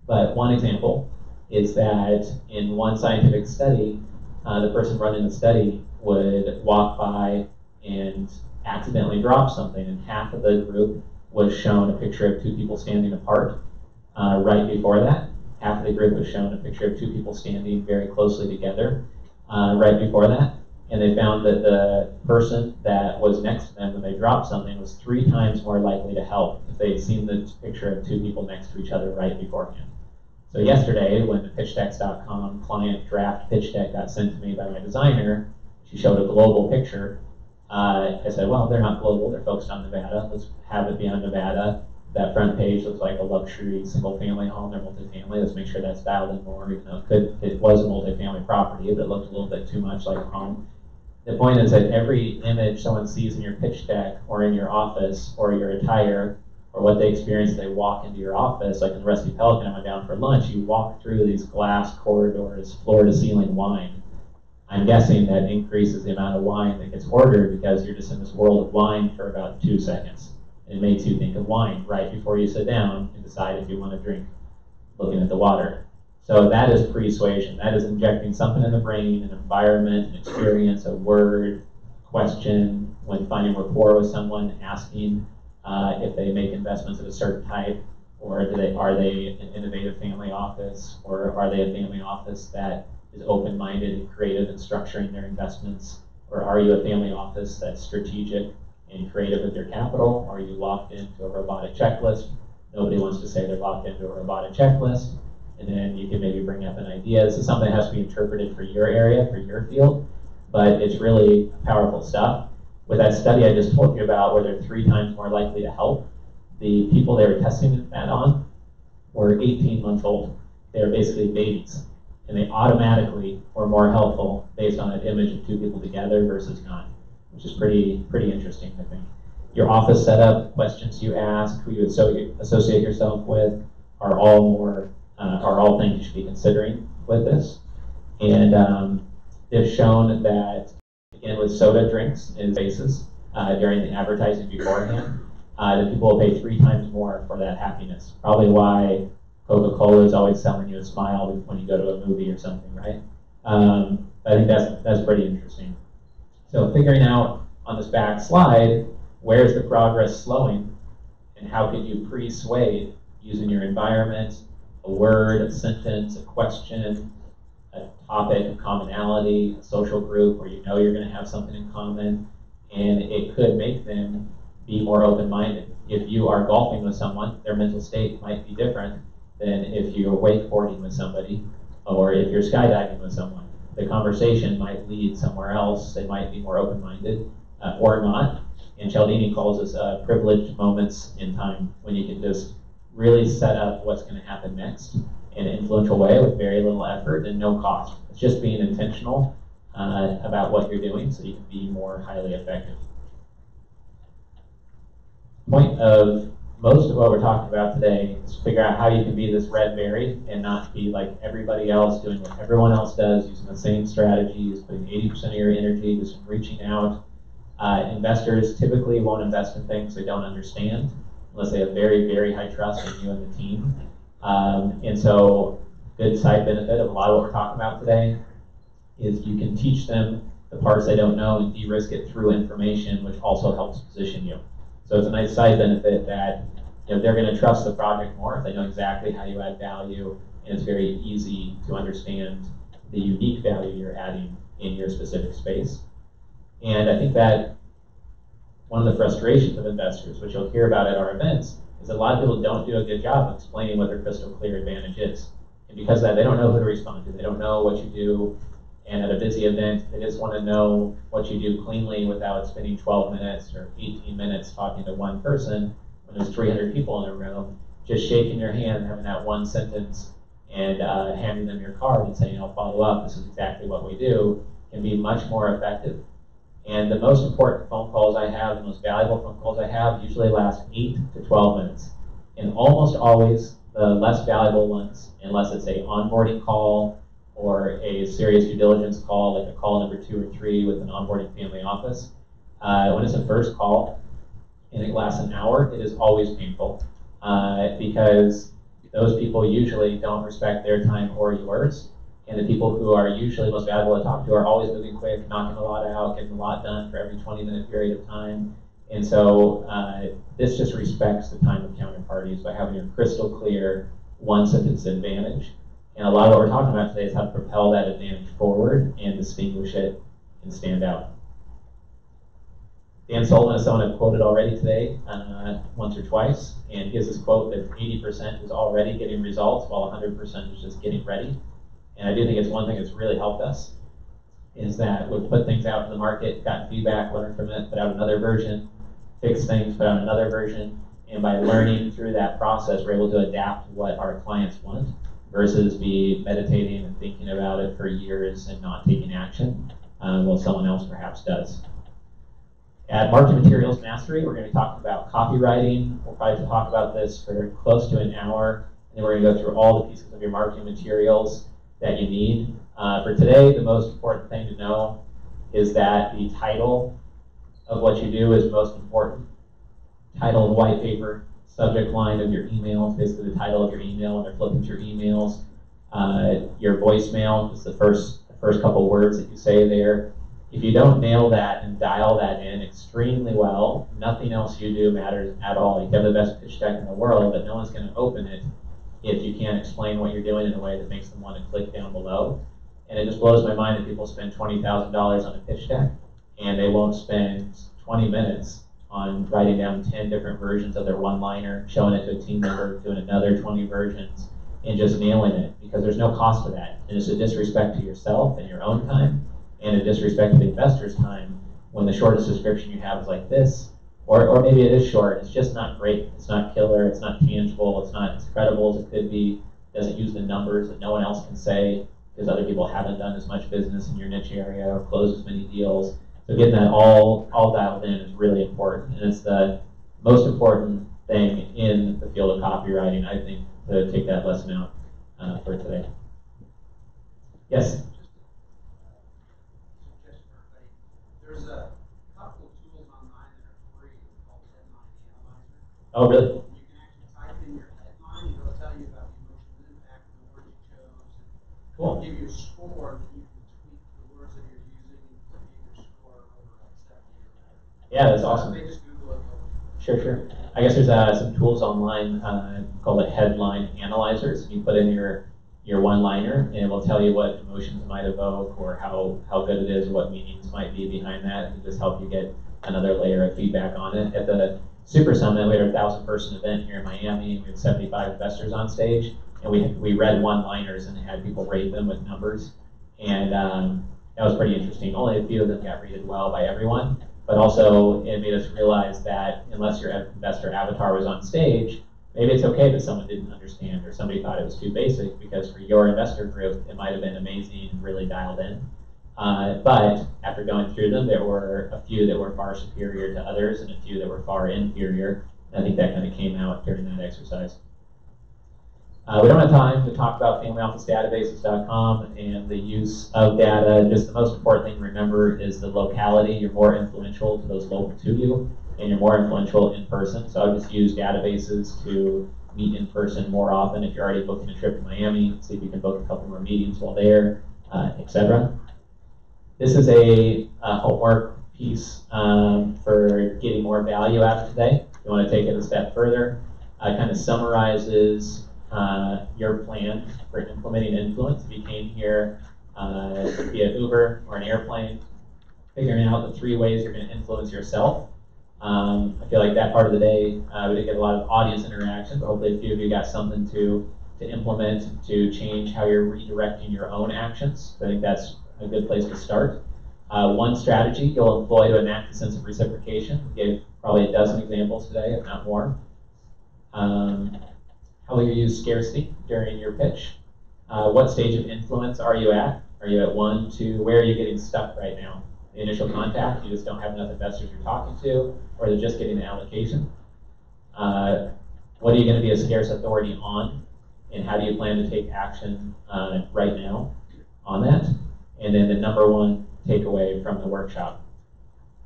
I: But one example is that in one scientific study, the person running the study would walk by and accidentally drop something, and half of the group was shown a picture of 2 people standing apart. Right before that, half of the group was shown a picture of 2 people standing very closely together. Right before that, and they found that the person that was next to them when they dropped something was 3 times more likely to help if they had seen the picture of 2 people next to each other right beforehand. So yesterday, when the pitchdecks.com client draft pitch deck got sent to me by my designer, she showed a global picture. I said, well, they're not global, they're focused on Nevada. Let's have it be on Nevada. That front page looks like a luxury single-family home or multifamily. Let's make sure that's dialed in more, even though it was a multifamily property, but it looked a little bit too much like a home. The point is that every image someone sees in your pitch deck or in your office or your attire, or what they experience as they walk into your office, like in the Rusty Pelican, I went down for lunch, you walk through these glass corridors, floor-to-ceiling wine. I'm guessing that increases the amount of wine that gets ordered because you're just in this world of wine for about 2 seconds. It makes you think of wine right before you sit down and decide if you want to drink, looking at the water. So that is persuasion. That is injecting something in the brain, an environment, an experience, a word, question, when finding rapport with someone, asking if they make investments of a certain type, or are they an innovative family office, or are they a family office that is open-minded and creative in structuring their investments, or are you a family office that's strategic and creative with your capital? Are you locked into a robotic checklist? Nobody wants to say they're locked into a robotic checklist. And then you can maybe bring up an idea. This is something that has to be interpreted for your area, for your field, but it's really powerful stuff. With that study I just told you about, where they're 3 times more likely to help, the people they were testing that on were 18 months old. They were basically babies, and they automatically were more helpful based on an image of 2 people together versus not, which is pretty interesting, I think. Your office setup, questions you ask, who you associate yourself with, are all things you should be considering with this. And they've shown that, again, with soda drinks and bases during the advertising beforehand, that people will pay 3 times more for that happiness. Probably why Coca-Cola is always selling you a smile when you go to a movie or something, right? I think that's pretty interesting. So figuring out on this back slide, where's the progress slowing, and how can you pre-sway using your environment, a word, a sentence, a question, a topic, a commonality, a social group where you know you're going to have something in common, and it could make them be more open-minded. If you are golfing with someone, their mental state might be different than if you're wakeboarding with somebody, or if you're skydiving with someone. The conversation might lead somewhere else. They might be more open-minded, or not. And Cialdini calls this privileged moments in time, when you can just really set up what's going to happen next in an influential way with very little effort and no cost. It's just being intentional about what you're doing so you can be more highly effective. Point of most of what we're talking about today is to figure out how you can be this red berry and not be like everybody else, doing what everyone else does, using the same strategies, putting 80% of your energy just reaching out. Investors typically won't invest in things they don't understand unless they have very, very high trust in you and the team. And so good side benefit of a lot of what we're talking about today is you can teach them the parts they don't know and de-risk it through information, which also helps position you. So it's a nice side benefit that they're going to trust the project more if they know exactly how you add value, and it's very easy to understand the unique value you're adding in your specific space. And I think that one of the frustrations of investors, which you'll hear about at our events, is that a lot of people don't do a good job of explaining what their crystal clear advantage is. And because of that, they don't know who to respond to. They don't know what you do. And at a busy event, they just want to know what you do cleanly without spending 12 minutes or 18 minutes talking to one person when there's 300 people in a room, just shaking your hand and having that one sentence and handing them your card and saying, I'll follow up, this is exactly what we do, can be much more effective. And the most important phone calls I have, the most valuable phone calls I have, usually last 8 to 12 minutes. And almost always the less valuable ones, unless it's an onboarding call or a serious due diligence call, like a call number 2 or 3 with an onboarding family office. When it's a first call and it lasts an hour, it is always painful because those people usually don't respect their time or yours. And the people who are usually most valuable to talk to are always moving quick, knocking a lot out, getting a lot done for every 20-minute period of time. And so this just respects the time of counterparties by having a crystal clear one-sentence advantage. And a lot of what we're talking about today is how to propel that advantage forward and distinguish it and stand out. Dan Sullivan is someone I've quoted already today, once or twice, and he has this quote that 80% is already getting results while 100% is just getting ready. And I do think it's one thing that's really helped us, is that we've put things out in the market, gotten feedback, learned from it, put out another version, fixed things, put out another version, and by learning through that process, we're able to adapt to what our clients want versus be meditating and thinking about it for years and not taking action, while someone else perhaps does. At Marketing Materials Mastery, we're going to be talking about copywriting. We'll probably talk about this for close to an hour, and then we're going to go through all the pieces of your marketing materials that you need. For today, the most important thing to know is that the title of what you do is most important. title of the white paper, subject line of your email, basically the title of your email, and they're flipping through emails. Your voicemail is the first couple words that you say there. If you don't nail that and dial that in extremely well, nothing else you do matters at all. You can have the best pitch deck in the world, but no one's going to open it if you can't explain what you're doing in a way that makes them want to click down below. And it just blows my mind that people spend $20,000 on a pitch deck and they won't spend 20 minutes on writing down 10 different versions of their one-liner, showing it to a team member, doing another 20 versions, and just nailing it, because there's no cost to that. And it's a disrespect to yourself and your own time, and a disrespect to the investor's time when the shortest description you have is like this, or maybe it is short, it's just not great, it's not killer, it's not tangible, it's not as credible as it could be, doesn't use the numbers that no one else can say, because other people haven't done as much business in your niche area or closed as many deals. So getting that all dialed in is really important, and it's the most important thing in the field of copywriting, I think, to take that lesson out for today. Yes?
G: Suggestion for everybody. There's a couple of tools online that are free called Headline Analyzer.
I: Oh, really?
G: You can actually type in your headline, and it'll tell you about the emotional impact of the words you chose, and
I: Cool.
G: give you a score that you can tweak the words that you're using and give your score over like 70 or whatever.
I: Yeah, that's awesome.
G: They just Google it.
I: Sure. I guess there's some tools online called like headline analyzers. You put in your one-liner, and it will tell you what emotions it might evoke, or how good it is, what meanings might be behind that, and just help you get another layer of feedback on it. At the Super Summit, we had a 1,000-person event here in Miami, and we had 75 investors on stage, and we read one-liners and had people rate them with numbers, and that was pretty interesting. Only a few of them got rated well by everyone. But also, it made us realize that unless your investor avatar was on stage, maybe it's okay that someone didn't understand or somebody thought it was too basic, because for your investor group, it might have been amazing and really dialed in. But after going through them, there were a few that were far superior to others and a few that were far inferior. And I think that kind of came out during that exercise. We don't have time to talk about familyofficedatabases.com and the use of data. Just the most important thing to remember is the locality. You're more influential to those local to you, and you're more influential in person. So I would just use databases to meet in person more often. If you're already booking a trip to Miami, see if you can book a couple more meetings while there, etc. This is a homework piece for getting more value out of today. If you want to take it a step further, it kind of summarizes your plan for implementing influence. If you came here via Uber or an airplane, figuring out the 3 ways you're going to influence yourself. I feel like that part of the day, we didn't get a lot of audience interaction, but hopefully a few of you got something to implement to change how you're redirecting your own actions. I think that's a good place to start. One strategy you'll employ to enact a sense of reciprocation. We gave probably a dozen examples today, if not more. How will you use scarcity during your pitch? What stage of influence are you at? Are you at 1, 2? Where are you getting stuck right now? The initial contact, you just don't have enough investors you're talking to, or they're just getting the allocation. What are you going to be a scarce authority on? And how do you plan to take action right now on that? And then the number 1 takeaway from the workshop.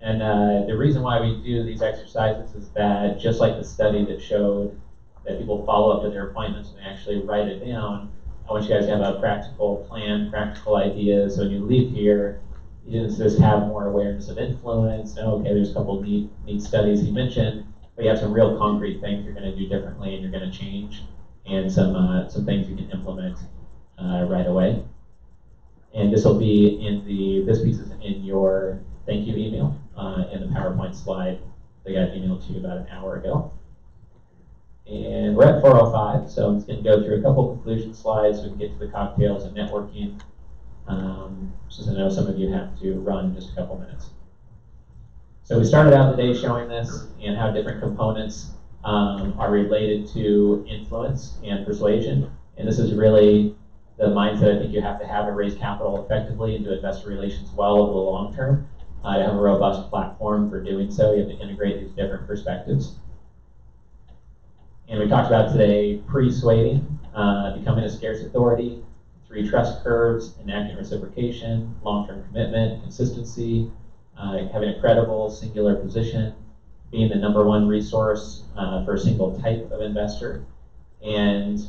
I: And the reason why we do these exercises is that, just like the study that showed that people follow up to their appointments and they actually write it down, I want you guys to have a practical plan, practical ideas. So when you leave here, you didn't just have more awareness of influence. No, okay, there's a couple of neat studies he mentioned, but you have some real concrete things you're going to do differently and you're going to change, and some things you can implement right away. And this will be this piece is in your thank you email in the PowerPoint slide that got emailed to you about an hour ago. And we're at 4:05, so I'm just going to go through a couple conclusion slides so we can get to the cocktails and networking, since I know some of you have to run in just a couple minutes. So we started out the day showing this and how different components are related to influence and persuasion. And this is really the mindset I think you have to raise capital effectively and do investor relations well over the long term. To have a robust platform for doing so, you have to integrate these different perspectives. And we talked about today persuading, becoming a scarce authority, 3 trust curves, enacting reciprocation, long-term commitment, consistency, having a credible, singular position, being the #1 resource for a single type of investor. And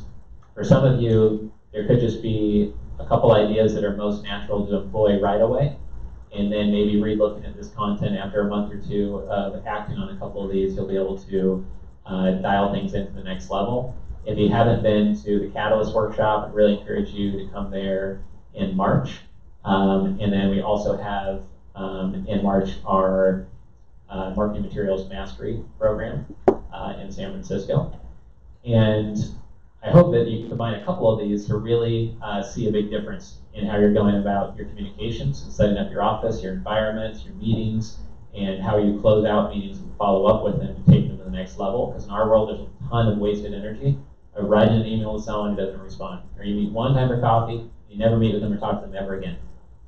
I: for some of you, there could just be a couple ideas that are most natural to employ right away, and then maybe re-looking at this content after a month or two of acting on a couple of these, you'll be able to dial things into the next level. If you haven't been to the Catalyst workshop, I'd really encourage you to come there in March. And then we also have in March our Marketing Materials Mastery program in San Francisco. And I hope that you can combine a couple of these to really see a big difference in how you're going about your communications and setting up your office, your environment, your meetings, and how you close out meetings and follow up with them to take them to the next level. Because in our world, there's a ton of wasted energy of writing an email to someone who doesn't respond. Or you meet one time for coffee, you never meet with them or talk to them ever again.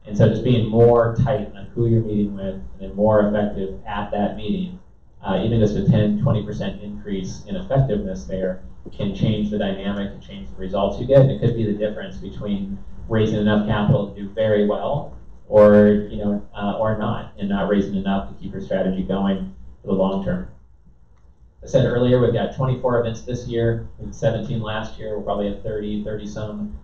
I: And so just being more tight on who you're meeting with and then more effective at that meeting, even just a 10-20% increase in effectiveness there can change the dynamic and change the results you get. And it could be the difference between raising enough capital to do very well or or not, and not raising enough to keep your strategy going for the long term. I said earlier, we've got 24 events this year, we had 17 last year, we'll probably have 30 some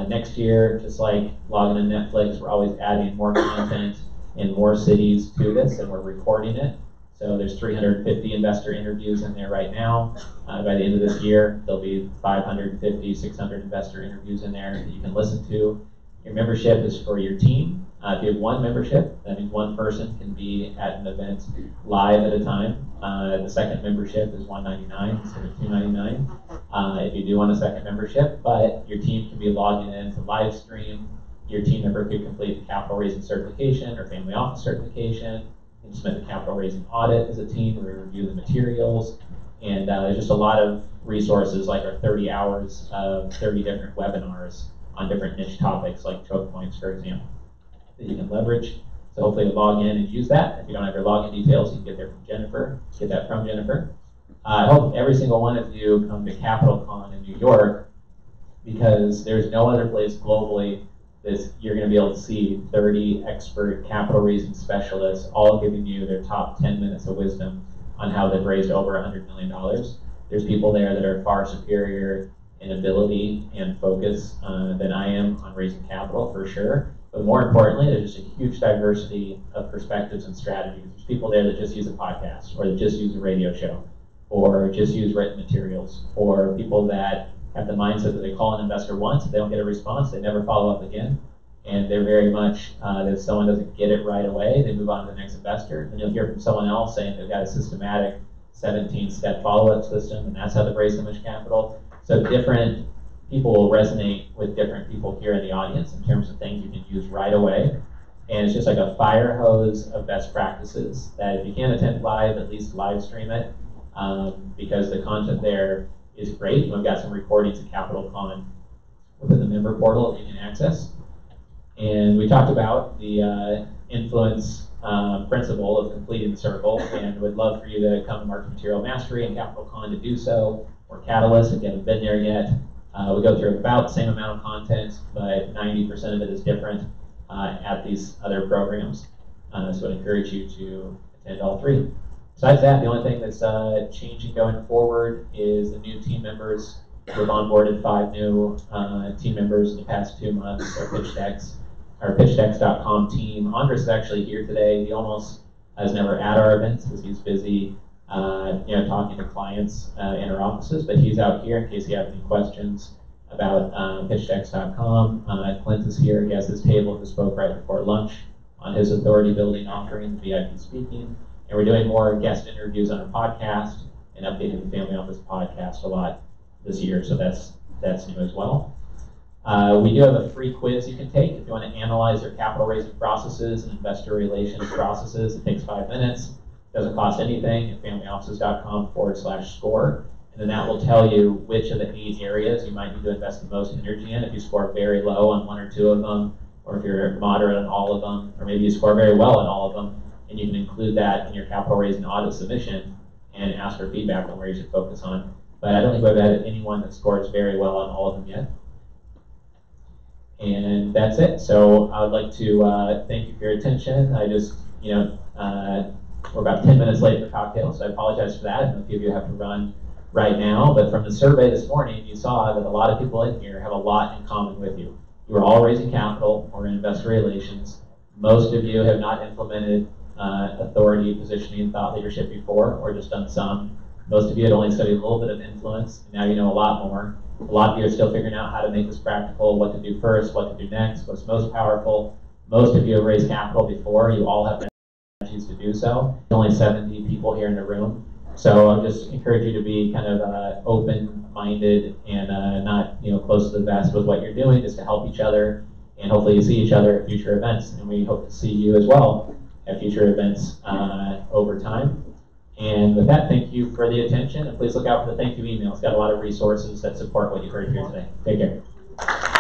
I: next year. Just like logging in Netflix, we're always adding more content in more cities to this, and we're recording it. So there's 350 investor interviews in there right now. By the end of this year, there'll be 550, 600 investor interviews in there that you can listen to. Your membership is for your team. If you have one membership, that means one person can be at an event live at a time. The second membership is $199 instead of $299. If you do want a second membership, but your team can be logging in to live stream. Your team member could complete the capital raising certification or family office certification. You can submit the capital raising audit as a team, where we review the materials. And there's just a lot of resources, like our 30 hours of 30 different webinars on different niche topics, like choke points, for example, that you can leverage. So hopefully you'll log in and use that. If you don't have your login details, you can get there from Jennifer, get that from Jennifer. I hope every single one of you come to CapitalCon in New York, because there's no other place globally that you're going to be able to see 30 expert capital raising specialists all giving you their top 10 minutes of wisdom on how they've raised over $100 million. There's people there that are far superior in ability and focus than I am on raising capital, for sure. But more importantly, there's just a huge diversity of perspectives and strategies. There's people there that just use a podcast, or that just use a radio show, or just use written materials, or people that have the mindset that they call an investor once, if they don't get a response, they never follow up again. And they're very much, that if someone doesn't get it right away, they move on to the next investor. And you'll hear from someone else saying they've got a systematic 17-step follow-up system, and that's how they've raised so much capital. So different people will resonate with different people here in the audience in terms of things you can use right away. And it's just like a fire hose of best practices that if you can't attend live, at least live stream it, because the content there is great. We've got some recordings of CapitalCon within the member portal that you can access. And we talked about the influence principle of completing the circle, and would love for you to come to Marketing Material Mastery and CapitalCon to do so, or Catalyst if you haven't been there yet. We go through about the same amount of content, but 90% of it is different at these other programs. So I'd encourage you to attend all three. Besides that, the only thing that's changing going forward is the new team members. We've onboarded 5 new team members in the past 2 months. Our pitchdex.com team. Andres is actually here today. He almost is never at our events because he's busy talking to clients in our offices, but he's out here in case you have any questions about pitchdex.com. Clint is here. He has his table who spoke right before lunch on his authority building offering, the VIP speaking. And we're doing more guest interviews on our podcast and updating the Family Office podcast a lot this year, so that's new as well. We do have a free quiz you can take if you want to analyze your capital raising processes and investor relations processes. It takes 5 minutes. Doesn't cost anything at familyoffices.com/score. And then that will tell you which of the 8 areas you might need to invest the most energy in. If you score very low on 1 or 2 of them, or if you're moderate on all of them, or maybe you score very well on all of them, and you can include that in your capital raising audit submission and ask for feedback on where you should focus on. But I don't think we've had anyone that scores very well on all of them yet. And that's it. So I would like to thank you for your attention. I just, We're about 10 minutes late for cocktails, so I apologize for that. I know a few of you have to run right now, but from the survey this morning, you saw that a lot of people in here have a lot in common with you. You are all raising capital or in investor relations. Most of you have not implemented authority, positioning, thought leadership before, or just done some. Most of you had only studied a little bit of influence, and now you know a lot more. A lot of you are still figuring out how to make this practical, what to do first, what to do next, what's most powerful. Most of you have raised capital before. You all have strategies to do so. There's only 70 people here in the room. So I'll just encourage you to be kind of open-minded and not close to the vest with what you're doing, just to help each other. And hopefully you see each other at future events. And we hope to see you as well at future events over time. And with that, thank you for the attention. And please look out for the thank you email. It's got a lot of resources that support what you heard here today. Take care.